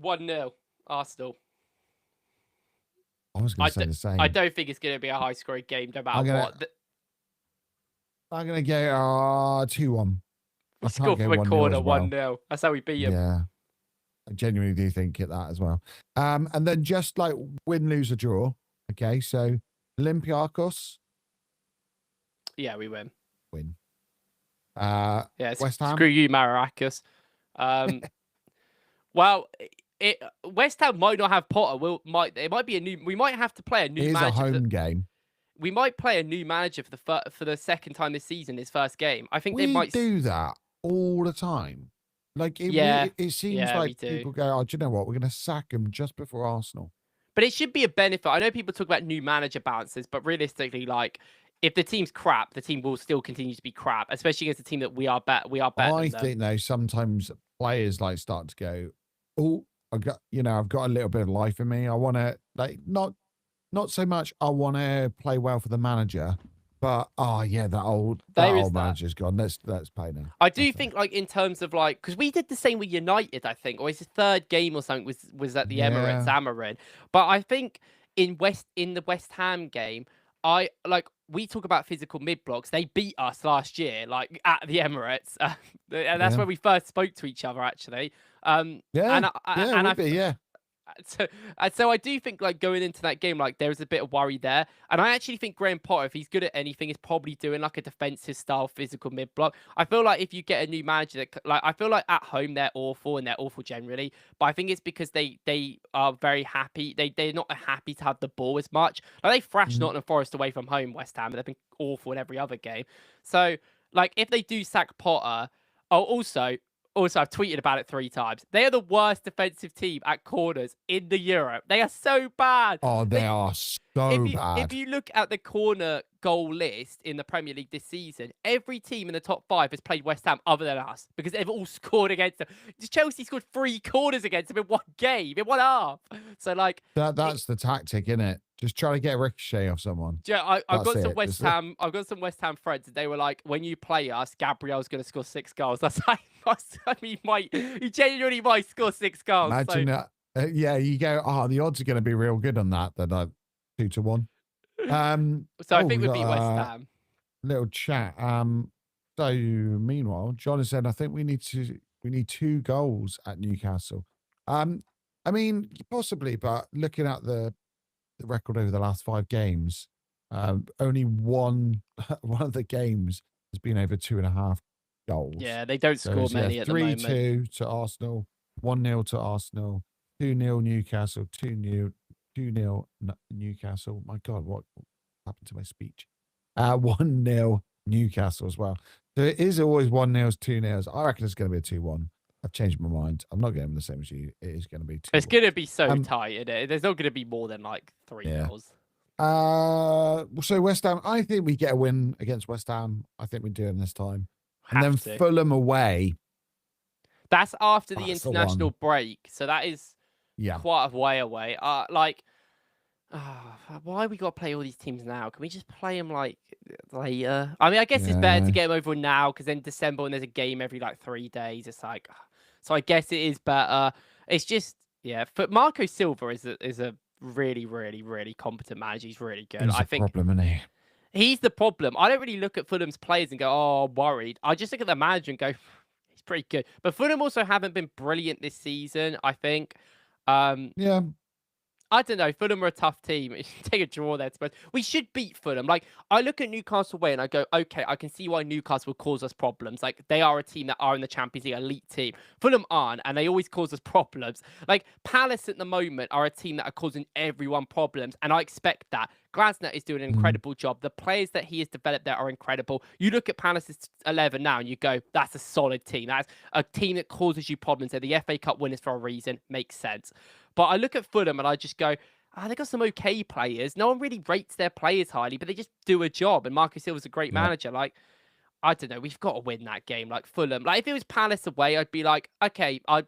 1-0 Arsenal. I was going to say the same. I don't think it's going to be a high-scoring game, no matter what. I'm going to go 2-1. Score from a corner, 1-0. That's how we beat him. Yeah. genuinely do think that as well. And then just like win, lose, or draw. Okay, so Olympiacos Yeah, we win. win. Yeah, West Ham. screw you, Maracas. Well, West Ham might not have Potter. It might be a new. We might have to play a new It is a manager. home game. We might play a new manager for the second time this season. His first game. I think We they might do that all the time. Like it seems yeah, we like do. people go, "Oh, do you know what? We're going to sack him just before Arsenal." But it should be a benefit. I know people talk about new manager bounces, but realistically, like if the team's crap, the team will still continue to be crap, especially against a team that we are better. We are better. I than them. think though sometimes players like start to go, "Oh, I've got a little bit of life in me. I want to like not so much. I want to play well for the manager, but that old manager's gone. Let's play now." I do think like in terms of like because we did the same with United. I think or it's his third game or something was at the Emirates Amarin. But I think in the West Ham game. We talk about physical mid blocks. They beat us last year, like at the Emirates, and that's where we first spoke to each other, actually. So I do think like going into that game, like there is a bit of worry there, and I actually think Graham Potter, if he's good at anything, is probably doing like a defensive style physical mid block. I feel like if you get a new manager, I feel like at home they're awful and they're awful generally, but I think it's because they are very happy. They're not happy to have the ball as much. Like they thrashed Nottingham Forest away from home, West Ham, and they've been awful in every other game. So like if they do sack Potter, also, I've tweeted about it 3 times. They are the worst defensive team at corners in the Europe. They are so bad. Oh, they are so bad. If you look at the corner goal list in the Premier League this season, every team in the top 5 has played West Ham other than us because they've all scored against them. Chelsea scored 3 corners against them in one game, in one half. So, like... That's the tactic, isn't it? Just try to get a ricochet off someone. Yeah, I've got some West Ham. I've got some West Ham friends, and they were like, "When you play us, Gabriel's going to score 6 goals." That's like, he genuinely might score 6 goals. Imagine that. You go. Oh, the odds are going to be real good on that. Then 2-1. So I think we'd beat West Ham. Little chat. So meanwhile, John has said, "I think we need 2 goals at Newcastle." I mean, possibly, but looking at the record over the last 5 games, only one of the games has been over 2.5 goals. Yeah, they don't score many at the moment. 3-2 to Arsenal, 1-0 to Arsenal, 2-0 Newcastle, 2-0 Newcastle. My God, what happened to my speech? 1-0 Newcastle as well. So it is always 1-0s, 2-0s. I reckon it's going to be a 2-1. I've changed my mind. I'm not getting the same as you. It is going to be 2. It's going to be so tight, isn't it? There's not going to be more than like 3 goals. So West Ham, I think we get a win against West Ham. I think we do it this time. And then Fulham away. That's after the international break. So that is quite a way away. Why we got to play all these teams now? Can we just play them like later? I mean, I guess it's better to get them over now because then December when there's a game every like 3 days, it's like... So I guess it is better. It's just, but Marco Silva is a really, really, really competent manager. He's really good. I think problem, isn't he? He's the problem. I don't really look at Fulham's players and go, "Oh, I'm worried." I just look at the manager and go, "He's pretty good." But Fulham also haven't been brilliant this season, I think. I don't know. Fulham are a tough team. Take a draw there. We should beat Fulham. Like, I look at Newcastle away and I go, okay, I can see why Newcastle will cause us problems. Like, they are a team that are in the Champions League, elite team. Fulham aren't, and they always cause us problems. Like, Palace at the moment are a team that are causing everyone problems, and I expect that. Glasner is doing an incredible job. The players that he has developed there are incredible. You look at Palace's 11 now and you go, that's a solid team. That's a team that causes you problems. They're the FA Cup winners for a reason. Makes sense. But I look at Fulham and I just go, they got some okay players. No one really rates their players highly, but they just do a job. And Marco Silva's a great manager. Like, I don't know. We've got to win that game. Like, Fulham. Like, if it was Palace away, I'd be like, okay, I'd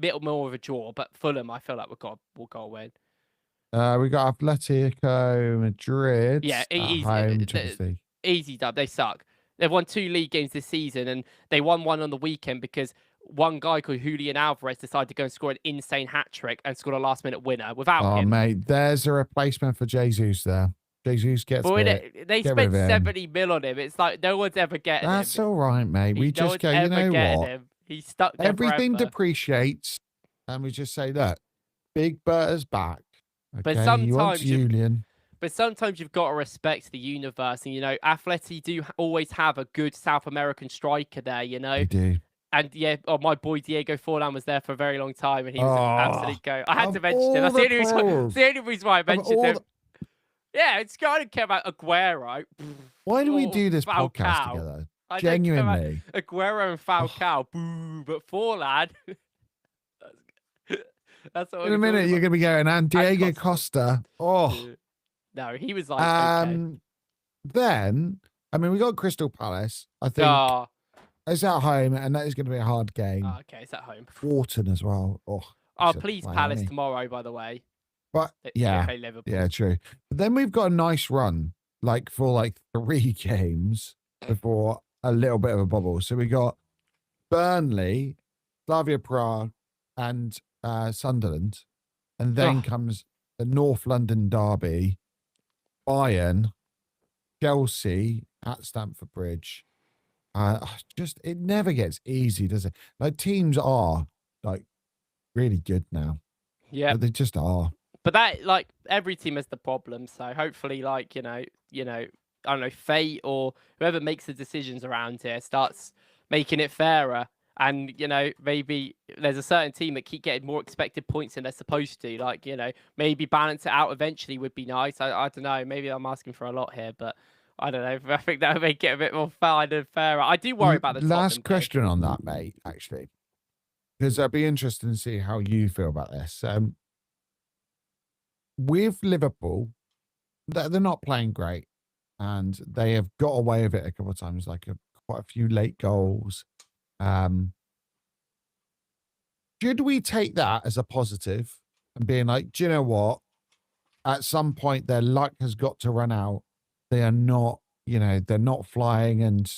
bit more of a draw. But Fulham, I feel like we'll go win. We got Atletico Madrid. Yeah, easy dub. They suck. They've won 2 league games this season, and they won one on the weekend because one guy called Julian Alvarez decided to go and score an insane hat-trick and scored a last-minute winner without him. Oh, mate, there's a replacement for Jesus there. Jesus gets it. They spent 70 mil on him. It's like no one's ever getting him. That's all right, mate. We just go, you know what? He's stuck there Everything forever. depreciates. and we just say, look, Big Berta's back. But Okay, you want sometimes you Julian. But sometimes you've got to respect the universe, and Atleti do always have a good South American striker there, They do. And yeah, my boy Diego Forlan was there for a very long time, and he was an absolute go. I had to Of mention him. all That's the the only reason. Why, pros. the only reason why I Of mentioned all him. the- Yeah, it's kind of care about Aguero. Why do we or do this podcast Falcao. together? I don't care about Genuinely. Aguero and Falcao. Boo, but Forlan. That's what In a minute, you're going to be going, and Diego Costa. Oh. Yeah. No, he was like, okay. Then, I mean, we got Crystal Palace. I think it's at home, and that is going to be a hard game. Oh, okay, it's at home. Wharton as well. Oh, please, Palace tomorrow, by the way. But yeah, yeah, true. But then we've got a nice run, for 3 games before a little bit of a bubble. So we got Burnley, Slavia Prague, and Sunderland, and then comes the North London derby, Bayern, Chelsea at Stamford Bridge. It never gets easy, does it? Teams are really good now. Yeah, they just are. But that every team has the problem. So hopefully, I don't know, fate or whoever makes the decisions around here starts making it fairer. And, maybe there's a certain team that keep getting more expected points than they're supposed to. Maybe balance it out eventually would be nice. I don't know. Maybe I'm asking for a lot here, but I don't know. I think that would make it a bit more fun and fairer. I do worry about the last question on that, mate, actually, because I'd be interested to see how you feel about this. With Liverpool, they're not playing great, and they have got away with it a couple of times, quite a few late goals. Should we take that as a positive and being like, do you know what? At some point, their luck has got to run out. They are not, they're not flying, and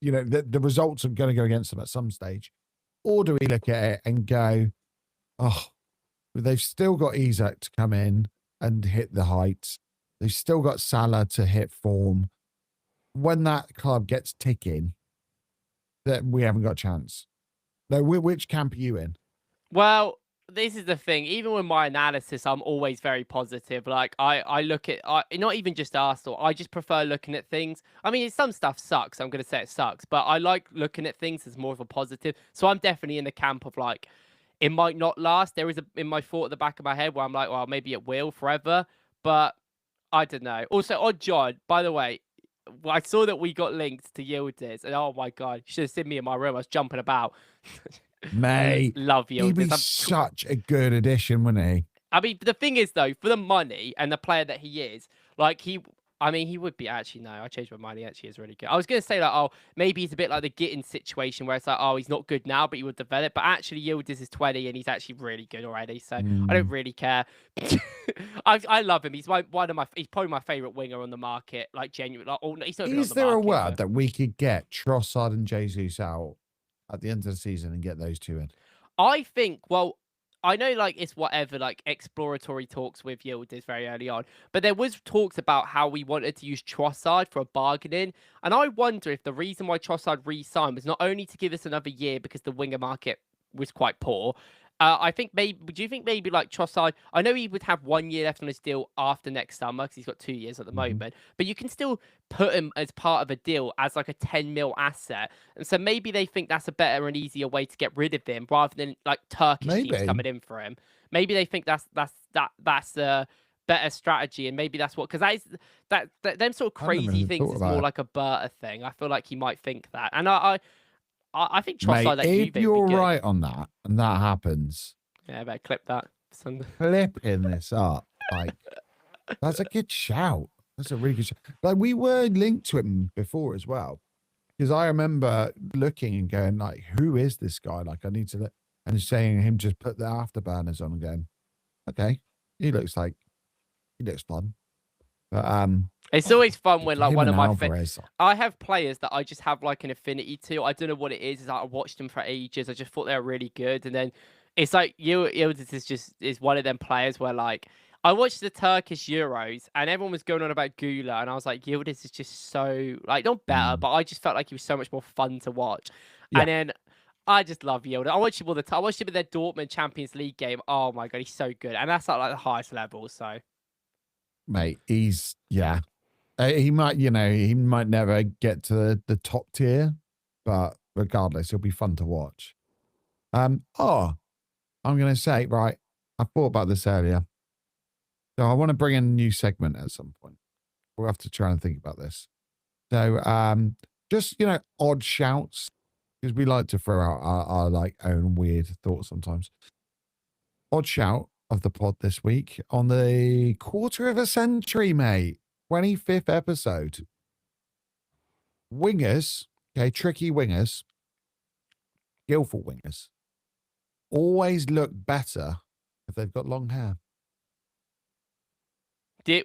the results are going to go against them at some stage. Or do we look at it and go, oh, they've still got Isak to come in and hit the heights. They've still got Salah to hit form. When that club gets ticking, that we haven't got a chance. No, which camp are you in? Well, this is the thing. Even with my analysis, I'm always very positive. I look at, not even just Arsenal, I just prefer looking at things. I mean, some stuff sucks. I'm going to say it sucks, but I like looking at things as more of a positive. So I'm definitely in the camp of it might not last. There is in my thought at the back of my head where I'm like, well, maybe it will forever, but I don't know. Also, on John, by the way, I saw that we got linked to Yildiz, and oh my god, you should have seen me in my room. I was jumping about. Mate, love Yildiz. He'd be such a good addition, wouldn't he? I mean, the thing is though, for the money and the player that he is, he would be actually no. I changed my mind. He actually is really good. I was gonna say maybe he's a bit like the Gittin situation where it's he's not good now, but he would develop. But actually, Yildiz is 20 and he's actually really good already. So I don't really care. I love him. He's he's probably my favorite winger on the market. Genuinely. He's not. Is there a word that we could get Trossard and Jesus out at the end of the season and get those two in? I think. Well, I know it's whatever exploratory talks with Yildiz very early on, but there was talks about how we wanted to use Trossard for a bargaining, and I wonder if the reason why Trossard re-signed was not only to give us another year because the winger market was quite poor. I think do you think maybe Trossard, I know he would have 1 year left on his deal after next summer because he's got 2 years at the moment, but you can still put him as part of a deal as a 10 mil asset. And so maybe they think that's a better and easier way to get rid of him rather than Turkish teams coming in for him. Maybe they think that's a better strategy, and maybe that's what, because that them sort of crazy things is more like a Berta thing. I feel like he might think that, and I think Trossard. Mate, if you're right on that, and that happens, yeah, I better clip that. Clipping this up, that's a good shout. That's a really good shout. We were linked to him before as well, because I remember looking and going who is this guy? I need to, and saying him just put the afterburners on and going, okay, he looks fun. But it's always fun when one of my I have players that I just have an affinity to. I don't know what it is. I watched them for ages. I just thought they were really good, and then it's Yildiz is one of them players where I watched the Turkish Euros and everyone was going on about Gula, and I was like, Yildiz is just so not better, but I just felt like he was so much more fun to watch. Yeah. And then I just love Yildiz. I watch him all the time. I watched him in their Dortmund Champions League game. Oh my god, he's so good, and that's at like the highest level. So, Mate, he's he might, he might never get to the top tier, but regardless, he'll be fun to watch. I'm gonna say, right, I thought about this earlier. So I want to bring in a new segment at some point. We'll have to try and think about this. So just odd shouts, because we like to throw out our like own weird thoughts sometimes. Odd shout of the pod this week on the quarter of a century, mate. 25th episode. Wingers, okay, tricky wingers, skillful wingers, always look better if they've got long hair.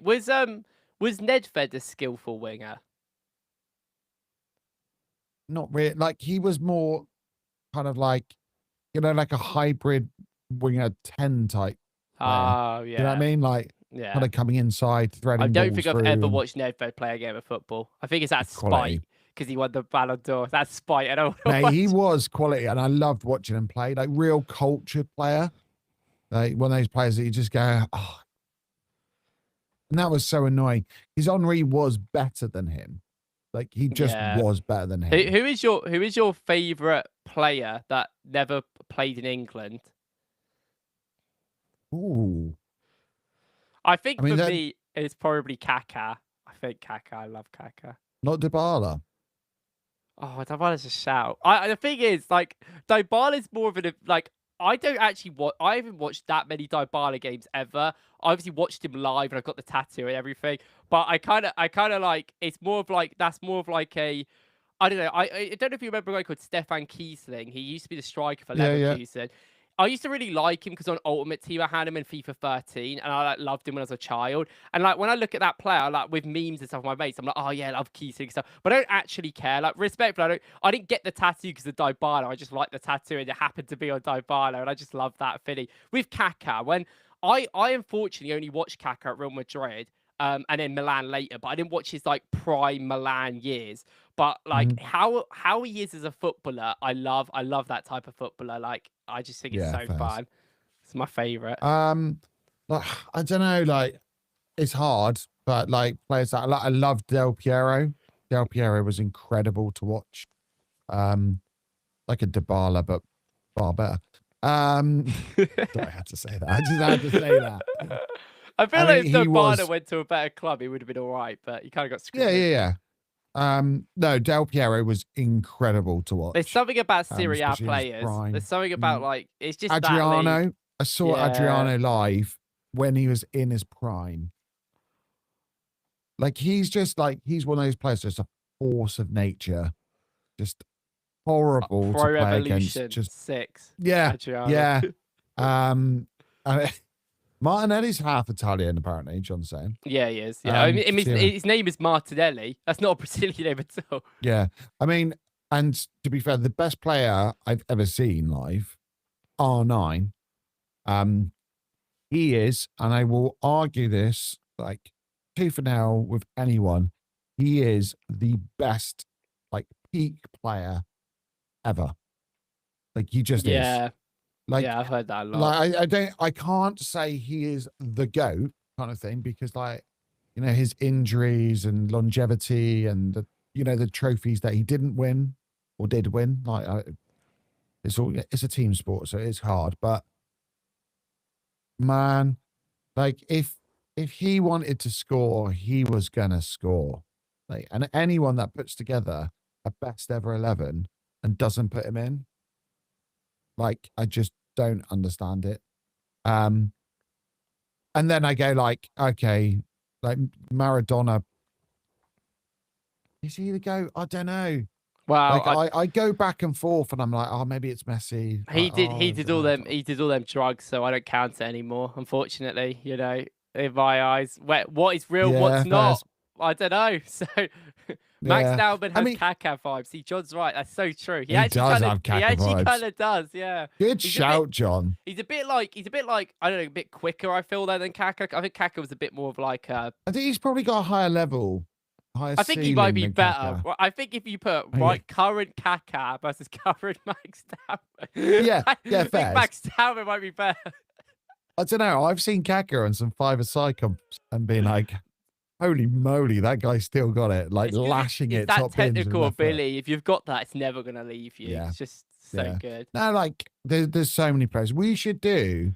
was Nedved a skillful winger? Not really. Like, he was more kind of like, like a hybrid winger 10 type player. Oh, yeah. You know what I mean? Like, Yeah. kind of coming inside, threading I don't balls think I've through ever and watched Nedved play a game of football. I think it's that quality. spite because he won the Ballon d'Or. That's spite. I don't Mate, he was quality, and I loved watching him play. Like, real cultured player. Like, one of those players that you just go, oh. And that was so annoying. His Henry was better than him. Like, he just was better than him. Who is your favourite player that never played in England? Ooh. I think for me, it's probably Kaká. I think Kaká. I love Kaká. Not Dybala. Oh, Dybala's a shout. The thing is, like, Dybala's more of an like. I haven't watched that many Dybala games ever. I obviously watched him live and I got the tattoo and everything. But I kind of like, it's more of like, that's more of like a, I don't know. I don't know if you remember a guy called Stefan Kiesling. He used to be the striker for Leverkusen. Yeah. I used to really like him because on Ultimate Team I had him in FIFA 13 and I loved him when I was a child. And like when I look at that player, like with memes and stuff with my mates, I'm like, oh yeah, I love Kiesling and stuff. But I don't actually care. Like respectfully, I didn't get the tattoo because of Dybala. I just like the tattoo and it happened to be on Dybala and I just love that feeling. With Kaká, when I unfortunately only watched Kaká at Real Madrid. And then Milan later, but I didn't watch his like prime Milan years. But like how he is as a footballer, I love that type of footballer. Like I just think it's so fun. It's my favorite. Like, I don't know, like it's hard, but like players that I love Del Piero. Del Piero was incredible to watch. Like a Dybala, but far better. I had to say that. I just had to say that. I feel like if Dybala went to a better club, he would have been all right, but he kind of got screwed. Yeah. No, Del Piero was incredible to watch. There's something about Serie A players. There's something about like it's just Adriano. I saw Adriano live when he was in his prime. Like he's one of those players, just a force of nature, just horrible to play against. Just 6. Yeah, Adriano. yeah. Martinelli's half Italian, apparently, John's saying. Yeah, he is. Yeah, I mean, his name is Martinelli. That's not a Brazilian name at all. Yeah. I mean, and to be fair, the best player I've ever seen live, R9, he is, and I will argue this, like, tooth and nail with anyone, he is the best, like, peak player ever. Like, he just is. Like, yeah, I've heard that a lot. Like, I can't say he is the GOAT kind of thing because, like, his injuries and longevity and the trophies that he didn't win or did win. Like, it's a team sport, so it's hard. But man, like, if he wanted to score, he was gonna score. Like, and anyone that puts together a best ever 11 and doesn't put him in, like, I just don't understand it. And then I go like, okay, like Maradona, is he the GOAT? I don't know. Well, like, I go back and forth and I'm like, oh, maybe it's Messi. He did all them drugs, so I don't count it anymore, unfortunately, in my eyes. What is real, what's not? I don't know. So Max Naumann has Kaká vibes. See, John's right. That's so true. He actually does have Kaká vibes. He actually kind of does. Yeah. Good shout, John. He's a bit like I don't know, a bit quicker. I feel than Kaká. I think Kaká was a bit more of like. I think he's probably got a higher level higher I think he might be ceiling than better. Kaká. Well, I think if you put Oh, yeah. current Kaká versus current Max Tauber, Yeah, I yeah, think fair. Max Tauber might be better. I don't know. I've seen Kaká on some five-a-side comps and been like, holy moly, that guy still got it. Like It's 'cause lashing it's it that top bins with technical left foot. ability. If you've got that, it's never gonna leave you. Yeah, It's just so yeah. good. No, like there's so many players. We should do,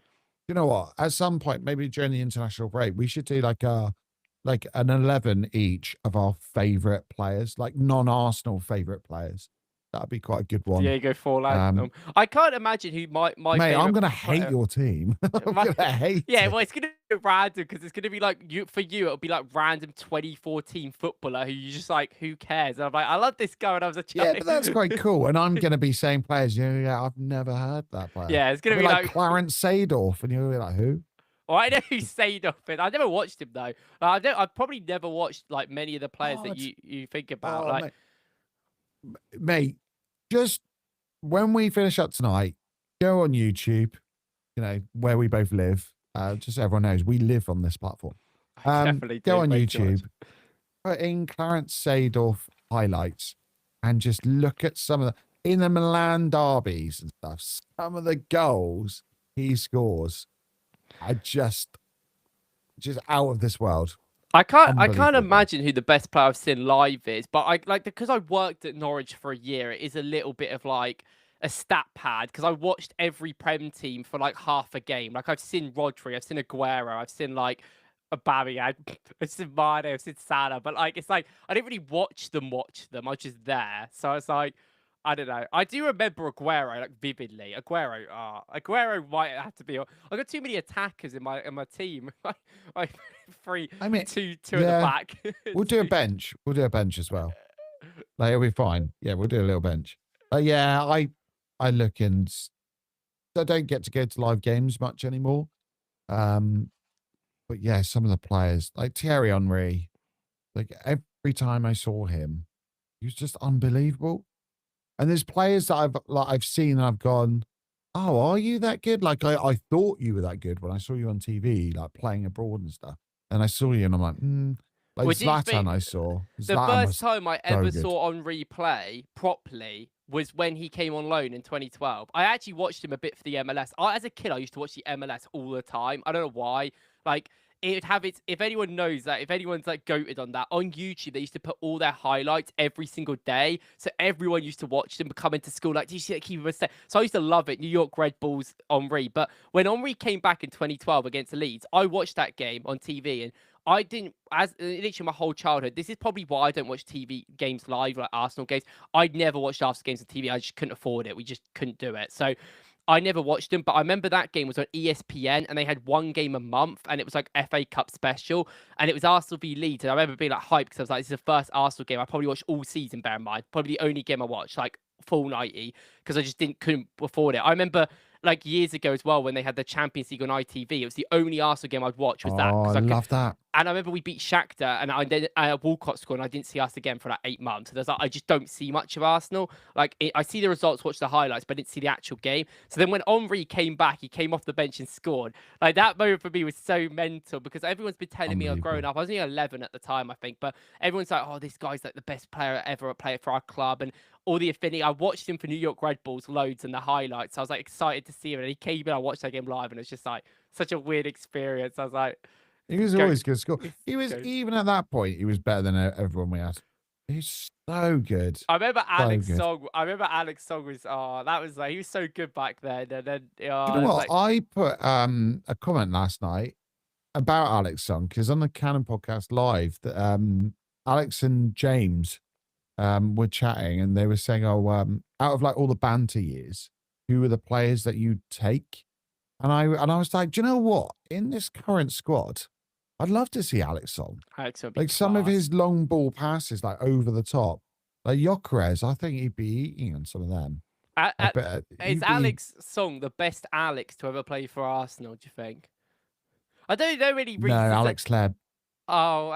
you know what? At some point, maybe during the international break, we should do like an 11 each of our favorite players, like non-Arsenal favorite players. That'd be quite a good one. Diego Forlan. I can't imagine who my Mate, I'm favorite gonna hate player- your team. I'm My- gonna hate Yeah, it. well, it's gonna be random because it's gonna be like for you, it'll be like random 2014 footballer who you just like, who cares? And I'm like, I love this guy when I was a child. Yeah, but that's quite cool. And I'm gonna be saying players. Yeah, I've never heard that player. Yeah, it's gonna I'll be like like Clarence Seedorf, and you'll be like, who? Oh, I know who Seedorf is. I never watched him though. I've probably never watched like many of the players that you think about. Like, mate, just when we finish up tonight, go on YouTube. You know where we both live. Just so everyone knows, we live on this platform. I definitely Go do on way too much. YouTube, put in Clarence Seedorf highlights, and just look at some of in the Milan derbies and stuff. Some of the goals he scores are just out of this world. I can't Unbelievable. imagine who the best player I've seen live is, but I like because I worked at Norwich for a year, it is a little bit of like a stat pad because I watched every Prem team for like half a game. Like I've seen Rodri, I've seen Aguero, I've seen like Aubameyang, I've seen Mane, I've seen Salah, but like it's like I didn't really watch them. I was just there, so it's like I don't know. I do remember Aguero like vividly. Aguero might have to be. I got too many attackers in my team. I three, I mean, two at the back. We'll do a bench. We'll do a bench as well. Like it'll be fine. Yeah, we'll do a little bench. But yeah, I look and I don't get to go to live games much anymore. But yeah, some of the players like Thierry Henry, like every time I saw him, he was just unbelievable. And there's players that I've seen and I've gone, oh, are you that good? Like I thought you were that good when I saw you on TV, like playing abroad and stuff. And I saw you and I'm like, like Well, do you Zlatan think I saw. The Zlatan first was time I ever good. saw Henry play properly was when he came on loan in 2012. I actually watched him a bit for the MLS. As a kid, I used to watch the MLS all the time. I don't know why. Like, it would have its, if anyone knows that, if anyone's like goated on that, on YouTube, they used to put all their highlights every single day. So everyone used to watch them come into school. Like, do you see that keeper was set? So I used to love it. New York Red Bulls, Henry. But when Henry came back in 2012 against Leeds, I watched that game on TV and I didn't, as literally my whole childhood, this is probably why I don't watch TV games live, like Arsenal games. I'd never watched Arsenal games on TV. I just couldn't afford it. We just couldn't do it. So I never watched them, but I remember that game was on ESPN and they had one game a month and it was like FA Cup special and it was Arsenal v Leeds. And I remember being like hyped because I was like, this is the first Arsenal game I probably watched all season, bear in mind. Probably the only game I watched, like full 90, because I just couldn't afford it. I remember like years ago as well when they had the Champions League on ITV. It was the only Arsenal game I'd watch was that. Oh, I love that. And I remember we beat Shakhtar and I Walcott scored and I didn't see us again for like 8 months. So there's like, I just don't see much of Arsenal. Like I see the results, watch the highlights, but I didn't see the actual game. So then when Henry came back, he came off the bench and scored. Like that moment for me was so mental because everyone's been telling me on growing up. I was only 11 at the time, I think, but everyone's like, oh, this guy's like the best player ever played for our club. And all the affinity. I watched him for New York Red Bulls loads and the highlights. I was like excited to see him. And he came in, I watched that game live and it's just like such a weird experience. I was like, he was always good score. He was even at that point, he was better than everyone we had. He's so good. I remember Alex good. Song. I remember Alex Song was that was like he was so good back then. And then you know what? like... I put a comment last night about Alex Song because on the Canon podcast live that Alex and James were chatting and they were saying, oh, out of like all the banter years, who are the players that you'd take? And I was like, do you know what? In this current squad, I'd love to see Alex Song. Like some of his long ball passes, like over the top. Like Gyökeres, I think he'd be eating on some of them. Is Alex Song the best Alex to ever play for Arsenal, do you think? I don't know really. No, Alex Hleb. Oh,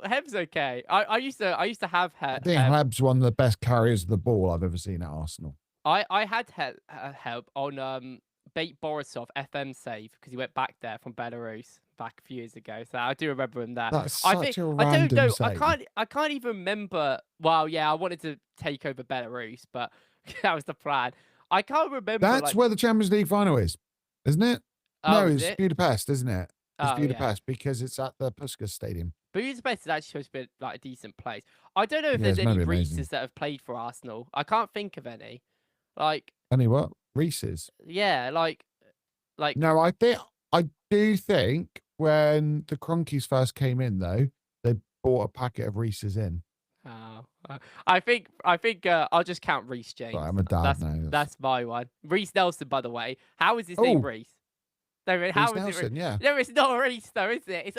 Heb's okay. I used to have Heb. I think Hleb's one of the best carriers of the ball I've ever seen at Arsenal. I had Heb on beat Borisov FM save because he went back there from Belarus back a few years ago. So I do remember him there. That's I such think a I don't random know. save. I can't even remember. Well, yeah, I wanted to take over Belarus, but that was the plan. I can't remember. That's like, where the Champions League final is, isn't it? No, is it's it? Budapest, isn't it? It's Oh, yeah. Budapest because it's at the Puskas Stadium. Budapest is actually supposed to be like a decent place. I don't know if Yeah, there's it's meant any to be amazing. Reeses that have played for Arsenal. I can't think of any. Like, Any what? Reese's. yeah, like. No, I do think when the Cronkies first came in though, they bought a packet of Reese's in. Oh, I think I'll just count Reece James. Sorry, I'm a dad now. That's my one. Reece Nelson, by the way. How is his name Reece? No, how Reece is Nelson, it? yeah. No, it's not Reece though, is it? It's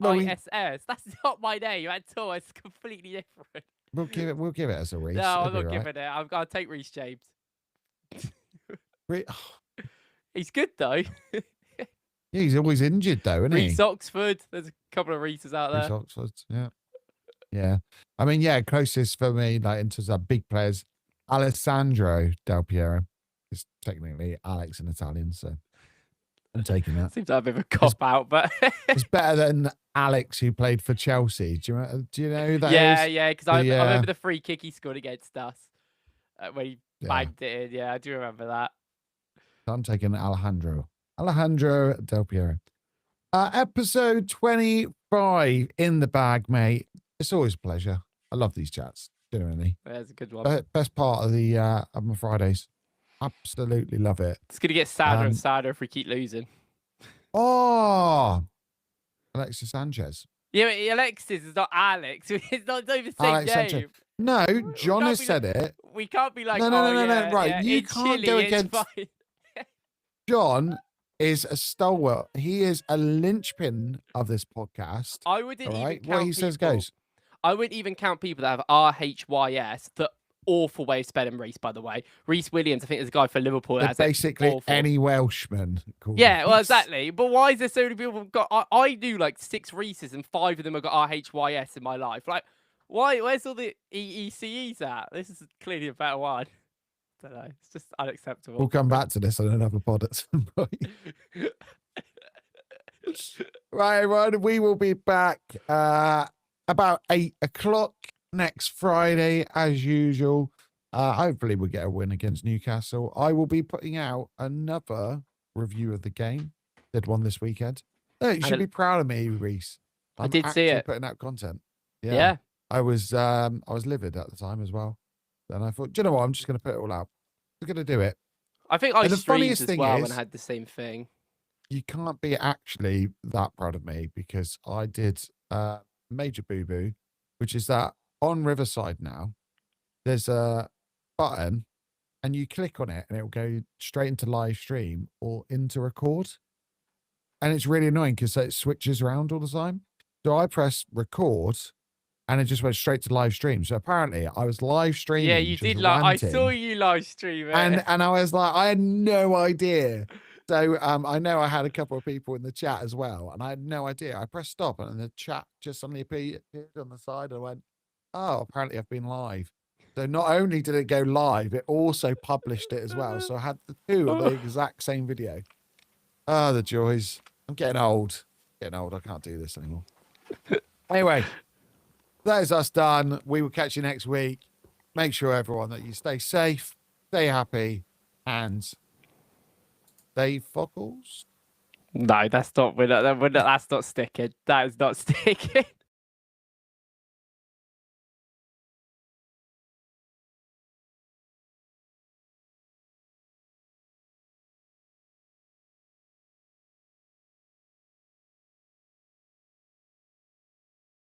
Reiss. That's not my name at all. It's completely different. We'll give it as a Reece. No, It'll I'm be not right. giving it. I'll take Reece James. Re- He's good though. Yeah, he's always injured though, isn't he? Reece Oxford. There's a couple of Reeses out there. Reece Oxford, yeah. Yeah. I mean, yeah, closest for me, like in terms of big players, Alessandro Del Piero. It's technically Alex in Italian, so I'm taking that. Seems like a bit of a cop out, but It's better than Alex, who played for Chelsea. Do you know who that is? Yeah, because I remember the free kick he scored against us when he banged it in. Yeah, I do remember that. I'm taking Alejandro Del Piero. Episode 25 in the bag, mate. It's always a pleasure. I love these chats, generally. That's a good one. Best part of the of my Fridays. Absolutely love it. It's gonna get sadder and sadder if we keep losing. Oh, Alexis Sanchez. Yeah, but Alexis is not Alex. It's not even the same Alex name. Sanchez. No, John has said it. We can't be like, no. Right, yeah, you in can't Chile, go it's against. fine. John is a stalwart. He is a linchpin of this podcast. I wouldn't even count what he says goes. I wouldn't even count people that have RHYS. The awful way of spelling Reece, by the way. Reece Williams, I think there's a guy for Liverpool that has basically awful. Any Welshman. Yeah, well, Reece. exactly. But why is there so many people who've got? I do like 6 Reeses and 5 of them have got RHYS in my life. Like, why? Where's all the EECEs at? This is clearly a better one. I don't know. It's just unacceptable. We'll come back to this on another pod at some point. Right, everyone. We will be back about 8 o'clock next Friday, as usual. Hopefully, we'll get a win against Newcastle. I will be putting out another review of the game. Did one this weekend. No, you should be proud of me, Reece. I did see it. Putting out content. Yeah. I was livid at the time as well. And I thought, do you know what? I'm just going to put it all out. I'm going to do it. I think I the streamed funniest as thing well is, and had the same thing. You can't be actually that proud of me because I did major boo-boo, which is that on Riverside now, there's a button and you click on it and it will go straight into live stream or into record. And it's really annoying because it switches around all the time. So I press record and it just went straight to live stream. So apparently I was live streaming. Yeah, you did. I saw you live stream it. And I was like, I had no idea. So I know I had a couple of people in the chat as well, and I had no idea. I pressed stop, and the chat just suddenly appeared on the side. I went, "Oh, apparently I've been live." So not only did it go live, it also published it as well. So I had the two of the exact same video. Oh, the joys! I'm getting old. I can't do this anymore. Anyway, that is us done. We will catch you next week. Make sure, everyone, that you stay safe, stay happy, and stay FOKLZ. No, that's not. That's not sticking. That is not sticking.